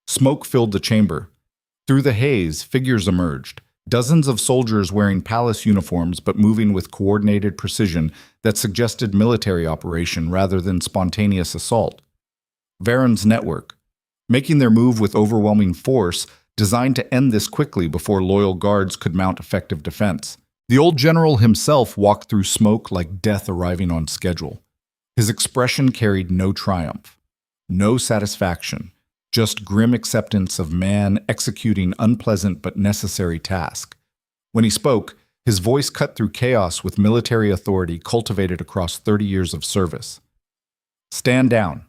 Smoke filled the chamber. Through the haze, figures emerged. Dozens of soldiers wearing palace uniforms but moving with coordinated precision that suggested military operation rather than spontaneous assault. Varen's network, making their move with overwhelming force, designed to end this quickly before loyal guards could mount effective defense. The old general himself walked through smoke like death arriving on schedule. His expression carried no triumph, no satisfaction, just grim acceptance of man executing unpleasant but necessary task. When he spoke, his voice cut through chaos with military authority cultivated across 30 years of service. Stand down.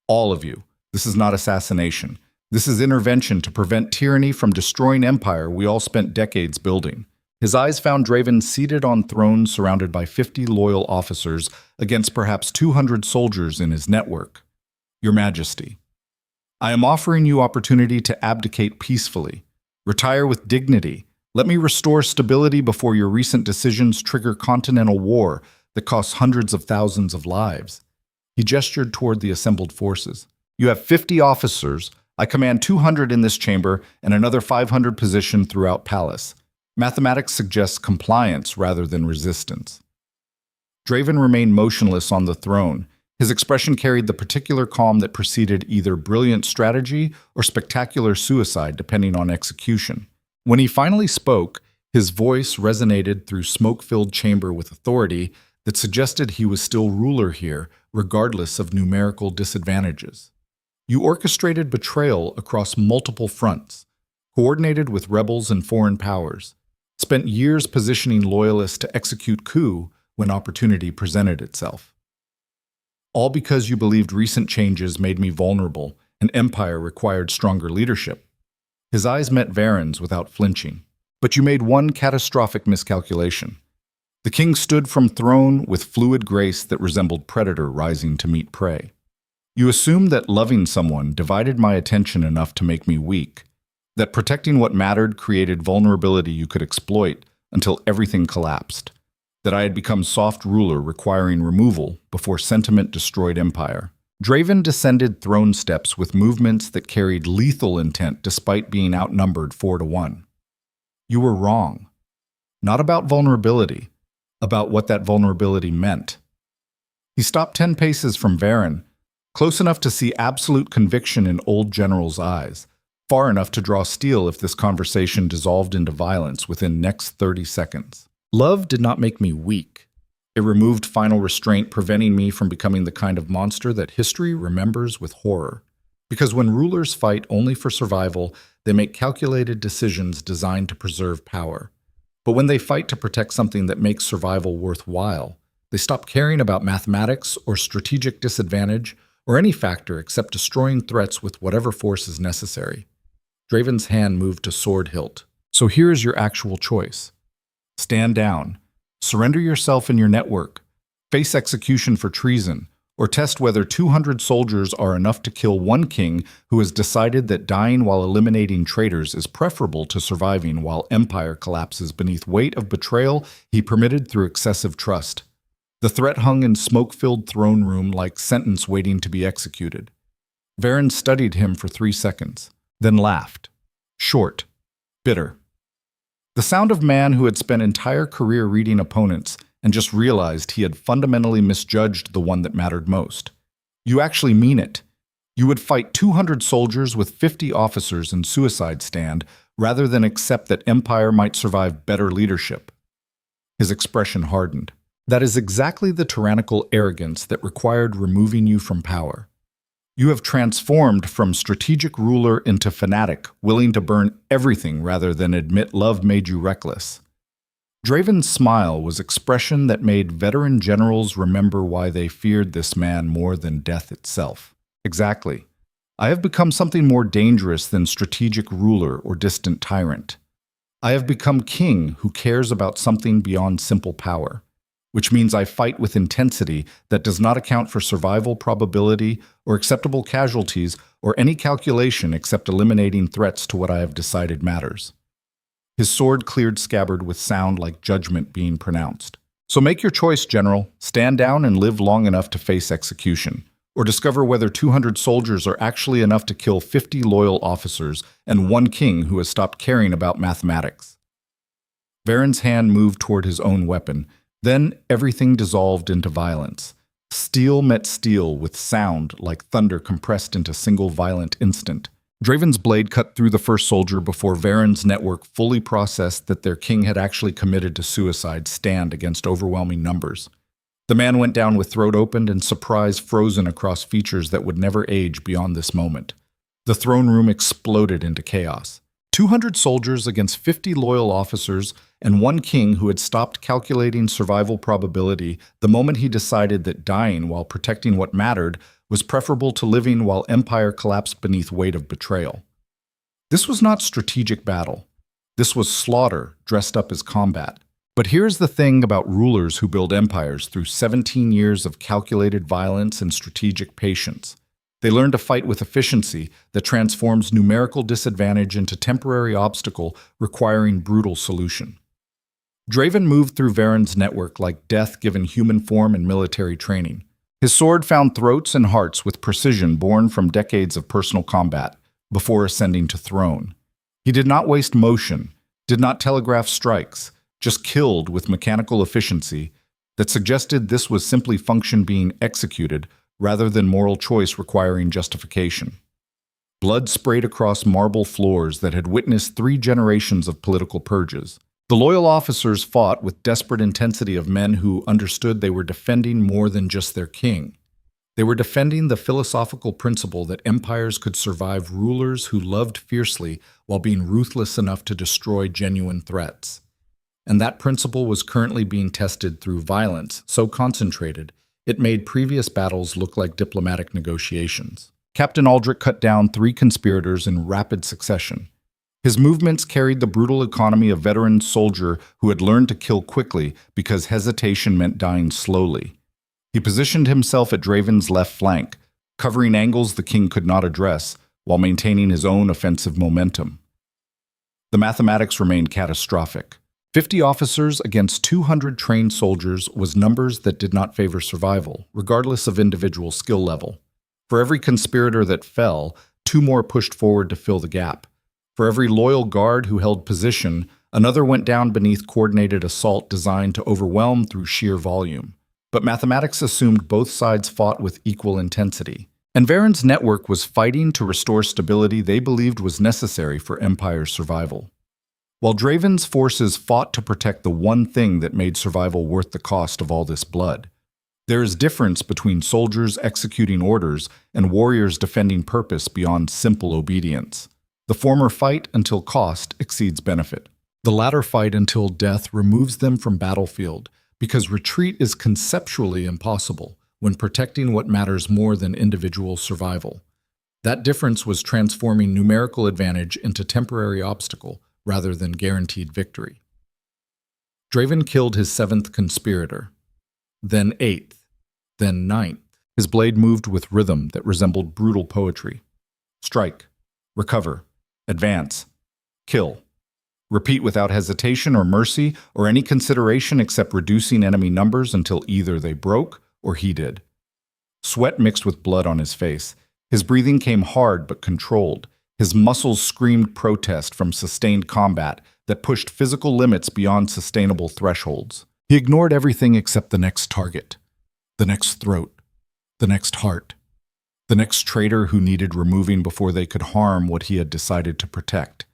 All of you. This is not assassination. This is intervention to prevent tyranny from destroying empire we all spent decades building. His eyes found Draven seated on throne surrounded by 50 loyal officers against perhaps 200 soldiers in his network. Your Majesty, I am offering you opportunity to abdicate peacefully, retire with dignity. Let me restore stability before your recent decisions trigger continental war that costs hundreds of thousands of lives. He gestured toward the assembled forces. You have 50 officers. I command 200 in this chamber and another 500 positioned throughout palace. Mathematics suggests compliance rather than resistance. Draven remained motionless on the throne. His expression carried the particular calm that preceded either brilliant strategy or spectacular suicide, depending on execution. When he finally spoke, his voice resonated through smoke-filled chamber with authority that suggested he was still ruler here, regardless of numerical disadvantages. You orchestrated betrayal across multiple fronts, coordinated with rebels and foreign powers, spent years positioning loyalists to execute coup when opportunity presented itself. All because you believed recent changes made me vulnerable An empire required stronger leadership. His eyes met Varen's without flinching. But you made one catastrophic miscalculation. The king stood from throne with fluid grace that resembled predator rising to meet prey. You assumed that loving someone divided my attention enough to make me weak, that protecting what mattered created vulnerability you could exploit until everything collapsed, that I had become soft ruler requiring removal before sentiment destroyed empire. Draven descended throne steps with movements that carried lethal intent despite being outnumbered 4-1. You were wrong. Not about vulnerability, about what that vulnerability meant. He stopped 10 paces from Varen, close enough to see absolute conviction in old general's eyes, far enough to draw steel if this conversation dissolved into violence within next 30 seconds. Love did not make me weak. It removed final restraint, preventing me from becoming the kind of monster that history remembers with horror. Because when rulers fight only for survival, they make calculated decisions designed to preserve power. But when they fight to protect something that makes survival worthwhile, they stop caring about mathematics or strategic disadvantage or any factor except destroying threats with whatever force is necessary. Draven's hand moved to sword hilt. So here is your actual choice. Stand down. Surrender yourself and your network. Face execution for treason, or test whether 200 soldiers are enough to kill one king who has decided that dying while eliminating traitors is preferable to surviving while empire collapses beneath weight of betrayal he permitted through excessive trust. The threat hung in smoke-filled throne room like sentence waiting to be executed. Varen studied him for 3 seconds, then laughed. Short, bitter. The sound of man who had spent entire career reading opponents and just realized he had fundamentally misjudged the one that mattered most. You actually mean it. You would fight 200 soldiers with 50 officers in suicide stand rather than accept that empire might survive better leadership. His expression hardened. That is exactly the tyrannical arrogance that required removing you from power. You have transformed from strategic ruler into fanatic, willing to burn everything rather than admit love made you reckless. Draven's smile was expression that made veteran generals remember why they feared this man more than death itself. Exactly. I have become something more dangerous than strategic ruler or distant tyrant. I have become king who cares about something beyond simple power, which means I fight with intensity that does not account for survival probability or acceptable casualties or any calculation except eliminating threats to what I have decided matters. His sword cleared scabbard with sound like judgment being pronounced. So make your choice, General. Stand down and live long enough to face execution, or discover whether 200 soldiers are actually enough to kill 50 loyal officers and one king who has stopped caring about mathematics. Varen's hand moved toward his own weapon. Then everything dissolved into violence. Steel met steel with sound like thunder compressed into single violent instant. Draven's blade cut through the first soldier before Varen's network fully processed that their king had actually committed to suicide stand against overwhelming numbers. The man went down with throat opened and surprise frozen across features that would never age beyond this moment. The throne room exploded into chaos. 200 soldiers against 50 loyal officers and one king who had stopped calculating survival probability the moment he decided that dying while protecting what mattered was preferable to living while empire collapsed beneath weight of betrayal. This was not strategic battle. This was slaughter dressed up as combat. But here's the thing about rulers who build empires through 17 years of calculated violence and strategic patience. They learn to fight with efficiency that transforms numerical disadvantage into temporary obstacle requiring brutal solution. Draven moved through Varen's network like death given human form and military training. His sword found throats and hearts with precision born from decades of personal combat before ascending to throne. He did not waste motion, did not telegraph strikes, just killed with mechanical efficiency that suggested this was simply function being executed rather than moral choice requiring justification. Blood sprayed across marble floors that had witnessed 3 generations of political purges. The loyal officers fought with desperate intensity of men who understood they were defending more than just their king. They were defending the philosophical principle that empires could survive rulers who loved fiercely while being ruthless enough to destroy genuine threats. And that principle was currently being tested through violence so concentrated it made previous battles look like diplomatic negotiations. Captain Aldrich cut down 3 conspirators in rapid succession. His movements carried the brutal economy of a veteran soldier who had learned to kill quickly because hesitation meant dying slowly. He positioned himself at Draven's left flank, covering angles the king could not address, while maintaining his own offensive momentum. The mathematics remained catastrophic. 50 officers against 200 trained soldiers was numbers that did not favor survival, regardless of individual skill level. For every conspirator that fell, 2 more pushed forward to fill the gap. For every loyal guard who held position, another went down beneath coordinated assault designed to overwhelm through sheer volume. But mathematics assumed both sides fought with equal intensity. And Varen's network was fighting to restore stability they believed was necessary for Empire's survival. While Draven's forces fought to protect the one thing that made survival worth the cost of all this blood. There is difference between soldiers executing orders and warriors defending purpose beyond simple obedience. The former fight until cost exceeds benefit. The latter fight until death removes them from battlefield, because retreat is conceptually impossible when protecting what matters more than individual survival. That difference was transforming numerical advantage into temporary obstacle rather than guaranteed victory. Draven killed his 7th conspirator, then 8th, then 9th. His blade moved with rhythm that resembled brutal poetry. Strike, recover, advance, kill. Repeat without hesitation or mercy or any consideration except reducing enemy numbers until either they broke or he did. Sweat mixed with blood on his face. His breathing came hard but controlled. His muscles screamed protest from sustained combat that pushed physical limits beyond sustainable thresholds. He ignored everything except the next target, the next throat, the next heart, the next traitor who needed removing before they could harm what he had decided to protect.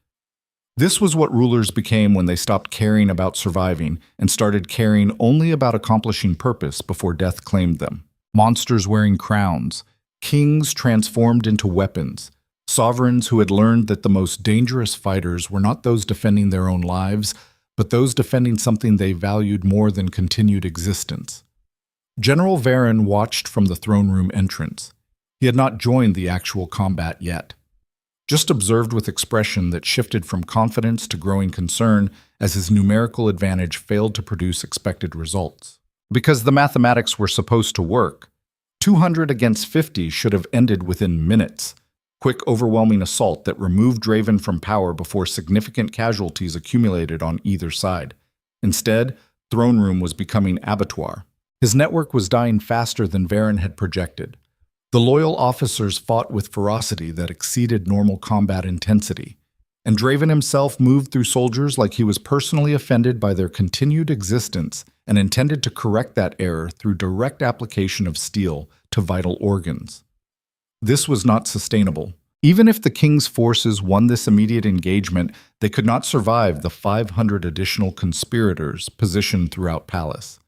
This was what rulers became when they stopped caring about surviving and started caring only about accomplishing purpose before death claimed them. Monsters wearing crowns, kings transformed into weapons, sovereigns who had learned that the most dangerous fighters were not those defending their own lives, but those defending something they valued more than continued existence. General Varen watched from the throne room entrance. He had not joined the actual combat yet. Just observed with expression that shifted from confidence to growing concern as his numerical advantage failed to produce expected results. Because the mathematics were supposed to work, 200 against 50 should have ended within minutes. Quick, overwhelming assault that removed Draven from power before significant casualties accumulated on either side. Instead, Throne Room was becoming abattoir. His network was dying faster than Varen had projected. The loyal officers fought with ferocity that exceeded normal combat intensity, and Draven himself moved through soldiers like he was personally offended by their continued existence and intended to correct that error through direct application of steel to vital organs. This was not sustainable. Even if the king's forces won this immediate engagement, they could not survive the 500 additional conspirators positioned throughout Palace.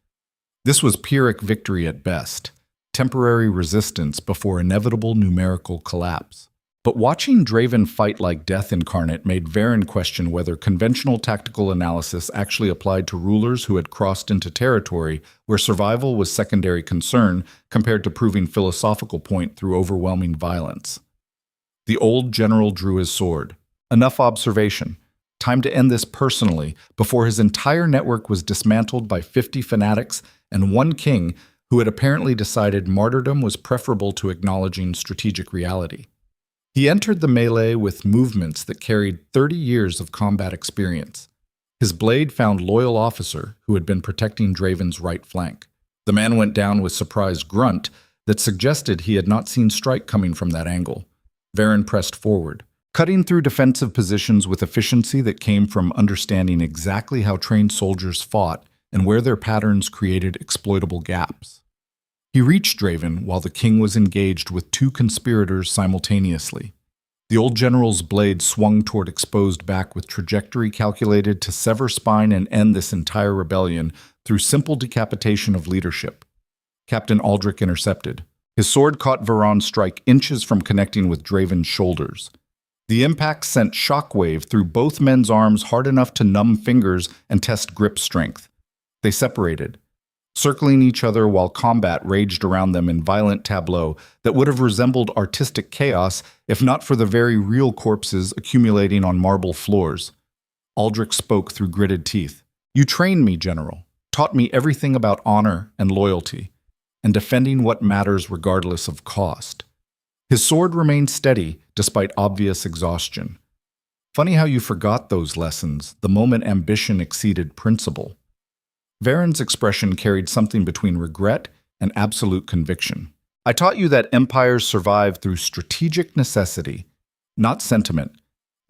This was Pyrrhic victory at best. Temporary resistance before inevitable numerical collapse. But watching Draven fight like death incarnate made Varen question whether conventional tactical analysis actually applied to rulers who had crossed into territory where survival was secondary concern compared to proving philosophical point through overwhelming violence. The old general drew his sword. Enough observation. Time to end this personally before his entire network was dismantled by 50 fanatics and one king who had apparently decided martyrdom was preferable to acknowledging strategic reality. He entered the melee with movements that carried 30 years of combat experience. His blade found loyal officer who had been protecting Draven's right flank. The man went down with surprised grunt that suggested he had not seen strike coming from that angle. Varen pressed forward, cutting through defensive positions with efficiency that came from understanding exactly how trained soldiers fought and where their patterns created exploitable gaps. He reached Draven while the king was engaged with 2 conspirators simultaneously. The old general's blade swung toward exposed back with trajectory calculated to sever spine and end this entire rebellion through simple decapitation of leadership. Captain Aldrich intercepted. His sword caught Varan's strike inches from connecting with Draven's shoulders. The impact sent shockwave through both men's arms hard enough to numb fingers and test grip strength. They separated. circling each other while combat raged around them in violent tableau that would have resembled artistic chaos if not for the very real corpses accumulating on marble floors. Aldrich spoke through gritted teeth. "You trained me, General, taught me everything about honor and loyalty, and defending what matters regardless of cost." His sword remained steady despite obvious exhaustion. "Funny how you forgot those lessons the moment ambition exceeded principle." Varen's expression carried something between regret and absolute conviction. "I taught you that empires survive through strategic necessity, not sentiment.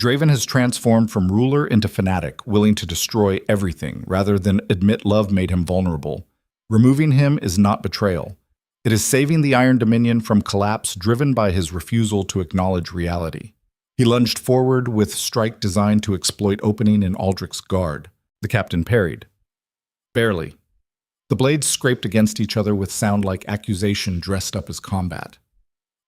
Draven has transformed from ruler into fanatic, willing to destroy everything rather than admit love made him vulnerable. Removing him is not betrayal. It is saving the Iron Dominion from collapse driven by his refusal to acknowledge reality." He lunged forward with strike designed to exploit opening in Aldrich's guard. The captain parried. Barely. The blades scraped against each other with sound like accusation dressed up as combat.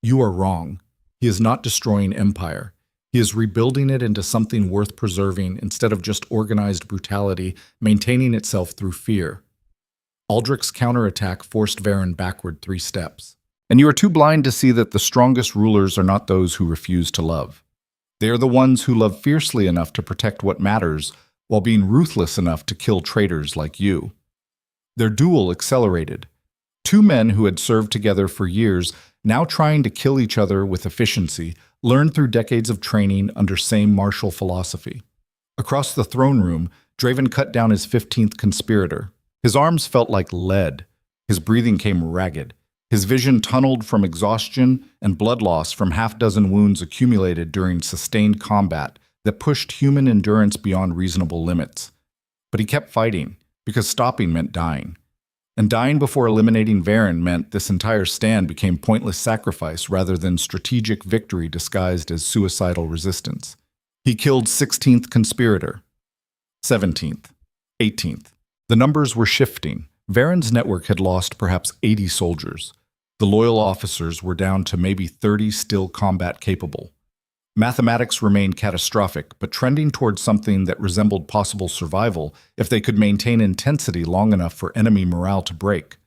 "You are wrong. He is not destroying empire. He is rebuilding it into something worth preserving instead of just organized brutality, maintaining itself through fear." Aldrich's counterattack forced Varen backward 3 steps. "And you are too blind to see that the strongest rulers are not those who refuse to love. They are the ones who love fiercely enough to protect what matters, while being ruthless enough to kill traitors like you." Their duel accelerated. 2 men who had served together for years, now trying to kill each other with efficiency, learned through decades of training under same martial philosophy. Across the throne room, Draven cut down his 15th conspirator. His arms felt like lead. His breathing came ragged. His vision tunneled from exhaustion and blood loss from half-dozen wounds accumulated during sustained combat that pushed human endurance beyond reasonable limits. But he kept fighting, because stopping meant dying. And dying before eliminating Varen meant this entire stand became pointless sacrifice rather than strategic victory disguised as suicidal resistance. He killed 16th conspirator, 17th, 18th. The numbers were shifting. Varen's network had lost perhaps 80 soldiers. The loyal officers were down to maybe 30 still combat capable. Mathematics remained catastrophic, but trending towards something that resembled possible survival if they could maintain intensity long enough for enemy morale to break.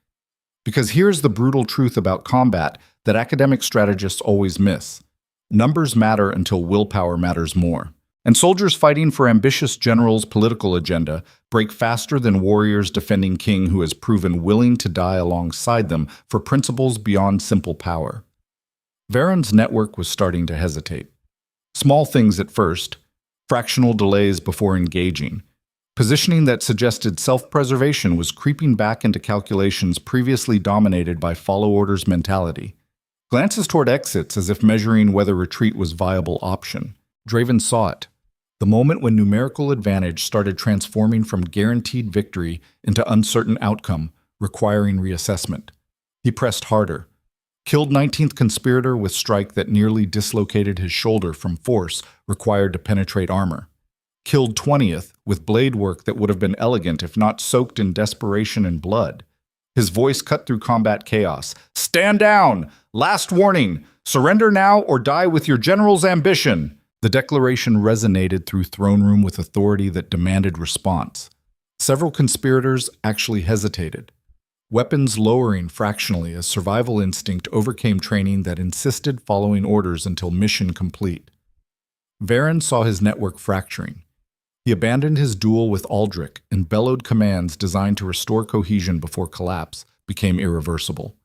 Because here's the brutal truth about combat that academic strategists always miss. Numbers matter until willpower matters more. And soldiers fighting for ambitious generals' political agenda break faster than warriors defending king who has proven willing to die alongside them for principles beyond simple power. Varen's network was starting to hesitate. Small things at first, fractional delays before engaging. Positioning that suggested self-preservation was creeping back into calculations previously dominated by follow orders mentality. Glances toward exits as if measuring whether retreat was a viable option. Draven saw it. The moment when numerical advantage started transforming from guaranteed victory into uncertain outcome, requiring reassessment. He pressed harder. Killed 19th conspirator with strike that nearly dislocated his shoulder from force required to penetrate armor. Killed 20th with blade work that would have been elegant if not soaked in desperation and blood. His voice cut through combat chaos. "Stand down! Last warning! Surrender now or die with your general's ambition!" The declaration resonated through throne room with authority that demanded response. Several conspirators actually hesitated. Weapons lowering fractionally as survival instinct overcame training that insisted following orders until mission complete. Varen saw his network fracturing. He abandoned his duel with Aldrich and bellowed commands designed to restore cohesion before collapse became irreversible.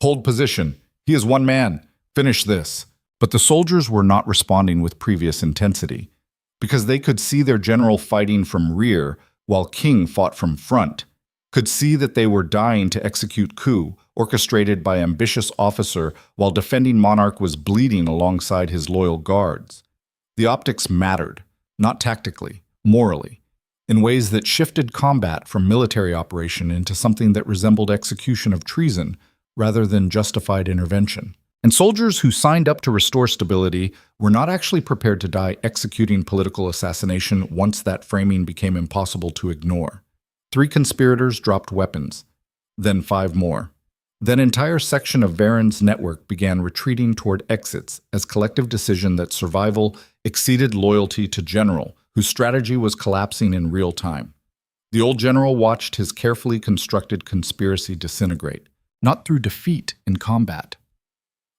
"Hold position. He is one man. Finish this." But the soldiers were not responding with previous intensity. Because they could see their general fighting from rear while King fought from front. Could see that they were dying to execute coup, orchestrated by ambitious officer while defending monarch was bleeding alongside his loyal guards. The optics mattered, not tactically, morally, in ways that shifted combat from military operation into something that resembled execution of treason rather than justified intervention. And soldiers who signed up to restore stability were not actually prepared to die executing political assassination once that framing became impossible to ignore. 3 conspirators dropped weapons, then 5 more. Then entire section of Varen's network began retreating toward exits as collective decision that survival exceeded loyalty to general, whose strategy was collapsing in real time. The old general watched his carefully constructed conspiracy disintegrate, not through defeat in combat,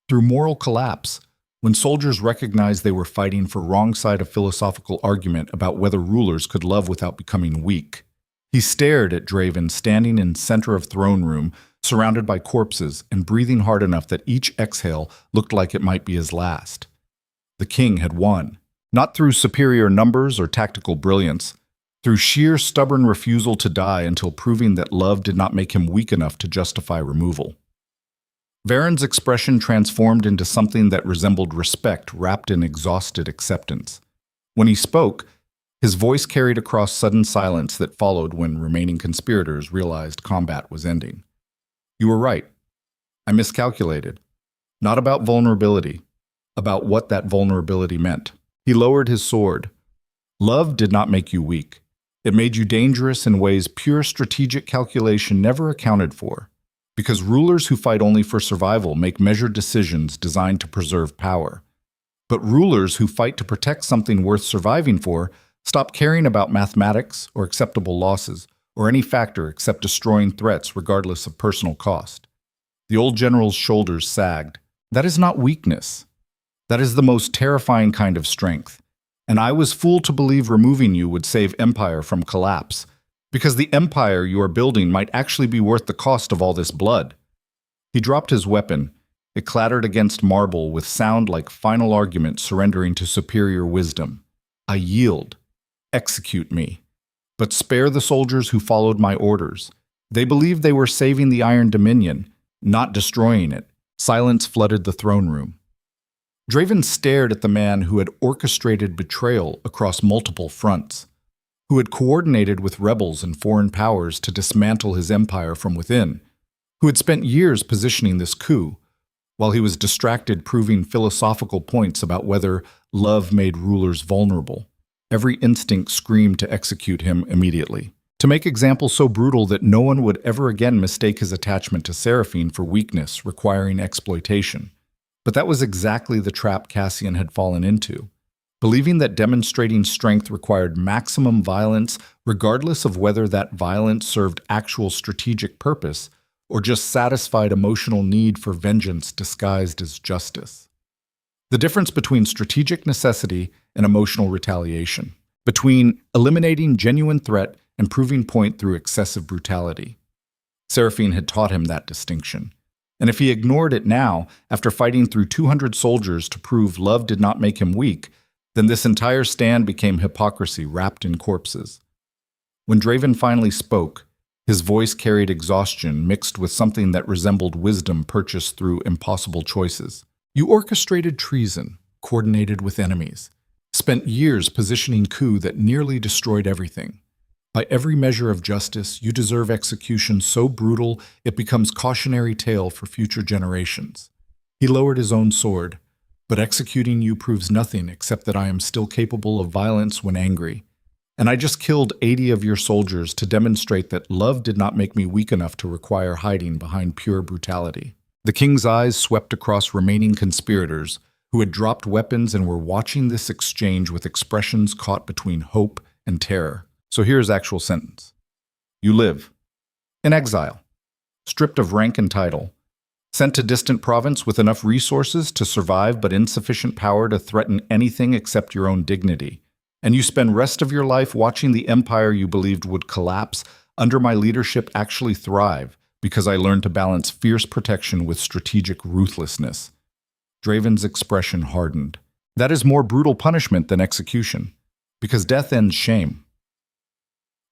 through moral collapse, when soldiers recognized they were fighting for wrong side of philosophical argument about whether rulers could love without becoming weak. He stared at Draven standing in center of throne room, surrounded by corpses and breathing hard enough that each exhale looked like it might be his last. The king had won, not through superior numbers or tactical brilliance, through sheer stubborn refusal to die until proving that love did not make him weak enough to justify removal. Varen's expression transformed into something that resembled respect wrapped in exhausted acceptance. When he spoke, his voice carried across sudden silence that followed when remaining conspirators realized combat was ending. You were right. I miscalculated. Not about vulnerability, about what that vulnerability meant. He lowered his sword. Love did not make you weak. It made you dangerous in ways pure strategic calculation never accounted for. Because rulers who fight only for survival make measured decisions designed to preserve power. But rulers who fight to protect something worth surviving for stop caring about mathematics or acceptable losses or any factor except destroying threats regardless of personal cost. The old general's shoulders sagged. That is not weakness. That is the most terrifying kind of strength. And I was fooled to believe removing you would save empire from collapse, because the empire you are building might actually be worth the cost of all this blood. He dropped his weapon. It clattered against marble with sound like final argument surrendering to superior wisdom. I yield. Execute me. But spare the soldiers who followed my orders. They believed they were saving the Iron Dominion, not destroying it. Silence flooded the throne room. Draven stared at the man who had orchestrated betrayal across multiple fronts, who had coordinated with rebels and foreign powers to dismantle his empire from within, who had spent years positioning this coup, while he was distracted proving philosophical points about whether love made rulers vulnerable. Every instinct screamed to execute him immediately, to make examples so brutal that no one would ever again mistake his attachment to Seraphine for weakness requiring exploitation. But that was exactly the trap Cassian had fallen into, believing that demonstrating strength required maximum violence regardless of whether that violence served actual strategic purpose or just satisfied emotional need for vengeance disguised as justice. The difference between strategic necessity and emotional retaliation, between eliminating genuine threat and proving point through excessive brutality. Seraphine had taught him that distinction. And if he ignored it now, after fighting through 200 soldiers to prove love did not make him weak, then this entire stand became hypocrisy wrapped in corpses. When Draven finally spoke, his voice carried exhaustion mixed with something that resembled wisdom purchased through impossible choices. You orchestrated treason, coordinated with enemies, spent years positioning coup that nearly destroyed everything. By every measure of justice, you deserve execution so brutal it becomes cautionary tale for future generations. He lowered his own sword, but executing you proves nothing except that I am still capable of violence when angry. And I just killed 80 of your soldiers to demonstrate that love did not make me weak enough to require hiding behind pure brutality. The king's eyes swept across remaining conspirators who had dropped weapons and were watching this exchange with expressions caught between hope and terror. So here's actual sentence. You live in exile, stripped of rank and title, sent to distant province with enough resources to survive but insufficient power to threaten anything except your own dignity. And you spend rest of your life watching the empire you believed would collapse under my leadership actually thrive because I learned to balance fierce protection with strategic ruthlessness. Draven's expression hardened. That is more brutal punishment than execution, because death ends shame.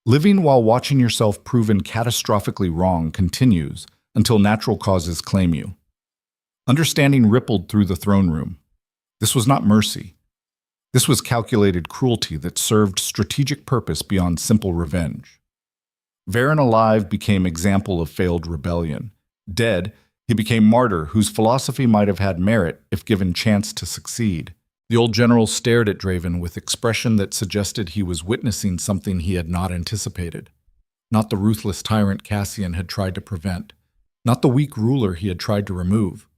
Living while watching yourself proven catastrophically wrong continues until natural causes claim you. Understanding rippled through the throne room. This was not mercy. This was calculated cruelty that served strategic purpose beyond simple revenge. Varen alive became example of failed rebellion. Dead, he became martyr whose philosophy might have had merit if given chance to succeed. The old general stared at Draven with expression that suggested he was witnessing something he had not anticipated. Not the ruthless tyrant Cassian had tried to prevent. Not the weak ruler he had tried to remove.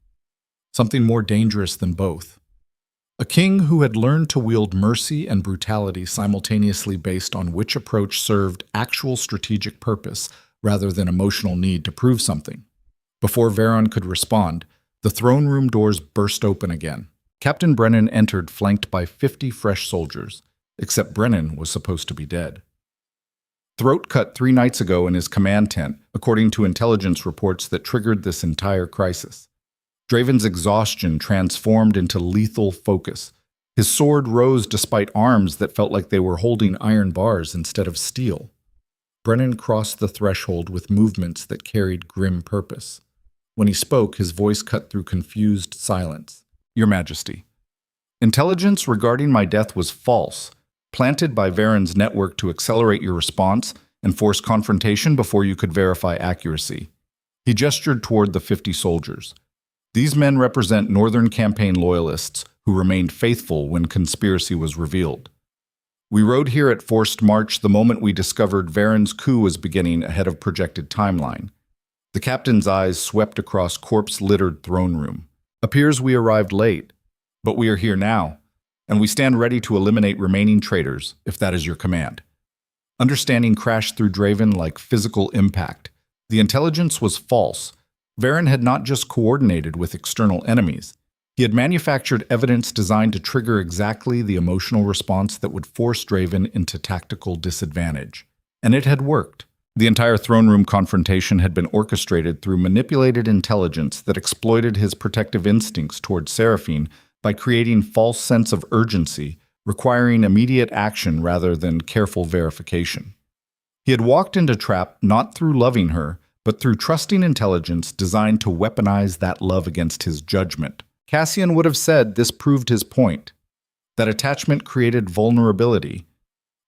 Something more dangerous than both. A king who had learned to wield mercy and brutality simultaneously based on which approach served actual strategic purpose rather than emotional need to prove something. Before Veron could respond, the throne room doors burst open again. Captain Brennan entered flanked by 50 fresh soldiers, except Brennan was supposed to be dead. Throat cut 3 nights ago in his command tent, according to intelligence reports that triggered this entire crisis. Draven's exhaustion transformed into lethal focus. His sword rose despite arms that felt like they were holding iron bars instead of steel. Brennan crossed the threshold with movements that carried grim purpose. When he spoke, his voice cut through confused silence. Your Majesty, intelligence regarding my death was false, planted by Veron's network to accelerate your response and force confrontation before you could verify accuracy. He gestured toward the 50 soldiers. These men represent Northern Campaign loyalists who remained faithful when conspiracy was revealed. We rode here at forced march the moment we discovered Veron's coup was beginning ahead of projected timeline. The captain's eyes swept across corpse-littered throne room. Appears we arrived late, but we are here now, and we stand ready to eliminate remaining traitors, if that is your command. Understanding crashed through Draven like physical impact. The intelligence was false. Veron had not just coordinated with external enemies. He had manufactured evidence designed to trigger exactly the emotional response that would force Draven into tactical disadvantage. And it had worked. The entire throne room confrontation had been orchestrated through manipulated intelligence that exploited his protective instincts toward Seraphine by creating false sense of urgency, requiring immediate action rather than careful verification. He had walked into trap not through loving her, but through trusting intelligence designed to weaponize that love against his judgment. Cassian would have said this proved his point, that attachment created vulnerability.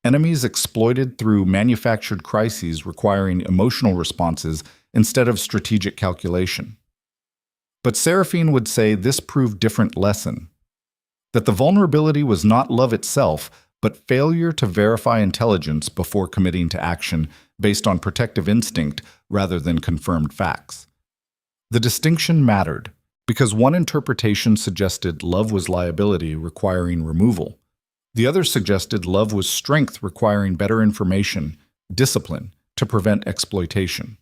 Enemies exploited through manufactured crises requiring emotional responses instead of strategic calculation. But Seraphine would say this proved different lesson, that the vulnerability was not love itself, but failure to verify intelligence before committing to action based on protective instinct rather than confirmed facts. The distinction mattered, because one interpretation suggested love was liability requiring removal. The other suggested love was strength requiring better information, discipline, to prevent exploitation.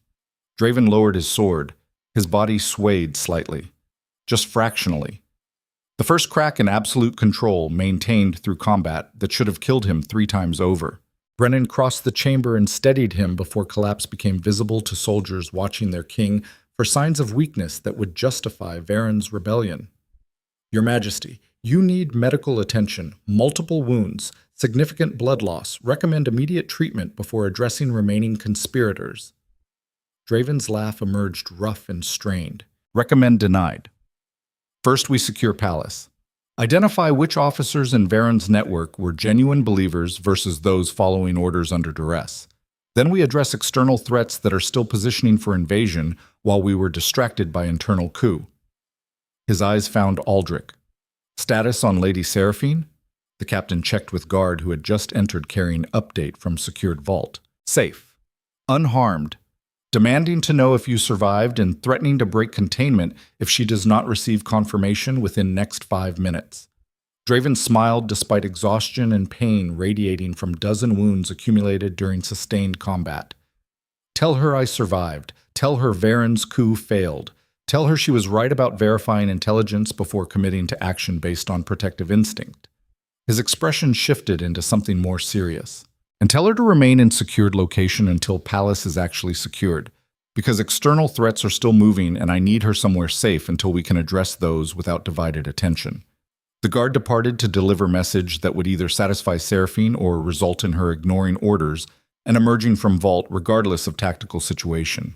Draven lowered his sword. His body swayed slightly, just fractionally. The first crack in absolute control maintained through combat that should have killed him 3 times over. Brennan crossed the chamber and steadied him before collapse became visible to soldiers watching their king for signs of weakness that would justify Veron's rebellion. Your Majesty, you need medical attention, multiple wounds, significant blood loss. Recommend immediate treatment before addressing remaining conspirators. Draven's laugh emerged rough and strained. Recommend denied. First, we secure Palace. Identify which officers in Veron's network were genuine believers versus those following orders under duress. Then we address external threats that are still positioning for invasion while we were distracted by internal coup. His eyes found Aldrich. Status on Lady Seraphine? The captain checked with guard who had just entered carrying update from secured vault. Safe. Unharmed. Demanding to know if you survived and threatening to break containment if she does not receive confirmation within next 5 minutes. Draven smiled despite exhaustion and pain radiating from dozen wounds accumulated during sustained combat. Tell her I survived. Tell her Veron's coup failed. Tell her she was right about verifying intelligence before committing to action based on protective instinct. His expression shifted into something more serious. And tell her to remain in secured location until Palace is actually secured, because external threats are still moving and I need her somewhere safe until we can address those without divided attention. The guard departed to deliver message that would either satisfy Seraphine or result in her ignoring orders and emerging from vault regardless of tactical situation.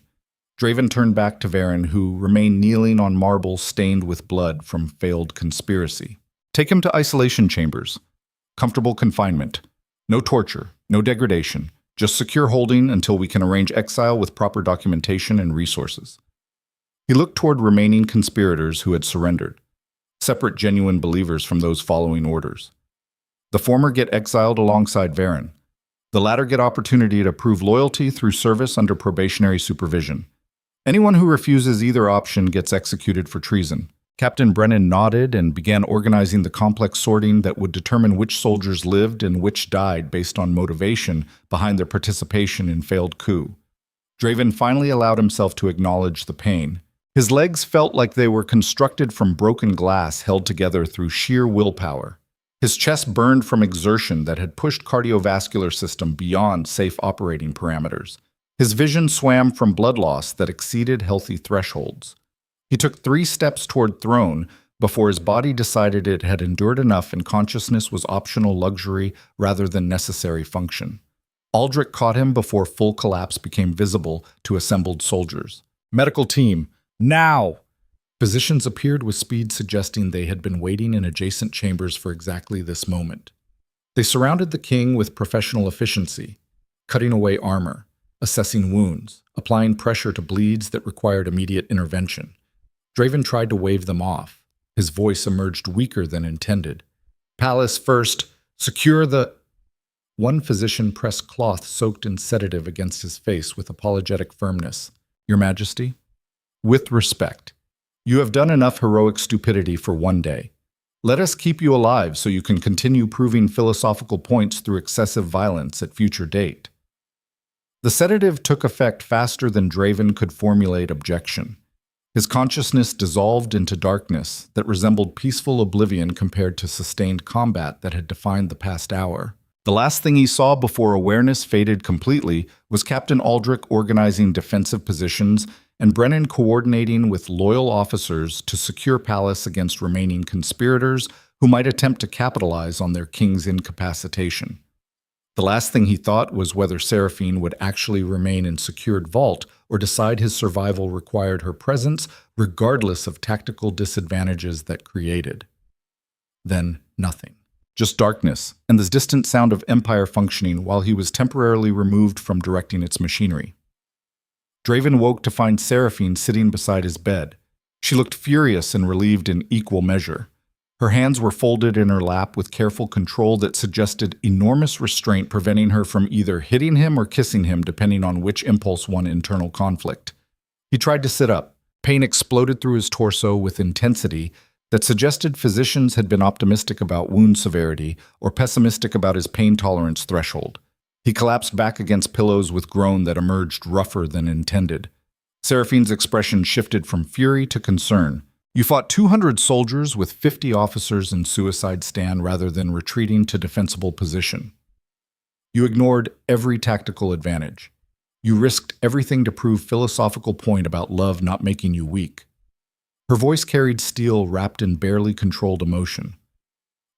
Draven turned back to Veron, who remained kneeling on marble stained with blood from failed conspiracy. Take him to isolation chambers. Comfortable confinement. No torture, no degradation, just secure holding until we can arrange exile with proper documentation and resources. He looked toward remaining conspirators who had surrendered, separate genuine believers from those following orders. The former get exiled alongside Veron. The latter get opportunity to prove loyalty through service under probationary supervision. Anyone who refuses either option gets executed for treason. Captain Brennan nodded and began organizing the complex sorting that would determine which soldiers lived and which died based on motivation behind their participation in failed coup. Draven finally allowed himself to acknowledge the pain. His legs felt like they were constructed from broken glass held together through sheer willpower. His chest burned from exertion that had pushed cardiovascular system beyond safe operating parameters. His vision swam from blood loss that exceeded healthy thresholds. He took 3 steps toward throne before his body decided it had endured enough and consciousness was optional luxury rather than necessary function. Aldrich caught him before full collapse became visible to assembled soldiers. "Medical team, now!" Physicians appeared with speed suggesting they had been waiting in adjacent chambers for exactly this moment. They surrounded the king with professional efficiency, cutting away armor, assessing wounds, applying pressure to bleeds that required immediate intervention. Draven tried to wave them off. His voice emerged weaker than intended. "Palace first, secure the—" One physician pressed cloth soaked in sedative against his face with apologetic firmness. "Your Majesty? With respect. You have done enough heroic stupidity for one day. Let us keep you alive so you can continue proving philosophical points through excessive violence at future date." The sedative took effect faster than Draven could formulate objection. His consciousness dissolved into darkness that resembled peaceful oblivion compared to sustained combat that had defined the past hour. The last thing he saw before awareness faded completely was Captain Aldrich organizing defensive positions and Brennan coordinating with loyal officers to secure Palace against remaining conspirators who might attempt to capitalize on their king's incapacitation. The last thing he thought was whether Seraphine would actually remain in secured vault or decide his survival required her presence regardless of tactical disadvantages that created. Then nothing. Just darkness and the distant sound of Empire functioning while he was temporarily removed from directing its machinery. Draven woke to find Seraphine sitting beside his bed. She looked furious and relieved in equal measure. Her hands were folded in her lap with careful control that suggested enormous restraint preventing her from either hitting him or kissing him depending on which impulse won internal conflict. He tried to sit up. Pain exploded through his torso with intensity that suggested physicians had been optimistic about wound severity or pessimistic about his pain tolerance threshold. He collapsed back against pillows with groan that emerged rougher than intended. Seraphine's expression shifted from fury to concern. "You fought 200 soldiers with 50 officers in suicide stand rather than retreating to defensible position. You ignored every tactical advantage. You risked everything to prove philosophical point about love not making you weak." Her voice carried steel wrapped in barely controlled emotion.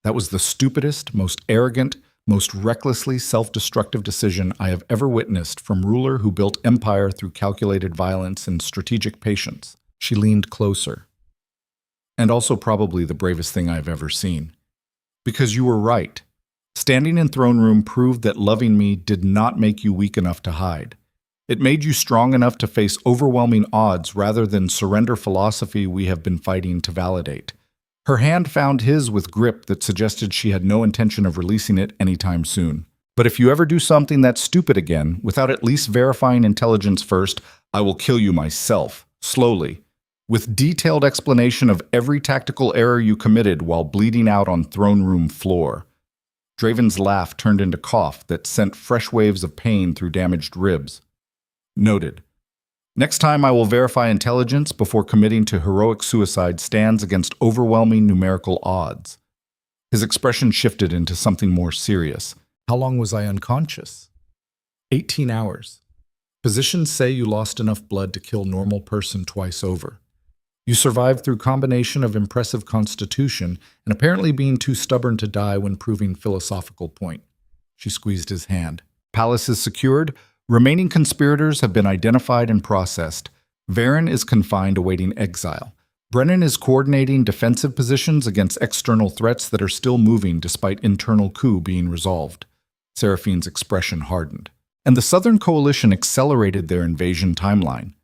"That was the stupidest, most arrogant, most recklessly self-destructive decision I have ever witnessed from ruler who built empire through calculated violence and strategic patience." She leaned closer. "And also probably the bravest thing I've ever seen. Because you were right. Standing in throne room proved that loving me did not make you weak enough to hide. It made you strong enough to face overwhelming odds rather than surrender philosophy we have been fighting to validate." Her hand found his with grip that suggested she had no intention of releasing it anytime soon. "But if you ever do something that's stupid again, without at least verifying intelligence first, I will kill you myself, slowly, with detailed explanation of every tactical error you committed while bleeding out on throne room floor." Draven's laugh turned into cough that sent fresh waves of pain through damaged ribs. "Noted. Next time I will verify intelligence before committing to heroic suicide stands against overwhelming numerical odds." His expression shifted into something more serious. "How long was I unconscious?" 18 hours. Physicians say you lost enough blood to kill normal person twice over. You survived through combination of impressive constitution and apparently being too stubborn to die when proving philosophical point." She squeezed his hand. "Palace is secured. Remaining conspirators have been identified and processed. Varen is confined awaiting exile. Brennan is coordinating defensive positions against external threats that are still moving despite internal coup being resolved." Seraphine's expression hardened. "And the Southern Coalition accelerated their invasion timeline.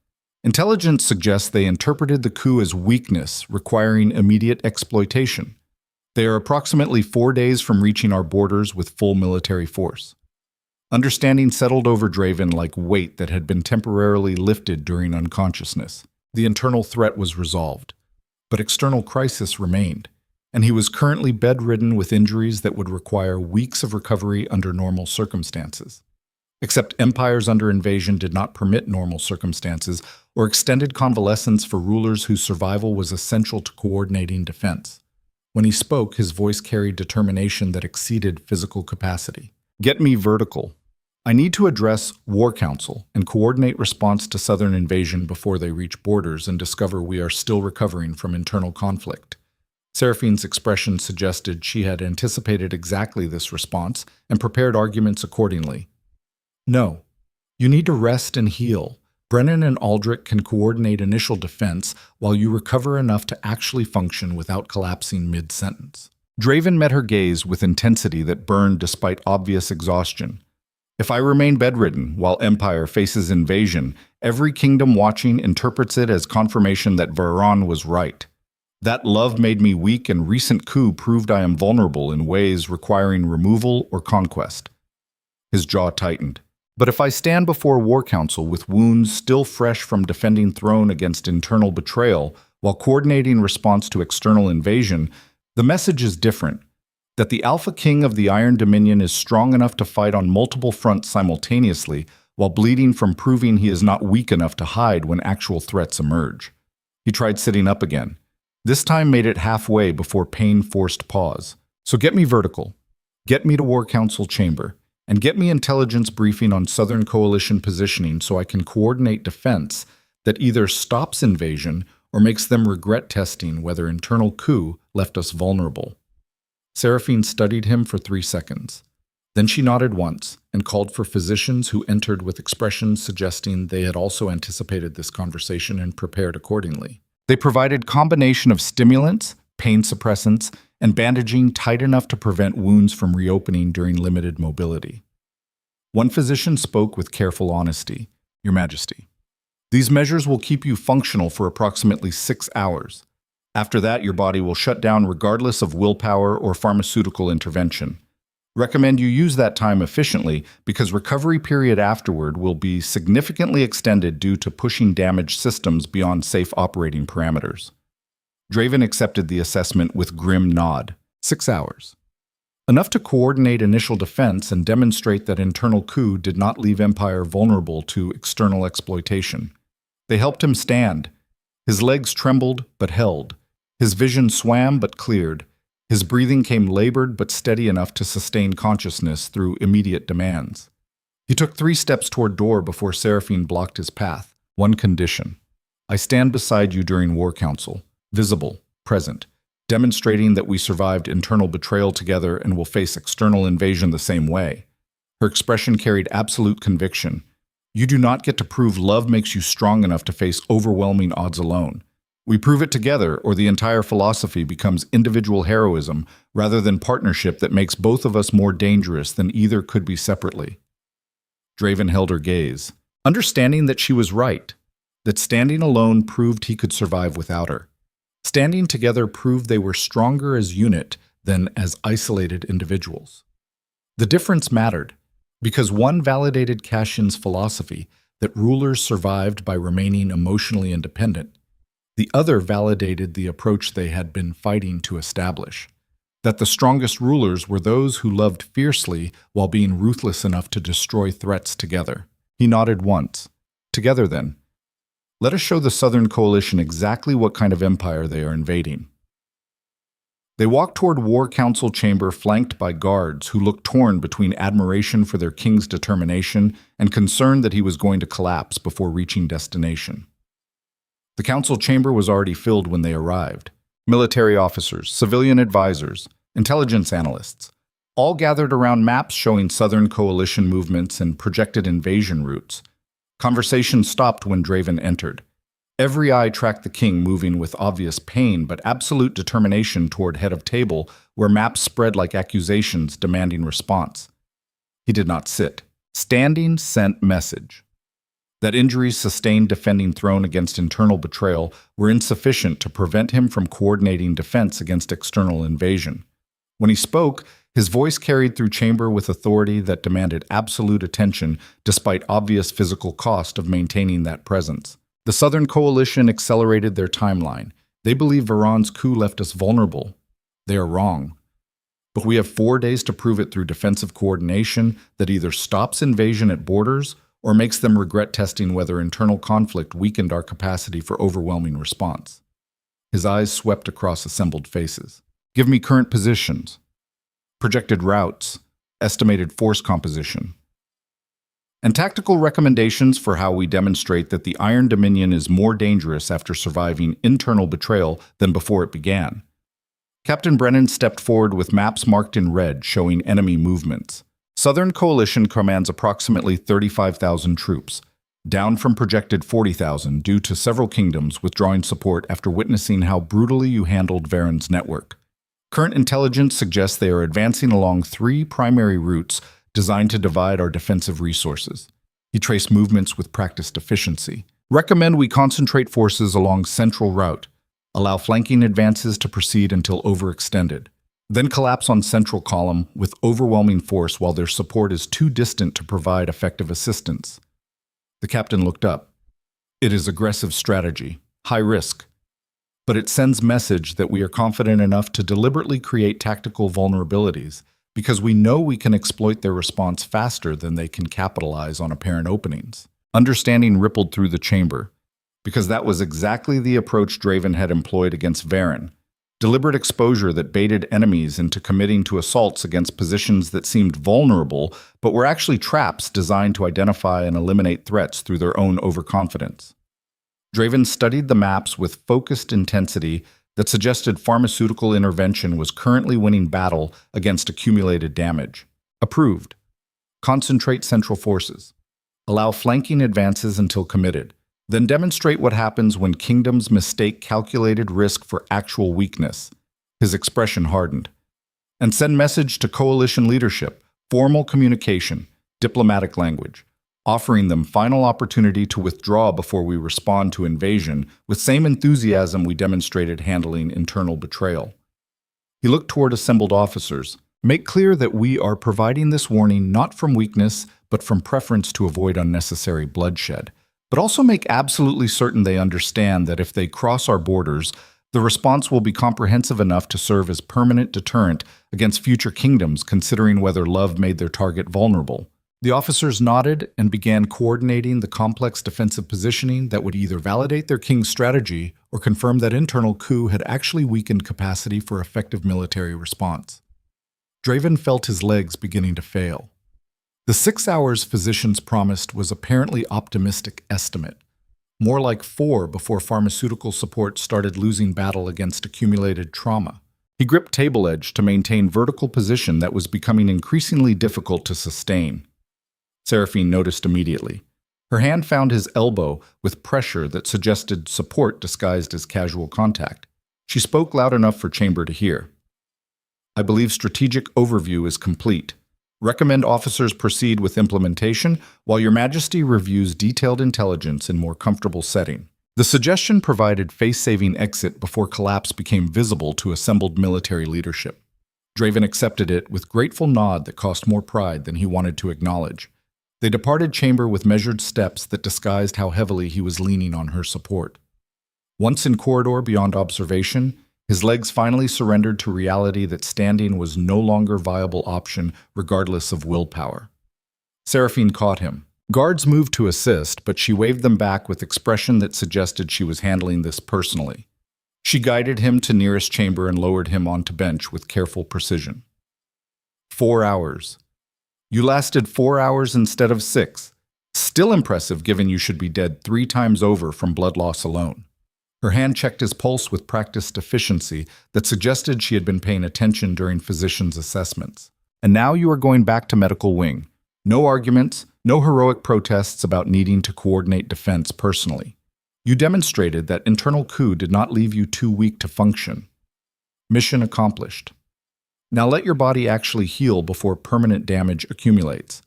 Intelligence suggests they interpreted the coup as weakness, requiring immediate exploitation. They are approximately 4 days from reaching our borders with full military force." Understanding settled over Draven like weight that had been temporarily lifted during unconsciousness. The internal threat was resolved. But external crisis remained, and he was currently bedridden with injuries that would require weeks of recovery under normal circumstances. Except empires under invasion did not permit normal circumstances or extended convalescence for rulers whose survival was essential to coordinating defense. When he spoke, his voice carried determination that exceeded physical capacity. Get me vertical. I need to address War Council and coordinate response to southern invasion before they reach borders and discover we are still recovering from internal conflict. Seraphine's expression suggested she had anticipated exactly this response and prepared arguments accordingly. No. You need to rest and heal. Brennan and Aldrich can coordinate initial defense while you recover enough to actually function without collapsing mid-sentence. Draven met her gaze with intensity that burned despite obvious exhaustion. If I remain bedridden while Empire faces invasion, every kingdom watching interprets it as confirmation that Varan was right. That love made me weak, and recent coup proved I am vulnerable in ways requiring removal or conquest. His jaw tightened. But if I stand before War Council with wounds still fresh from defending throne against internal betrayal while coordinating response to external invasion, the message is different. That the Alpha King of the Iron Dominion is strong enough to fight on multiple fronts simultaneously while bleeding from proving he is not weak enough to hide when actual threats emerge. He tried sitting up again. This time made it halfway before pain forced pause. So get me vertical. Get me to War Council chamber. And get me intelligence briefing on Southern Coalition positioning so I can coordinate defense that either stops invasion or makes them regret testing whether internal coup left us vulnerable. Seraphine studied him for 3 seconds. Then she nodded once and called for physicians who entered with expressions suggesting they had also anticipated this conversation and prepared accordingly. They provided combination of stimulants, pain suppressants, and bandaging tight enough to prevent wounds from reopening during limited mobility. One physician spoke with careful honesty. Your Majesty, these measures will keep you functional for approximately 6 hours. After that, your body will shut down regardless of willpower or pharmaceutical intervention. Recommend you use that time efficiently because recovery period afterward will be significantly extended due to pushing damaged systems beyond safe operating parameters. Draven accepted the assessment with grim nod. 6 hours. Enough to coordinate initial defense and demonstrate that internal coup did not leave Empire vulnerable to external exploitation. They helped him stand. His legs trembled but held. His vision swam but cleared. His breathing came labored but steady enough to sustain consciousness through immediate demands. He took 3 steps toward door before Seraphine blocked his path. One condition. I stand beside you during War Council. Visible, present, demonstrating that we survived internal betrayal together and will face external invasion the same way. Her expression carried absolute conviction. You do not get to prove love makes you strong enough to face overwhelming odds alone. We prove it together, or the entire philosophy becomes individual heroism rather than partnership that makes both of us more dangerous than either could be separately. Draven held her gaze, understanding that she was right, that standing alone proved he could survive without her. Standing together proved they were stronger as unit than as isolated individuals. The difference mattered, because one validated Cashin's philosophy that rulers survived by remaining emotionally independent. The other validated the approach they had been fighting to establish, that the strongest rulers were those who loved fiercely while being ruthless enough to destroy threats together. He nodded once. Together then. Let us show the Southern Coalition exactly what kind of empire they are invading. They walked toward War Council chamber flanked by guards who looked torn between admiration for their king's determination and concern that he was going to collapse before reaching destination. The council chamber was already filled when they arrived. Military officers, civilian advisors, intelligence analysts, all gathered around maps showing Southern Coalition movements and projected invasion routes. Conversation stopped when Draven entered. Every eye tracked the king moving with obvious pain but absolute determination toward head of table where maps spread like accusations demanding response. He did not sit. Standing sent message. That injuries sustained defending throne against internal betrayal were insufficient to prevent him from coordinating defense against external invasion. When he spoke, his voice carried through chamber with authority that demanded absolute attention despite obvious physical cost of maintaining that presence. The Southern Coalition accelerated their timeline, They believe Varan's coup left us vulnerable. They are wrong. But we have 4 days to prove it through defensive coordination that either stops invasion at borders or makes them regret testing whether internal conflict weakened our capacity for overwhelming response. His eyes swept across assembled faces. Give me current positions, projected routes, estimated force composition, and tactical recommendations for how we demonstrate that the Iron Dominion is more dangerous after surviving internal betrayal than before it began. Captain Brennan stepped forward with maps marked in red showing enemy movements. Southern Coalition commands approximately 35,000 troops, down from projected 40,000 due to several kingdoms withdrawing support after witnessing how brutally you handled Varan's network. Current intelligence suggests they are advancing along 3 primary routes designed to divide our defensive resources. He traced movements with practiced efficiency. Recommend we concentrate forces along central route. Allow flanking advances to proceed until overextended. Then collapse on central column with overwhelming force while their support is too distant to provide effective assistance. The captain looked up. It is aggressive strategy, high risk, but it sends message that we are confident enough to deliberately create tactical vulnerabilities because we know we can exploit their response faster than they can capitalize on apparent openings. Understanding rippled through the chamber, because that was exactly the approach Draven had employed against Varan. Deliberate exposure that baited enemies into committing to assaults against positions that seemed vulnerable, but were actually traps designed to identify and eliminate threats through their own overconfidence. Draven studied the maps with focused intensity that suggested pharmaceutical intervention was currently winning battle against accumulated damage. Approved. Concentrate central forces. Allow flanking advances until committed. Then demonstrate what happens when kingdoms mistake calculated risk for actual weakness. His expression hardened. And send message to coalition leadership, formal communication, diplomatic language, offering them final opportunity to withdraw before we respond to invasion with same enthusiasm we demonstrated handling internal betrayal. He looked toward assembled officers. Make clear that we are providing this warning not from weakness, but from preference to avoid unnecessary bloodshed. But also make absolutely certain they understand that if they cross our borders, the response will be comprehensive enough to serve as permanent deterrent against future kingdoms considering whether love made their target vulnerable. The officers nodded and began coordinating the complex defensive positioning that would either validate their king's strategy or confirm that internal coup had actually weakened capacity for effective military response. Draven felt his legs beginning to fail. The 6 hours physicians promised was apparently optimistic estimate, more like 4 before pharmaceutical support started losing battle against accumulated trauma. He gripped table edge to maintain vertical position that was becoming increasingly difficult to sustain. Seraphine noticed immediately. Her hand found his elbow with pressure that suggested support disguised as casual contact. She spoke loud enough for Chamber to hear. I believe strategic overview is complete. Recommend officers proceed with implementation while Your Majesty reviews detailed intelligence in more comfortable setting. The suggestion provided face-saving exit before collapse became visible to assembled military leadership. Draven accepted it with grateful nod that cost more pride than he wanted to acknowledge. They departed Chamber with measured steps that disguised how heavily he was leaning on her support. Once in corridor beyond observation, his legs finally surrendered to reality that standing was no longer a viable option regardless of willpower. Seraphine caught him. Guards moved to assist, but she waved them back with expression that suggested she was handling this personally. She guided him to nearest chamber and lowered him onto bench with careful precision. 4 hours. You lasted 4 hours instead of 6. Still impressive given you should be dead 3 times over from blood loss alone. Her hand checked his pulse with practiced efficiency that suggested she had been paying attention during physicians' assessments. And now you are going back to medical wing. No arguments, no heroic protests about needing to coordinate defense personally. You demonstrated that internal coup did not leave you too weak to function. Mission accomplished. Now let your body actually heal before permanent damage accumulates,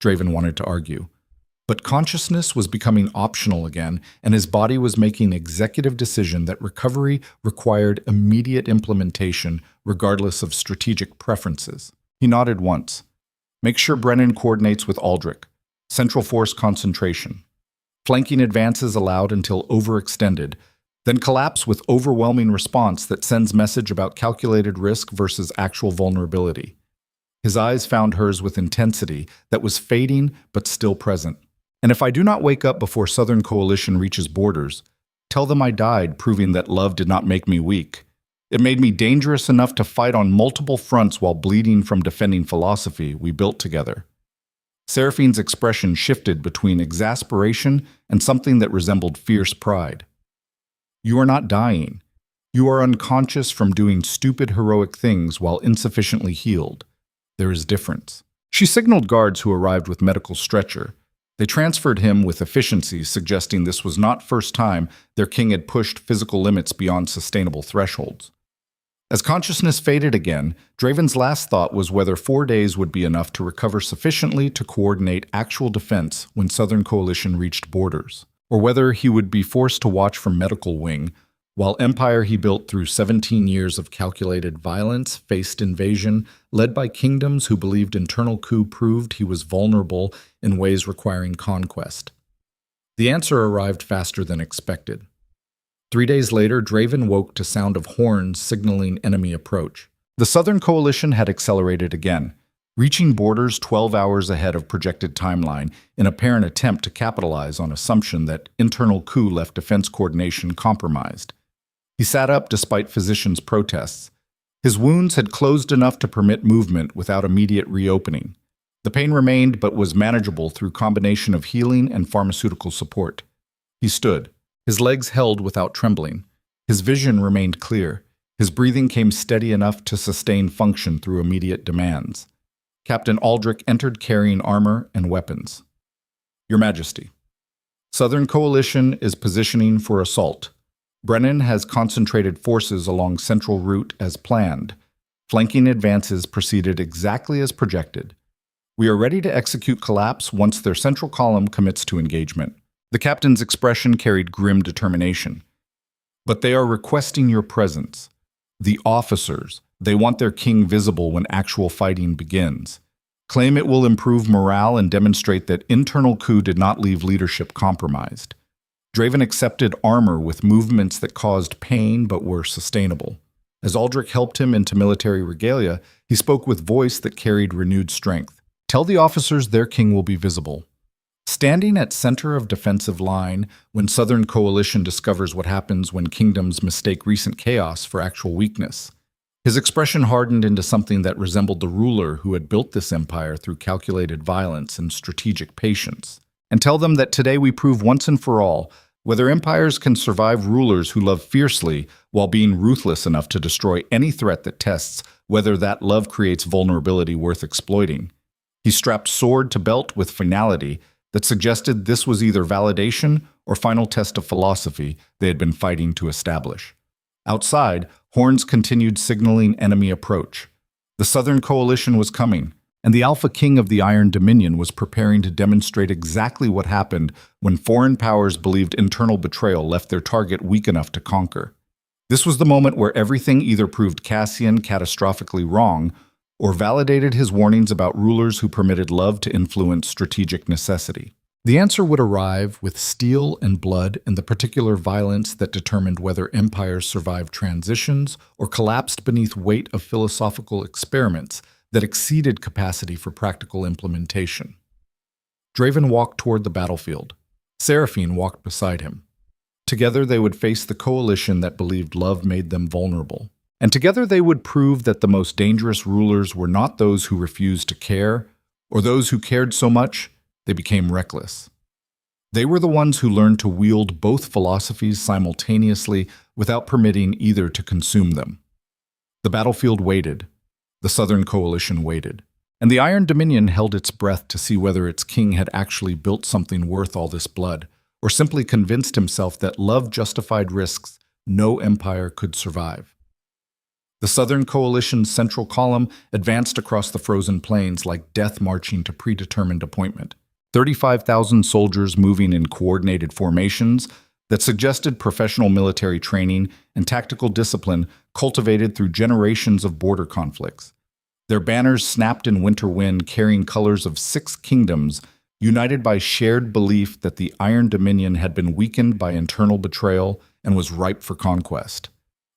Draven wanted to argue. But consciousness was becoming optional again, and his body was making executive decision that recovery required immediate implementation regardless of strategic preferences. He nodded once. Make sure Brennan coordinates with Aldrich. Central force concentration. Flanking advances allowed until overextended, then collapse with overwhelming response that sends message about calculated risk versus actual vulnerability. His eyes found hers with intensity that was fading but still present. And if I do not wake up before Southern Coalition reaches borders, tell them I died, proving that love did not make me weak. It made me dangerous enough to fight on multiple fronts while bleeding from defending philosophy we built together. Seraphine's expression shifted between exasperation and something that resembled fierce pride. You are not dying. You are unconscious from doing stupid heroic things while insufficiently healed. There is difference. She signaled guards who arrived with medical stretcher. They transferred him with efficiency, suggesting this was not first time their king had pushed physical limits beyond sustainable thresholds. As consciousness faded again, Draven's last thought was whether 4 days would be enough to recover sufficiently to coordinate actual defense when Southern Coalition reached borders, or whether he would be forced to watch from medical wing while empire he built through 17 years of calculated violence faced invasion led by kingdoms who believed internal coup proved he was vulnerable in ways requiring conquest. The answer arrived faster than expected. 3 days later, Draven woke to sound of horns signaling enemy approach. The Southern Coalition had accelerated again, reaching borders 12 hours ahead of projected timeline in apparent attempt to capitalize on assumption that internal coup left defense coordination compromised. He sat up despite physicians' protests. His wounds had closed enough to permit movement without immediate reopening. The pain remained but was manageable through combination of healing and pharmaceutical support. He stood, his legs held without trembling. His vision remained clear. His breathing came steady enough to sustain function through immediate demands. Captain Aldrich entered carrying armor and weapons. Your Majesty, Southern Coalition is positioning for assault. Brennan has concentrated forces along central route as planned. Flanking advances proceeded exactly as projected. We are ready to execute collapse once their central column commits to engagement. The captain's expression carried grim determination. But they are requesting your presence. The officers, they want their king visible when actual fighting begins. Claim it will improve morale and demonstrate that internal coup did not leave leadership compromised. Draven accepted armor with movements that caused pain but were sustainable. As Aldrich helped him into military regalia, he spoke with voice that carried renewed strength. Tell the officers their king will be visible. Standing at center of defensive line, when Southern Coalition discovers what happens when kingdoms mistake recent chaos for actual weakness. His expression hardened into something that resembled the ruler who had built this empire through calculated violence and strategic patience. And tell them that today we prove once and for all whether empires can survive rulers who love fiercely while being ruthless enough to destroy any threat that tests whether that love creates vulnerability worth exploiting. He strapped sword to belt with finality that suggested this was either validation or final test of philosophy they had been fighting to establish. Outside, horns continued signaling enemy approach. The Southern Coalition was coming, and the Alpha King of the Iron Dominion was preparing to demonstrate exactly what happened when foreign powers believed internal betrayal left their target weak enough to conquer. This was the moment where everything either proved Cassian catastrophically wrong or validated his warnings about rulers who permitted love to influence strategic necessity. The answer would arrive with steel and blood and the particular violence that determined whether empires survived transitions or collapsed beneath weight of philosophical experiments that exceeded capacity for practical implementation. Draven walked toward the battlefield. Seraphine walked beside him. Together they would face the coalition that believed love made them vulnerable. And together they would prove that the most dangerous rulers were not those who refused to care, or those who cared so much they became reckless. They were the ones who learned to wield both philosophies simultaneously without permitting either to consume them. The battlefield waited. The Southern Coalition waited. And the Iron Dominion held its breath to see whether its king had actually built something worth all this blood, or simply convinced himself that love justified risks no empire could survive. The Southern Coalition's central column advanced across the frozen plains like death marching to predetermined appointment. 35,000 soldiers moving in coordinated formations that suggested professional military training and tactical discipline cultivated through generations of border conflicts. Their banners snapped in winter wind carrying colors of 6 kingdoms, united by shared belief that the Iron Dominion had been weakened by internal betrayal and was ripe for conquest.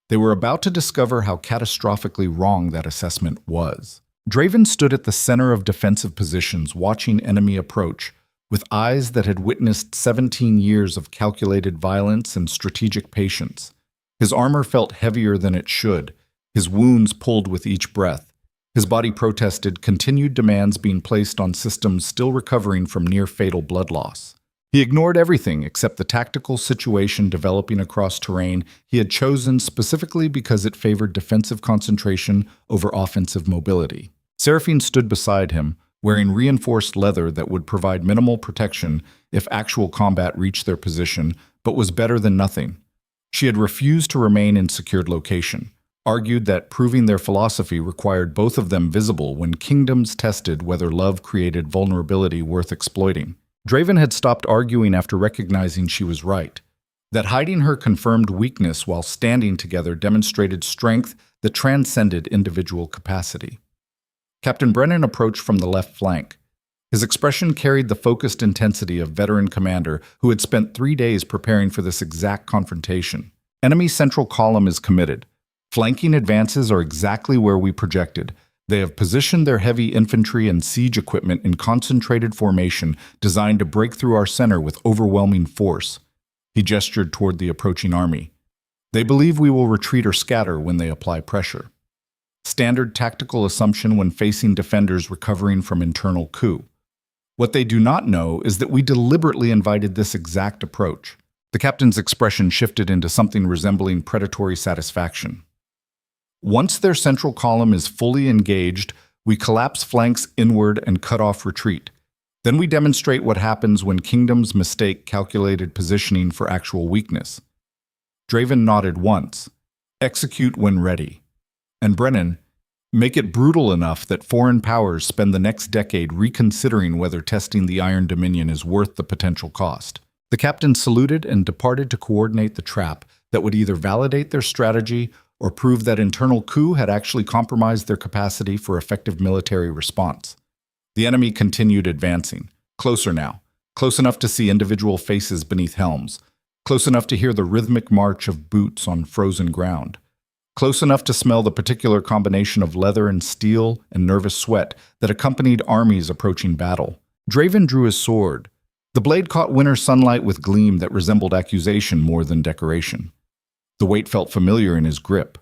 They were about to discover how catastrophically wrong that assessment was. Draven stood at the center of defensive positions, watching enemy approach, with eyes that had witnessed 17 years of calculated violence and strategic patience. His armor felt heavier than it should, his wounds pulled with each breath. His body protested continued demands being placed on systems still recovering from near-fatal blood loss. He ignored everything except the tactical situation developing across terrain he had chosen specifically because it favored defensive concentration over offensive mobility. Seraphine stood beside him, wearing reinforced leather that would provide minimal protection if actual combat reached their position, but was better than nothing. She had refused to remain in secured location, argued that proving their philosophy required both of them visible when kingdoms tested whether love created vulnerability worth exploiting. Draven had stopped arguing after recognizing she was right, that hiding her confirmed weakness while standing together demonstrated strength that transcended individual capacity. Captain Brennan approached from the left flank. His expression carried the focused intensity of veteran commander who had spent 3 days preparing for this exact confrontation. Enemy central column is committed. Flanking advances are exactly where we projected. They have positioned their heavy infantry and siege equipment in concentrated formation designed to break through our center with overwhelming force. He gestured toward the approaching army. They believe we will retreat or scatter when they apply pressure. Standard tactical assumption when facing defenders recovering from internal coup. What they do not know is that we deliberately invited this exact approach. The captain's expression shifted into something resembling predatory satisfaction. Once their central column is fully engaged, we collapse flanks inward and cut off retreat. Then we demonstrate what happens when kingdoms mistake calculated positioning for actual weakness. Draven nodded once. Execute when ready. And Brennan, make it brutal enough that foreign powers spend the next decade reconsidering whether testing the Iron Dominion is worth the potential cost. The captain saluted and departed to coordinate the trap that would either validate their strategy or prove that internal coup had actually compromised their capacity for effective military response. The enemy continued advancing, closer now, close enough to see individual faces beneath helms, close enough to hear the rhythmic march of boots on frozen ground, close enough to smell the particular combination of leather and steel and nervous sweat that accompanied armies approaching battle. Draven drew his sword. The blade caught winter sunlight with gleam that resembled accusation more than decoration. The weight felt familiar in his grip.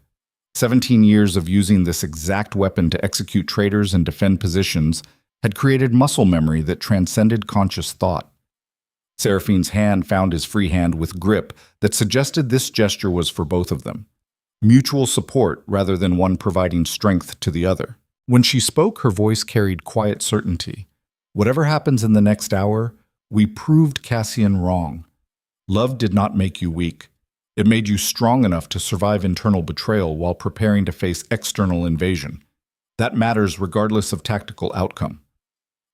17 years of using this exact weapon to execute traitors and defend positions had created muscle memory that transcended conscious thought. Seraphine's hand found his free hand with grip that suggested this gesture was for both of them. Mutual support rather than one providing strength to the other. When she spoke, her voice carried quiet certainty. Whatever happens in the next hour, we proved Cassian wrong. Love did not make you weak. It made you strong enough to survive internal betrayal while preparing to face external invasion. That matters regardless of tactical outcome.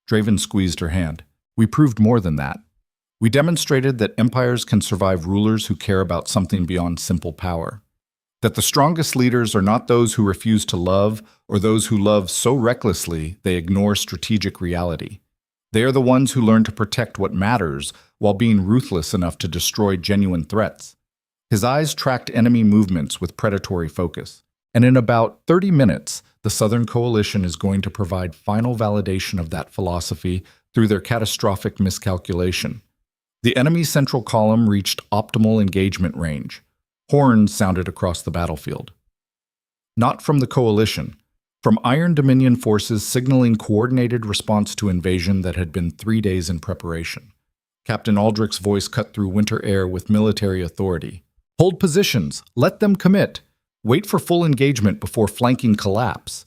Draven squeezed her hand. We proved more than that. We demonstrated that empires can survive rulers who care about something beyond simple power. That the strongest leaders are not those who refuse to love or those who love so recklessly they ignore strategic reality. They are the ones who learn to protect what matters while being ruthless enough to destroy genuine threats. His eyes tracked enemy movements with predatory focus. And in about 30 minutes, the Southern Coalition is going to provide final validation of that philosophy through their catastrophic miscalculation. The enemy's central column reached optimal engagement range. Horns sounded across the battlefield. Not from the Coalition, from Iron Dominion forces signaling coordinated response to invasion that had been 3 days in preparation. Captain Aldrich's voice cut through winter air with military authority. Hold positions. Let them commit. Wait for full engagement before flanking collapse.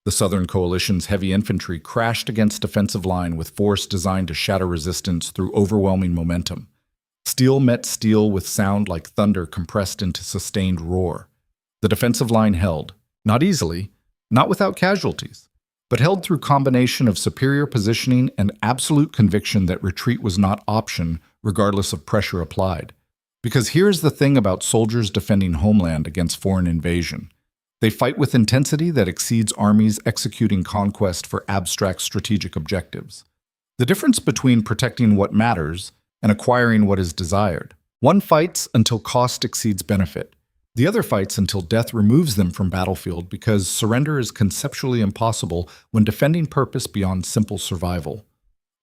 The Southern Coalition's heavy infantry crashed against defensive line with force designed to shatter resistance through overwhelming momentum. Steel met steel with sound like thunder compressed into sustained roar. The defensive line held, not easily, not without casualties, but held through combination of superior positioning and absolute conviction that retreat was not option regardless of pressure applied. Because here's the thing about soldiers defending homeland against foreign invasion. They fight with intensity that exceeds armies executing conquest for abstract strategic objectives. The difference between protecting what matters and acquiring what is desired. One fights until cost exceeds benefit. The other fights until death removes them from battlefield because surrender is conceptually impossible when defending purpose beyond simple survival.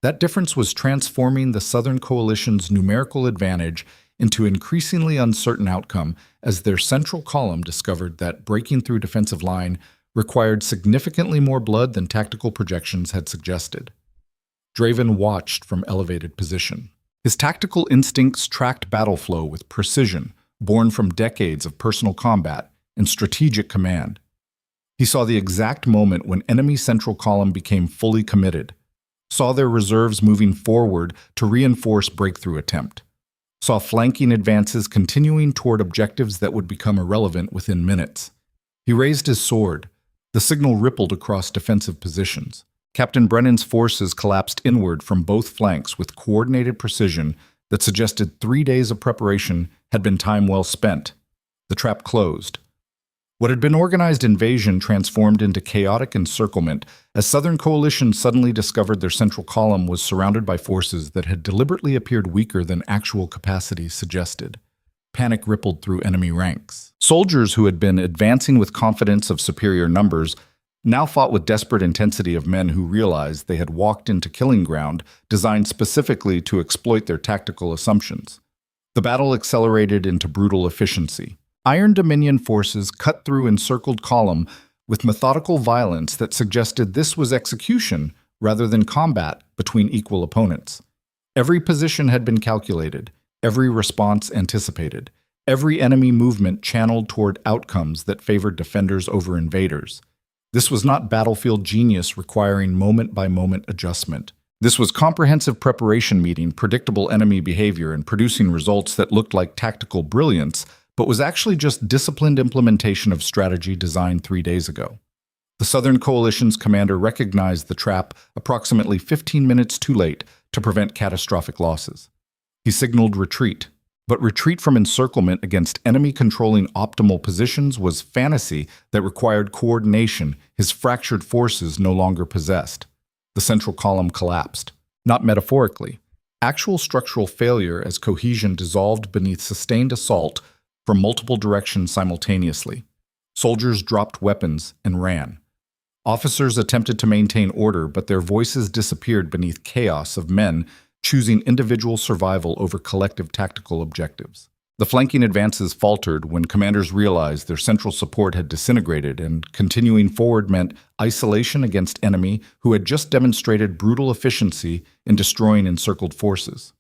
That difference was transforming the Southern Coalition's numerical advantage into increasingly uncertain outcome as their central column discovered that breaking through defensive line required significantly more blood than tactical projections had suggested. Draven watched from elevated position. His tactical instincts tracked battle flow with precision, born from decades of personal combat and strategic command. He saw the exact moment when enemy central column became fully committed, saw their reserves moving forward to reinforce breakthrough attempt, saw flanking advances continuing toward objectives that would become irrelevant within minutes. He raised his sword. The signal rippled across defensive positions. Captain Brennan's forces collapsed inward from both flanks with coordinated precision that suggested 3 days of preparation had been time well spent. The trap closed. What had been organized invasion transformed into chaotic encirclement as Southern Coalition suddenly discovered their central column was surrounded by forces that had deliberately appeared weaker than actual capacity suggested. Panic rippled through enemy ranks. Soldiers who had been advancing with confidence of superior numbers now fought with desperate intensity of men who realized they had walked into killing ground designed specifically to exploit their tactical assumptions. The battle accelerated into brutal efficiency. Iron Dominion forces cut through encircled column with methodical violence that suggested this was execution rather than combat between equal opponents. Every position had been calculated, every response anticipated, every enemy movement channeled toward outcomes that favored defenders over invaders. This was not battlefield genius requiring moment-by-moment adjustment. This was comprehensive preparation meeting predictable enemy behavior and producing results that looked like tactical brilliance, but was actually just disciplined implementation of strategy designed 3 days ago. The Southern Coalition's commander recognized the trap approximately 15 minutes too late to prevent catastrophic losses. He signaled retreat, but retreat from encirclement against enemy-controlling optimal positions was fantasy that required coordination his fractured forces no longer possessed. The central column collapsed, not metaphorically. Actual structural failure as cohesion dissolved beneath sustained assault from multiple directions simultaneously. Soldiers dropped weapons and ran. Officers attempted to maintain order, but their voices disappeared beneath chaos of men choosing individual survival over collective tactical objectives. The flanking advances faltered when commanders realized their central support had disintegrated, and continuing forward meant isolation against enemy who had just demonstrated brutal efficiency in destroying encircled forces.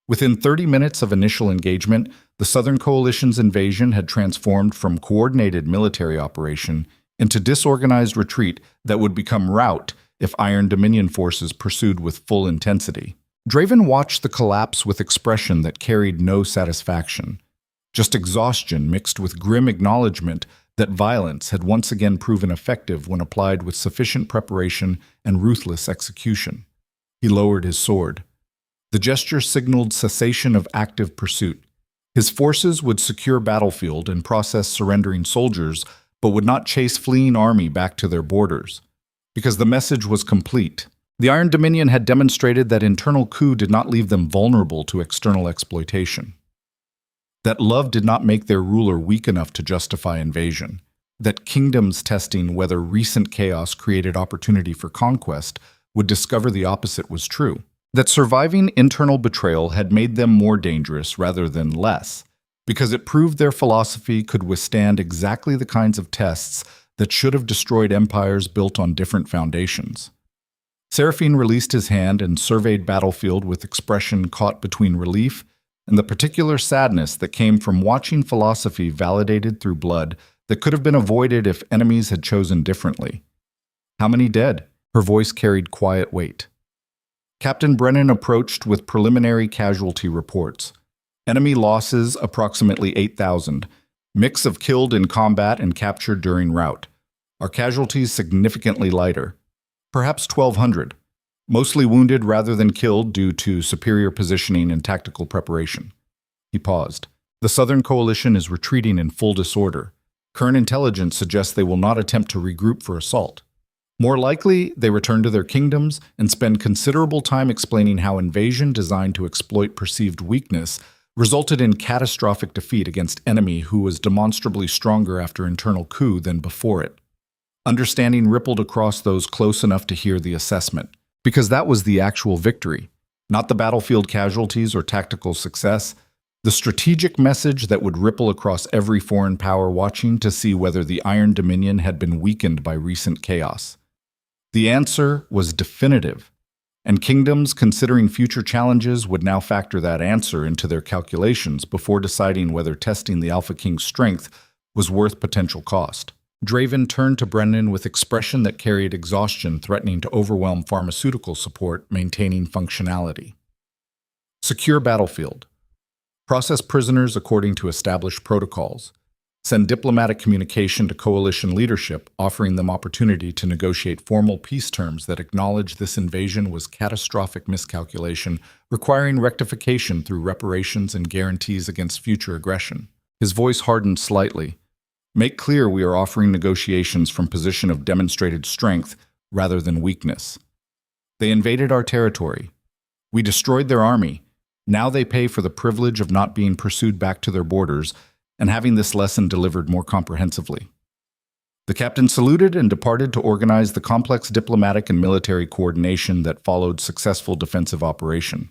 Within 30 minutes of initial engagement, the Southern Coalition's invasion had transformed from coordinated military operation into disorganized retreat that would become rout if Iron Dominion forces pursued with full intensity. Draven watched the collapse with expression that carried no satisfaction, just exhaustion mixed with grim acknowledgement that violence had once again proven effective when applied with sufficient preparation and ruthless execution. He lowered his sword. The gesture signaled cessation of active pursuit. His forces would secure battlefield and process surrendering soldiers, but would not chase fleeing army back to their borders, because the message was complete. The Iron Dominion had demonstrated that internal coup did not leave them vulnerable to external exploitation. That love did not make their ruler weak enough to justify invasion. That kingdoms testing whether recent chaos created opportunity for conquest would discover the opposite was true. That surviving internal betrayal had made them more dangerous rather than less, because it proved their philosophy could withstand exactly the kinds of tests that should have destroyed empires built on different foundations. Seraphine released his hand and surveyed battlefield with expression caught between relief and the particular sadness that came from watching philosophy validated through blood that could have been avoided if enemies had chosen differently. How many dead? Her voice carried quiet weight. Captain Brennan approached with preliminary casualty reports. Enemy losses approximately 8,000, mix of killed in combat and captured during rout. Our casualties significantly lighter. Perhaps 1,200, mostly wounded rather than killed due to superior positioning and tactical preparation. He paused. The Southern Coalition is retreating in full disorder. Current intelligence suggests they will not attempt to regroup for assault. More likely, they return to their kingdoms and spend considerable time explaining how invasion designed to exploit perceived weakness resulted in catastrophic defeat against enemy who was demonstrably stronger after internal coup than before it. Understanding rippled across those close enough to hear the assessment, because that was the actual victory, not the battlefield casualties or tactical success, the strategic message that would ripple across every foreign power watching to see whether the Iron Dominion had been weakened by recent chaos. The answer was definitive, and kingdoms considering future challenges would now factor that answer into their calculations before deciding whether testing the Alpha King's strength was worth potential cost. Draven turned to Brennan with expression that carried exhaustion, threatening to overwhelm pharmaceutical support, maintaining functionality. Secure battlefield. Process prisoners according to established protocols. Send diplomatic communication to coalition leadership, offering them opportunity to negotiate formal peace terms that acknowledge this invasion was catastrophic miscalculation, requiring rectification through reparations and guarantees against future aggression. His voice hardened slightly. Make clear we are offering negotiations from position of demonstrated strength rather than weakness. They invaded our territory. We destroyed their army. Now they pay for the privilege of not being pursued back to their borders and having this lesson delivered more comprehensively. The captain saluted and departed to organize the complex diplomatic and military coordination that followed successful defensive operation.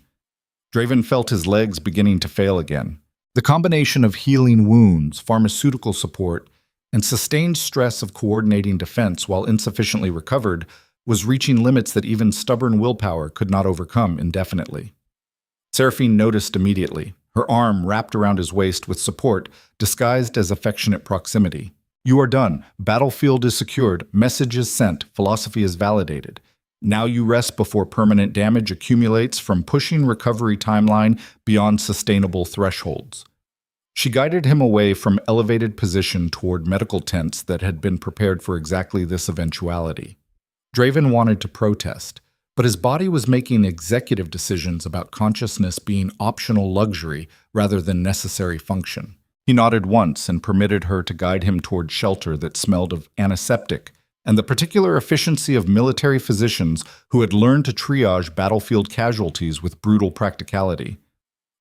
Draven felt his legs beginning to fail again. The combination of healing wounds, pharmaceutical support, and sustained stress of coordinating defense while insufficiently recovered was reaching limits that even stubborn willpower could not overcome indefinitely. Seraphine noticed immediately, her arm wrapped around his waist with support, disguised as affectionate proximity. You are done. Battlefield is secured. Message is sent. Philosophy is validated. Now you rest before permanent damage accumulates from pushing recovery timeline beyond sustainable thresholds. She guided him away from elevated position toward medical tents that had been prepared for exactly this eventuality. Draven wanted to protest, but his body was making executive decisions about consciousness being optional luxury rather than necessary function. He nodded once and permitted her to guide him toward shelter that smelled of antiseptic and the particular efficiency of military physicians who had learned to triage battlefield casualties with brutal practicality.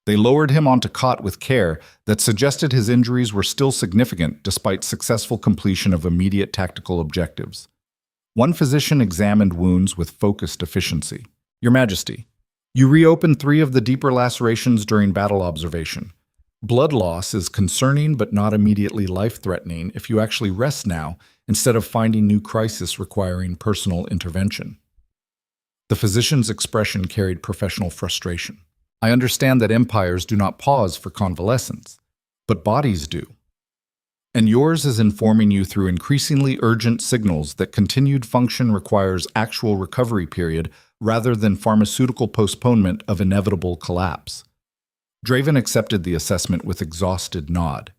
They lowered him onto cot with care that suggested his injuries were still significant despite successful completion of immediate tactical objectives. One physician examined wounds with focused efficiency. Your Majesty, you reopened 3 of the deeper lacerations during battle observation. Blood loss is concerning but not immediately life-threatening if you actually rest now instead of finding new crisis requiring personal intervention. The physician's expression carried professional frustration. I understand that empires do not pause for convalescence, but bodies do. And yours is informing you through increasingly urgent signals that continued function requires actual recovery period rather than pharmaceutical postponement of inevitable collapse. Draven accepted the assessment with exhausted nod.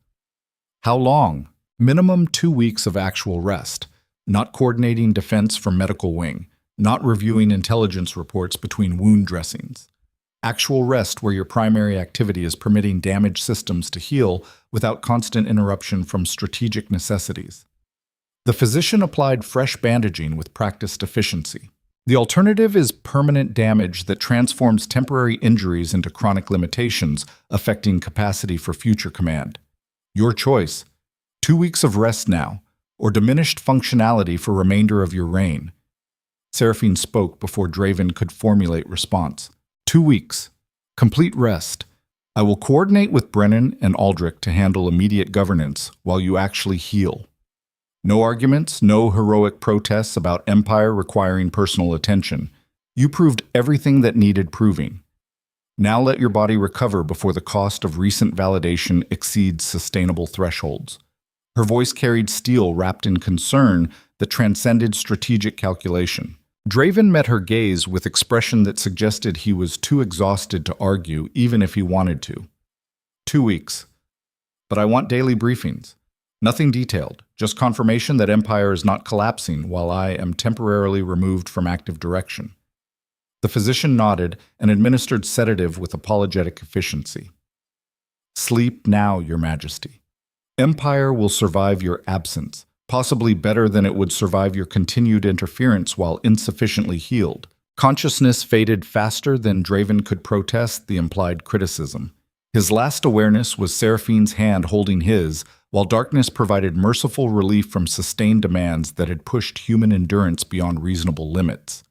How long? Minimum 2 weeks of actual rest, not coordinating defense from medical wing, not reviewing intelligence reports between wound dressings. Actual rest where your primary activity is permitting damaged systems to heal without constant interruption from strategic necessities. The physician applied fresh bandaging with practiced efficiency. The alternative is permanent damage that transforms temporary injuries into chronic limitations, affecting capacity for future command. Your choice. 2 weeks of rest now, or diminished functionality for remainder of your reign. Seraphine spoke before Draven could formulate response. 2 weeks. Complete rest. I will coordinate with Brennan and Aldrich to handle immediate governance while you actually heal. No arguments, no heroic protests about empire requiring personal attention. You proved everything that needed proving. Now let your body recover before the cost of recent validation exceeds sustainable thresholds. Her voice carried steel wrapped in concern that transcended strategic calculation. Draven met her gaze with expression that suggested he was too exhausted to argue even if he wanted to. 2 weeks. But I want daily briefings. Nothing detailed, just confirmation that Empire is not collapsing while I am temporarily removed from active direction. The physician nodded and administered sedative with apologetic efficiency. Sleep now, Your Majesty. Empire will survive your absence, possibly better than it would survive your continued interference while insufficiently healed. Consciousness faded faster than Draven could protest the implied criticism. His last awareness was Seraphine's hand holding his, while darkness provided merciful relief from sustained demands that had pushed human endurance beyond reasonable limits.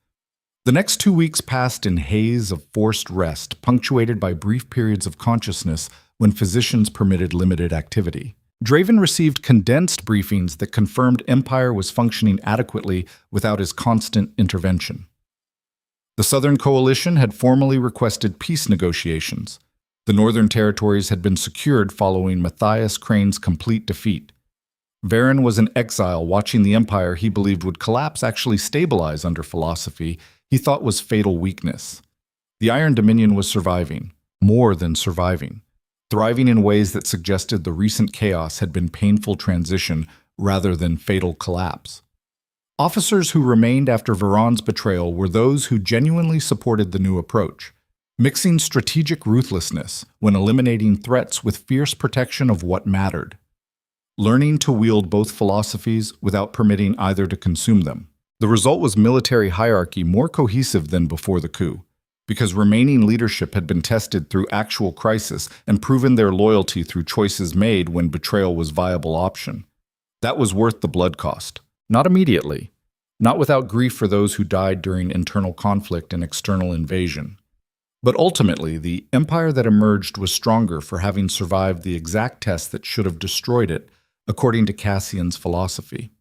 The next 2 weeks passed in haze of forced rest, punctuated by brief periods of consciousness when physicians permitted limited activity. Draven received condensed briefings that confirmed Empire was functioning adequately without his constant intervention. The Southern Coalition had formally requested peace negotiations. The Northern Territories had been secured following Matthias Crane's complete defeat. Varen was in exile, watching the Empire he believed would collapse actually stabilize under philosophy he thought was fatal weakness. The Iron Dominion was surviving, more than surviving, thriving in ways that suggested the recent chaos had been painful transition rather than fatal collapse. Officers who remained after Varan's betrayal were those who genuinely supported the new approach, mixing strategic ruthlessness when eliminating threats with fierce protection of what mattered, learning to wield both philosophies without permitting either to consume them. The result was military hierarchy more cohesive than before the coup, because remaining leadership had been tested through actual crisis and proven their loyalty through choices made when betrayal was a viable option. That was worth the blood cost. Not immediately, not without grief for those who died during internal conflict and external invasion. But ultimately, the empire that emerged was stronger for having survived the exact test that should have destroyed it, according to Cassian's philosophy.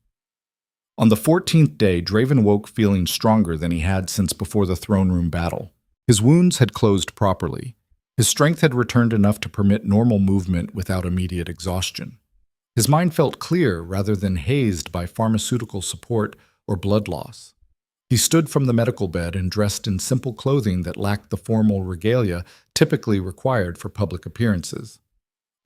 On the 14th day, Draven woke feeling stronger than he had since before the throne room battle. His wounds had closed properly. His strength had returned enough to permit normal movement without immediate exhaustion. His mind felt clear rather than hazed by pharmaceutical support or blood loss. He stood from the medical bed and dressed in simple clothing that lacked the formal regalia typically required for public appearances.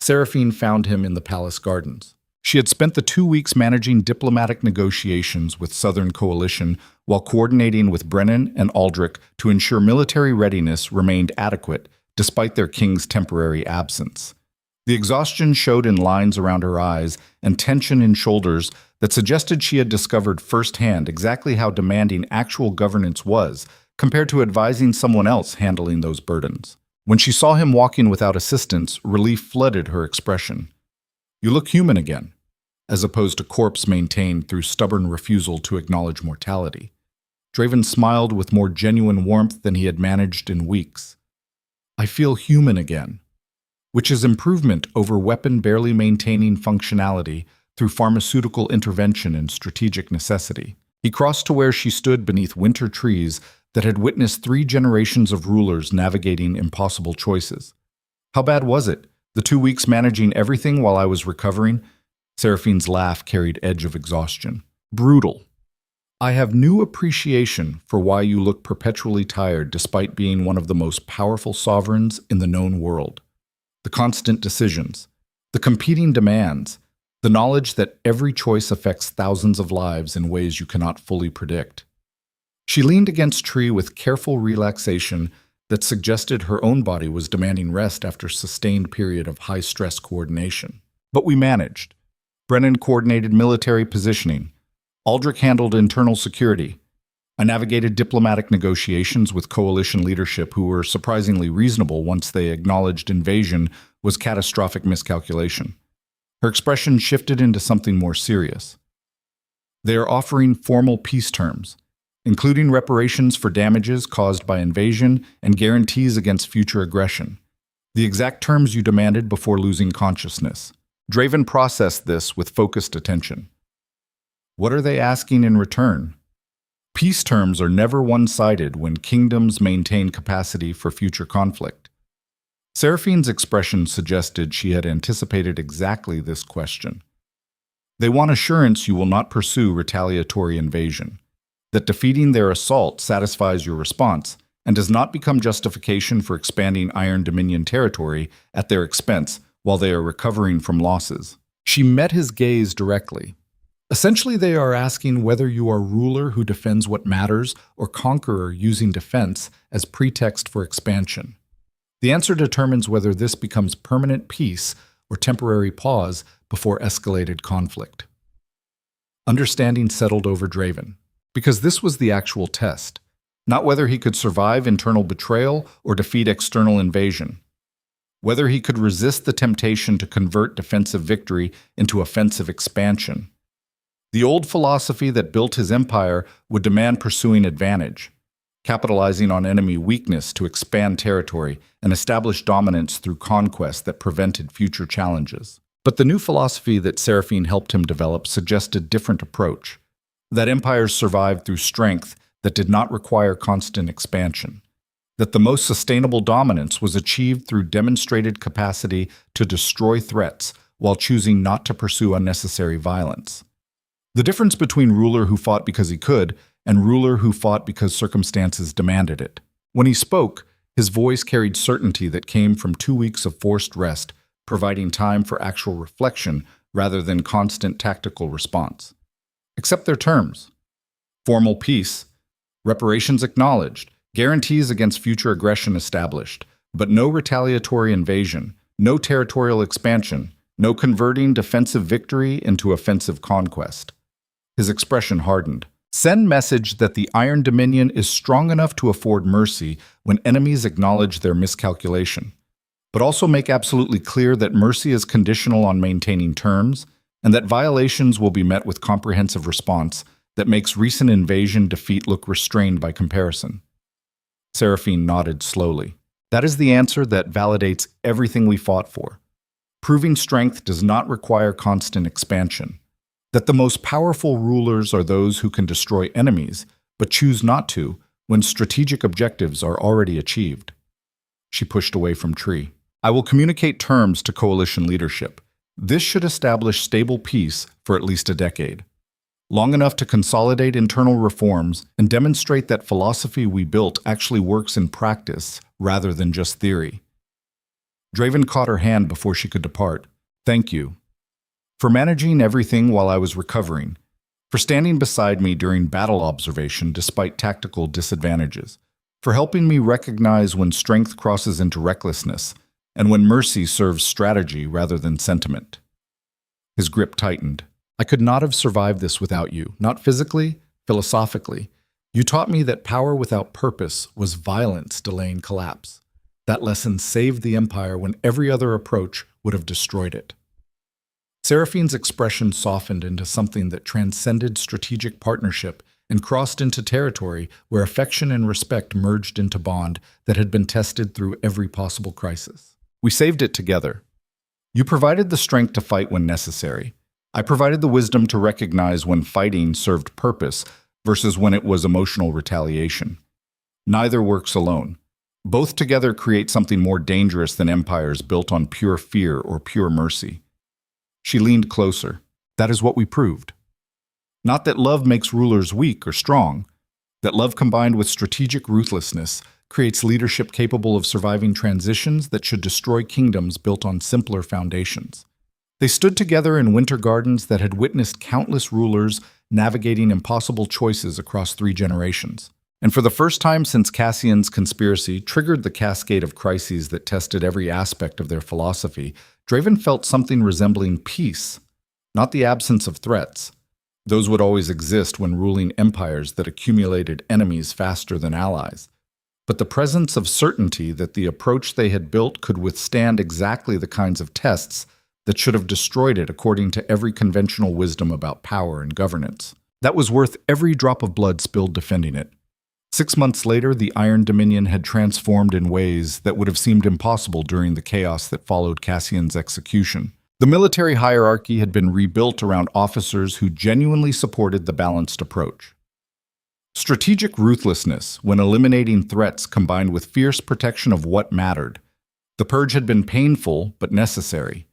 Seraphine found him in the palace gardens. She had spent the 2 weeks managing diplomatic negotiations with Southern Coalition while coordinating with Brennan and Aldrich to ensure military readiness remained adequate despite their king's temporary absence. The exhaustion showed in lines around her eyes and tension in shoulders that suggested she had discovered firsthand exactly how demanding actual governance was compared to advising someone else handling those burdens. When she saw him walking without assistance, relief flooded her expression. "You look human again," as opposed to corpse maintained through stubborn refusal to acknowledge mortality. Draven smiled with more genuine warmth than he had managed in weeks. "I feel human again," which is improvement over weapon barely maintaining functionality through pharmaceutical intervention and strategic necessity. He crossed to where she stood beneath winter trees that had witnessed 3 generations of rulers navigating impossible choices. "How bad was it? The 2 weeks managing everything while I was recovering?" Seraphine's laugh carried edge of exhaustion. "Brutal. I have new appreciation for why you look perpetually tired despite being one of the most powerful sovereigns in the known world. The constant decisions, the competing demands, the knowledge that every choice affects thousands of lives in ways you cannot fully predict." She leaned against tree with careful relaxation that suggested her own body was demanding rest after a sustained period of high-stress coordination. "But we managed. Brennan coordinated military positioning. Aldrich handled internal security. I navigated diplomatic negotiations with coalition leadership who were surprisingly reasonable once they acknowledged invasion was catastrophic miscalculation." Her expression shifted into something more serious. "They are offering formal peace terms, including reparations for damages caused by invasion and guarantees against future aggression. The exact terms you demanded before losing consciousness." Draven processed this with focused attention. "What are they asking in return?" Peace terms are never one-sided when kingdoms maintain capacity for future conflict. Seraphine's expression suggested she had anticipated exactly this question. "They want assurance you will not pursue retaliatory invasion, that defeating their assault satisfies your response and does not become justification for expanding Iron Dominion territory at their expense while they are recovering from losses." She met his gaze directly. "Essentially, they are asking whether you are ruler who defends what matters or conqueror using defense as pretext for expansion. The answer determines whether this becomes permanent peace or temporary pause before escalated conflict." Understanding settled over Draven, because this was the actual test, not whether he could survive internal betrayal or defeat external invasion. whether he could resist the temptation to convert defensive victory into offensive expansion. The old philosophy that built his empire would demand pursuing advantage, capitalizing on enemy weakness to expand territory and establish dominance through conquest that prevented future challenges. But the new philosophy that Seraphine helped him develop suggested a different approach, that empires survived through strength that did not require constant expansion, that the most sustainable dominance was achieved through demonstrated capacity to destroy threats while choosing not to pursue unnecessary violence. The difference between ruler who fought because he could and ruler who fought because circumstances demanded it. When he spoke, his voice carried certainty that came from 2 weeks of forced rest, providing time for actual reflection rather than constant tactical response. Accept their terms. Formal peace, reparations acknowledged, guarantees against future aggression established, but no retaliatory invasion, no territorial expansion, no converting defensive victory into offensive conquest. His expression hardened. Send message that the Iron Dominion is strong enough to afford mercy when enemies acknowledge their miscalculation, but also make absolutely clear that mercy is conditional on maintaining terms and that violations will be met with comprehensive response that makes recent invasion defeat look restrained by comparison. Seraphine nodded slowly. That is the answer that validates everything we fought for. Proving strength does not require constant expansion. That the most powerful rulers are those who can destroy enemies, but choose not to when strategic objectives are already achieved. She pushed away from Tree. I will communicate terms to coalition leadership. This should establish stable peace for at least a decade, long enough to consolidate internal reforms and demonstrate that philosophy we built actually works in practice rather than just theory. Draven caught her hand before she could depart. Thank you. For managing everything while I was recovering, for standing beside me during battle observation despite tactical disadvantages, for helping me recognize when strength crosses into recklessness and when mercy serves strategy rather than sentiment. His grip tightened. I could not have survived this without you, not physically, philosophically. You taught me that power without purpose was violence delaying collapse. That lesson saved the Empire when every other approach would have destroyed it. Seraphine's expression softened into something that transcended strategic partnership and crossed into territory where affection and respect merged into bond that had been tested through every possible crisis. We saved it together. You provided the strength to fight when necessary. I provided the wisdom to recognize when fighting served purpose versus when it was emotional retaliation. Neither works alone. Both together create something more dangerous than empires built on pure fear or pure mercy. She leaned closer. That is what we proved. Not that love makes rulers weak or strong, that love combined with strategic ruthlessness creates leadership capable of surviving transitions that should destroy kingdoms built on simpler foundations. They stood together in winter gardens that had witnessed countless rulers navigating impossible choices across 3 generations. And for the first time since Cassian's conspiracy triggered the cascade of crises that tested every aspect of their philosophy, Draven felt something resembling peace, not the absence of threats. Those would always exist when ruling empires that accumulated enemies faster than allies, but the presence of certainty that the approach they had built could withstand exactly the kinds of tests that should have destroyed it according to every conventional wisdom about power and governance. That was worth every drop of blood spilled defending it. 6 months later, the Iron Dominion had transformed in ways that would have seemed impossible during the chaos that followed Cassian's execution. The military hierarchy had been rebuilt around officers who genuinely supported the balanced approach. Strategic ruthlessness, when eliminating threats combined with fierce protection of what mattered. The purge had been painful, but necessary.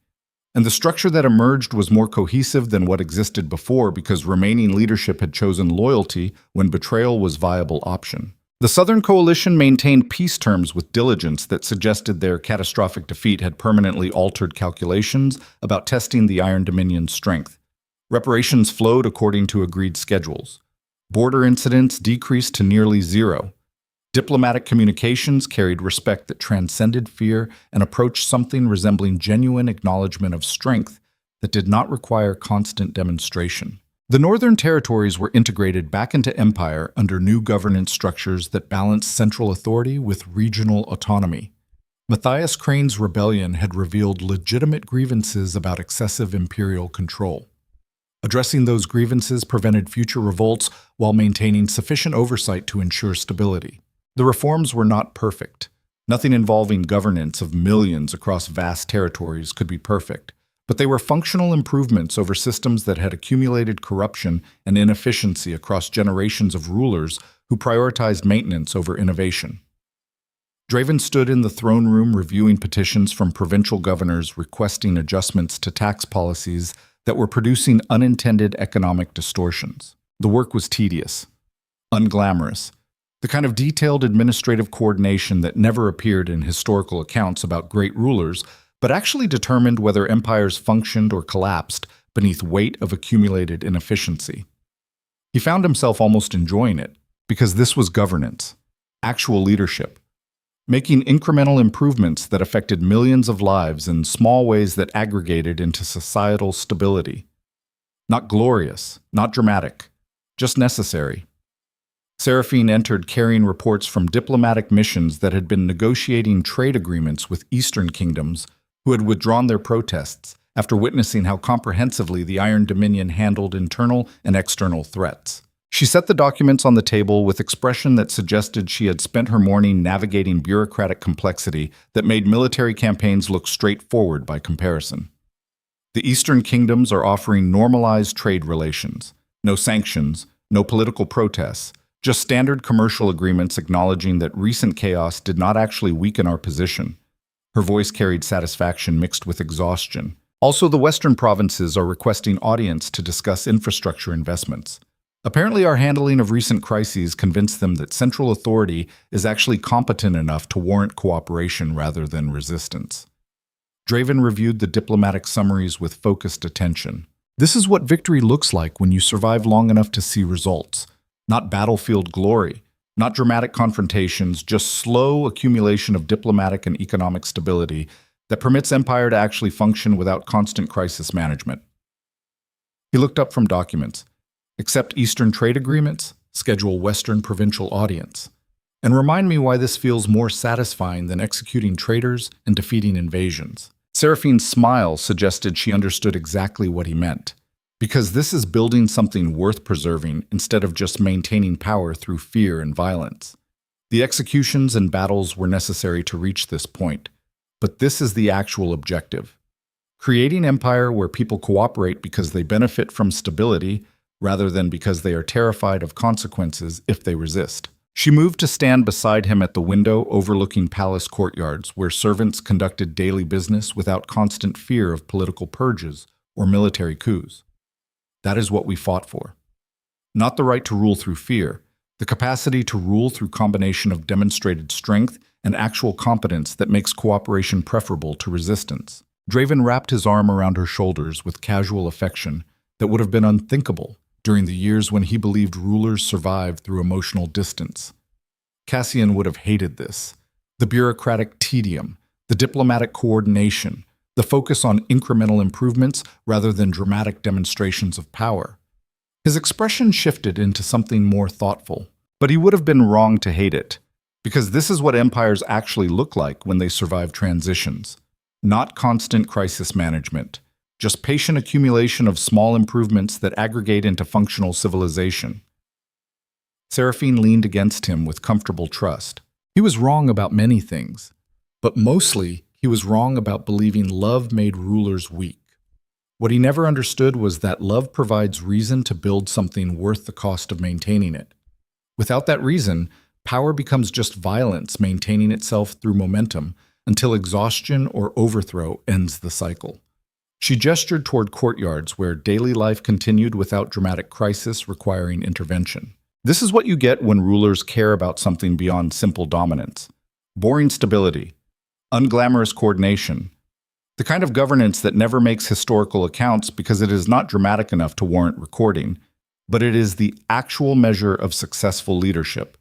And the structure that emerged was more cohesive than what existed before because remaining leadership had chosen loyalty when betrayal was a viable option. The Southern Coalition maintained peace terms with diligence that suggested their catastrophic defeat had permanently altered calculations about testing the Iron Dominion's strength. Reparations flowed according to agreed schedules. Border incidents decreased to nearly 0. Diplomatic communications carried respect that transcended fear and approached something resembling genuine acknowledgement of strength that did not require constant demonstration. The Northern Territories were integrated back into empire under new governance structures that balanced central authority with regional autonomy. Matthias Crane's rebellion had revealed legitimate grievances about excessive imperial control. Addressing those grievances prevented future revolts while maintaining sufficient oversight to ensure stability. The reforms were not perfect. Nothing involving governance of millions across vast territories could be perfect, but they were functional improvements over systems that had accumulated corruption and inefficiency across generations of rulers who prioritized maintenance over innovation. Draven stood in the throne room reviewing petitions from provincial governors requesting adjustments to tax policies that were producing unintended economic distortions. The work was tedious, unglamorous, the kind of detailed administrative coordination that never appeared in historical accounts about great rulers, but actually determined whether empires functioned or collapsed beneath weight of accumulated inefficiency. He found himself almost enjoying it, because this was governance, actual leadership, making incremental improvements that affected millions of lives in small ways that aggregated into societal stability. Not glorious, not dramatic, just necessary. Seraphine entered carrying reports from diplomatic missions that had been negotiating trade agreements with Eastern kingdoms who had withdrawn their protests after witnessing how comprehensively the Iron Dominion handled internal and external threats. She set the documents on the table with expression that suggested she had spent her morning navigating bureaucratic complexity that made military campaigns look straightforward by comparison. The Eastern kingdoms are offering normalized trade relations, no sanctions, no political protests, just standard commercial agreements acknowledging that recent chaos did not actually weaken our position. Her voice carried satisfaction mixed with exhaustion. Also, the Western provinces are requesting audience to discuss infrastructure investments. Apparently, our handling of recent crises convinced them that central authority is actually competent enough to warrant cooperation rather than resistance. Draven reviewed the diplomatic summaries with focused attention. This is what victory looks like when you survive long enough to see results. Not battlefield glory, not dramatic confrontations, just slow accumulation of diplomatic and economic stability that permits empire to actually function without constant crisis management. He looked up from documents. Accept Eastern trade agreements, schedule Western provincial audience, and remind me why this feels more satisfying than executing traitors and defeating invasions. Seraphine's smile suggested she understood exactly what he meant, because this is building something worth preserving instead of just maintaining power through fear and violence. The executions and battles were necessary to reach this point, but this is the actual objective. Creating empire where people cooperate because they benefit from stability rather than because they are terrified of consequences if they resist. She moved to stand beside him at the window overlooking palace courtyards where servants conducted daily business without constant fear of political purges or military coups. That is what we fought for. Not the right to rule through fear, the capacity to rule through combination of demonstrated strength and actual competence that makes cooperation preferable to resistance. Draven wrapped his arm around her shoulders with casual affection that would have been unthinkable during the years when he believed rulers survived through emotional distance. Cassian would have hated this. The bureaucratic tedium, the diplomatic coordination, the focus on incremental improvements rather than dramatic demonstrations of power. His expression shifted into something more thoughtful, but he would have been wrong to hate it, because this is what empires actually look like when they survive transitions. Not constant crisis management, just patient accumulation of small improvements that aggregate into functional civilization. Seraphine leaned against him with comfortable trust. He was wrong about many things, but mostly he was wrong about believing love made rulers weak. What he never understood was that love provides reason to build something worth the cost of maintaining it. Without that reason, power becomes just violence maintaining itself through momentum until exhaustion or overthrow ends the cycle. She gestured toward courtyards where daily life continued without dramatic crisis requiring intervention. This is what you get when rulers care about something beyond simple dominance. Boring stability, unglamorous coordination, the kind of governance that never makes historical accounts because it is not dramatic enough to warrant recording, but it is the actual measure of successful leadership.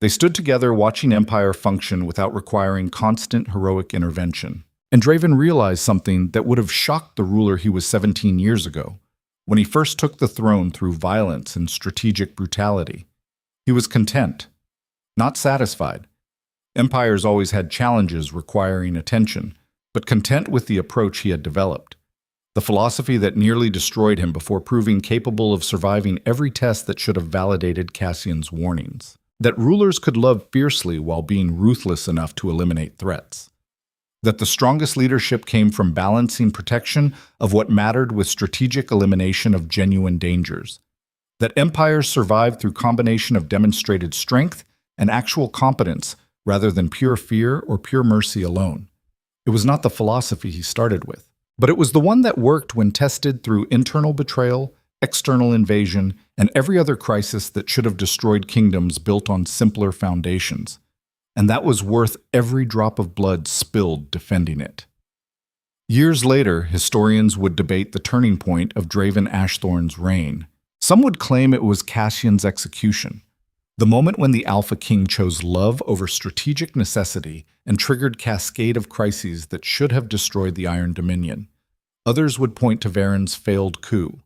They stood together watching empire function without requiring constant heroic intervention. And Draven realized something that would have shocked the ruler he was 17 years ago, when he first took the throne through violence and strategic brutality. He was content, not satisfied. Empires always had challenges requiring attention, but content with the approach he had developed. The philosophy that nearly destroyed him before proving capable of surviving every test that should have validated Cassian's warnings. That rulers could love fiercely while being ruthless enough to eliminate threats. That the strongest leadership came from balancing protection of what mattered with strategic elimination of genuine dangers. That empires survived through combination of demonstrated strength and actual competence rather than pure fear or pure mercy alone. It was not the philosophy he started with, but it was the one that worked when tested through internal betrayal, external invasion, and every other crisis that should have destroyed kingdoms built on simpler foundations. And that was worth every drop of blood spilled defending it. Years later, historians would debate the turning point of Draven Ashthorn's reign. Some would claim it was Cassian's execution, the moment when the Alpha King chose love over strategic necessity and triggered cascade of crises that should have destroyed the Iron Dominion. Others would point to Varen's failed coup,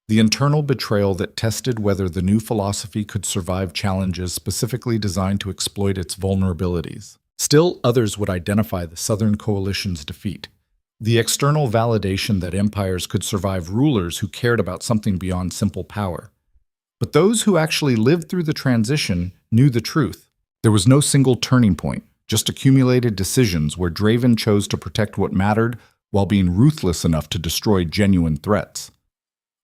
the internal betrayal that tested whether the new philosophy could survive challenges specifically designed to exploit its vulnerabilities. Still, others would identify the Southern Coalition's defeat, the external validation that empires could survive rulers who cared about something beyond simple power. But those who actually lived through the transition knew the truth. There was no single turning point, just accumulated decisions where Draven chose to protect what mattered while being ruthless enough to destroy genuine threats.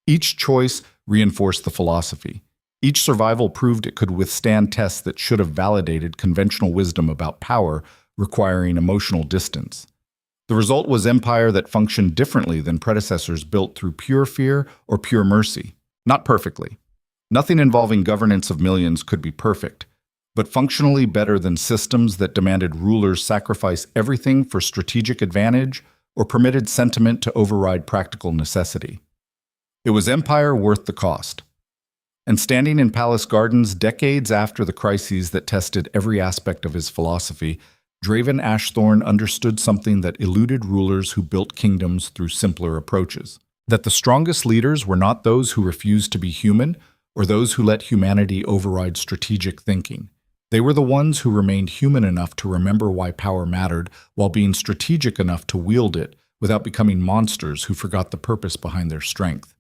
Each choice reinforced the philosophy. Each survival proved it could withstand tests that should have validated conventional wisdom about power, requiring emotional distance. The result was empire that functioned differently than predecessors built through pure fear or pure mercy. Not perfectly. Nothing involving governance of millions could be perfect, but functionally better than systems that demanded rulers sacrifice everything for strategic advantage or permitted sentiment to override practical necessity. It was empire worth the cost. And standing in palace gardens decades after the crises that tested every aspect of his philosophy, Draven Ashthorn understood something that eluded rulers who built kingdoms through simpler approaches. That the strongest leaders were not those who refused to be human or those who let humanity override strategic thinking. They were the ones who remained human enough to remember why power mattered while being strategic enough to wield it without becoming monsters who forgot the purpose behind their strength.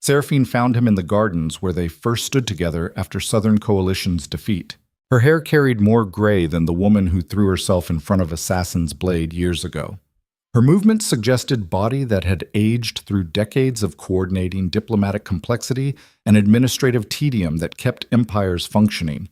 Seraphine found him in the gardens where they first stood together after Southern Coalition's defeat. Her hair carried more gray than the woman who threw herself in front of Assassin's Blade years ago. Her movements suggested body that had aged through decades of coordinating diplomatic complexity and administrative tedium that kept empires functioning.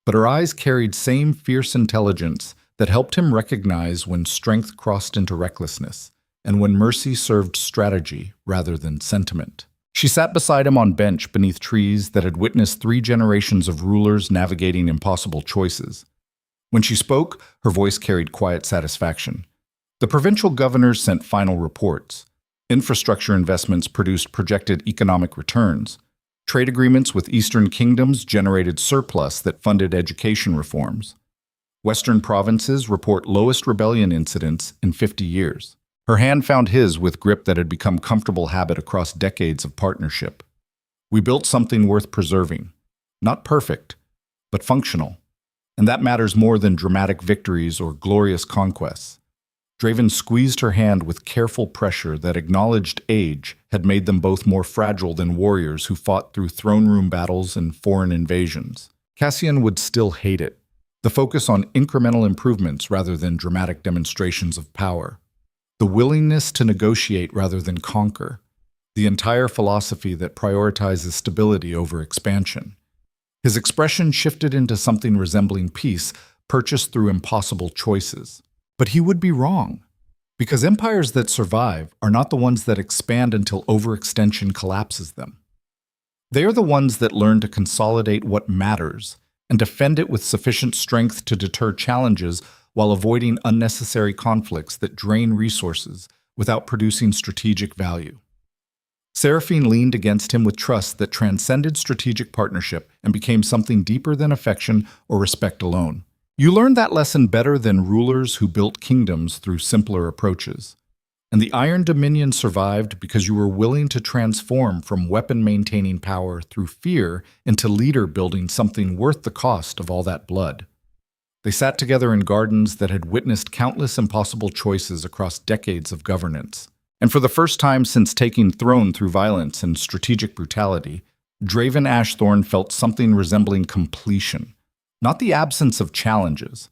But her eyes carried same fierce intelligence that helped him recognize when strength crossed into recklessness and when mercy served strategy rather than sentiment. She sat beside him on bench beneath trees that had witnessed 3 generations of rulers navigating impossible choices. When she spoke, her voice carried quiet satisfaction. The provincial governors sent final reports. Infrastructure investments produced projected economic returns. Trade agreements with Eastern kingdoms generated surplus that funded education reforms. Western provinces report lowest rebellion incidents in 50 years. Her hand found his with grip that had become comfortable habit across decades of partnership. We built something worth preserving. Not perfect, but functional. And that matters more than dramatic victories or glorious conquests. Draven squeezed her hand with careful pressure that acknowledged age had made them both more fragile than warriors who fought through throne room battles and foreign invasions. Cassian would still hate it. The focus on incremental improvements rather than dramatic demonstrations of power. The willingness to negotiate rather than conquer. The entire philosophy that prioritizes stability over expansion. His expression shifted into something resembling peace, purchased through impossible choices. But he would be wrong, because empires that survive are not the ones that expand until overextension collapses them. They are the ones that learn to consolidate what matters and defend it with sufficient strength to deter challenges while avoiding unnecessary conflicts that drain resources without producing strategic value. Seraphine leaned against him with trust that transcended strategic partnership and became something deeper than affection or respect alone. You learned that lesson better than rulers who built kingdoms through simpler approaches. And the Iron Dominion survived because you were willing to transform from weapon-maintaining power through fear into leader building something worth the cost of all that blood. They sat together in gardens that had witnessed countless impossible choices across decades of governance. And for the first time since taking throne through violence and strategic brutality, Draven Ashthorn felt something resembling completion, not the absence of challenges.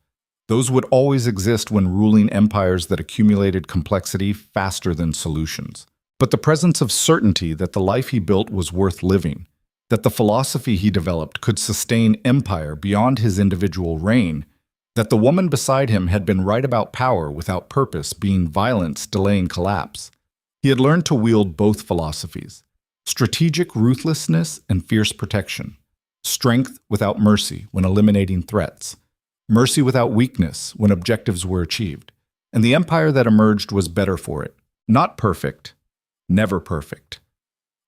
Those would always exist when ruling empires that accumulated complexity faster than solutions. But the presence of certainty that the life he built was worth living, that the philosophy he developed could sustain empire beyond his individual reign, that the woman beside him had been right about power without purpose being violence delaying collapse. He had learned to wield both philosophies, strategic ruthlessness and fierce protection, strength without mercy when eliminating threats, mercy without weakness when objectives were achieved. And the empire that emerged was better for it. Not perfect, never perfect,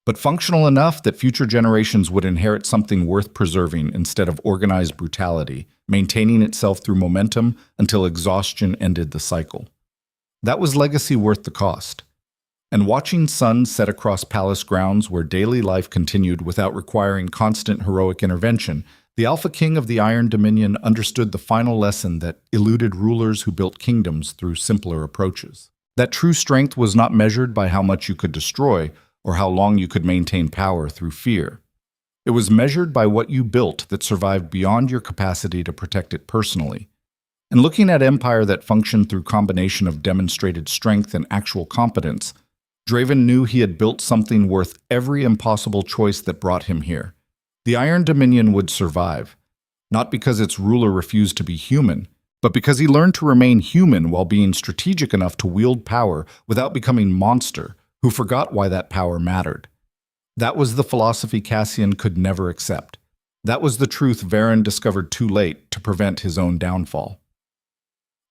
but functional enough that future generations would inherit something worth preserving instead of organized brutality, maintaining itself through momentum until exhaustion ended the cycle. That was legacy worth the cost. And watching suns set across palace grounds where daily life continued without requiring constant heroic intervention, the Alpha King of the Iron Dominion understood the final lesson that eluded rulers who built kingdoms through simpler approaches. That true strength was not measured by how much you could destroy or how long you could maintain power through fear. It was measured by what you built that survived beyond your capacity to protect it personally. And looking at empire that functioned through combination of demonstrated strength and actual competence, Draven knew he had built something worth every impossible choice that brought him here. The Iron Dominion would survive, not because its ruler refused to be human, but because he learned to remain human while being strategic enough to wield power without becoming monster who forgot why that power mattered. That was the philosophy Cassian could never accept. That was the truth Varen discovered too late to prevent his own downfall.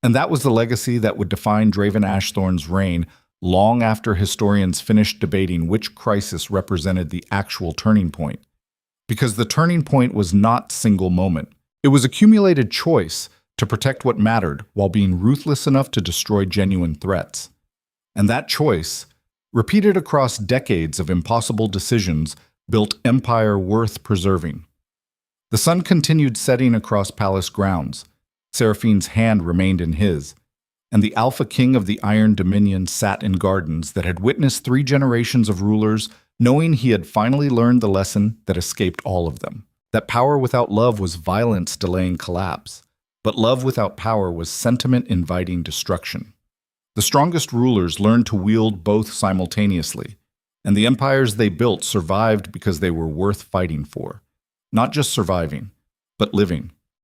And that was the legacy that would define Draven Ashthorn's reign long after historians finished debating which crisis represented the actual turning point. Because the turning point was not single moment. It was accumulated choice to protect what mattered while being ruthless enough to destroy genuine threats. And that choice, repeated across decades of impossible decisions, built empire worth preserving. The sun continued setting across palace grounds. Seraphine's hand remained in his, and the Alpha King of the Iron Dominion sat in gardens that had witnessed 3 generations of rulers, knowing he had finally learned the lesson that escaped all of them. That power without love was violence delaying collapse, but love without power was sentiment inviting destruction. The strongest rulers learned to wield both simultaneously, and the empires they built survived because they were worth fighting for. Not just surviving, but living.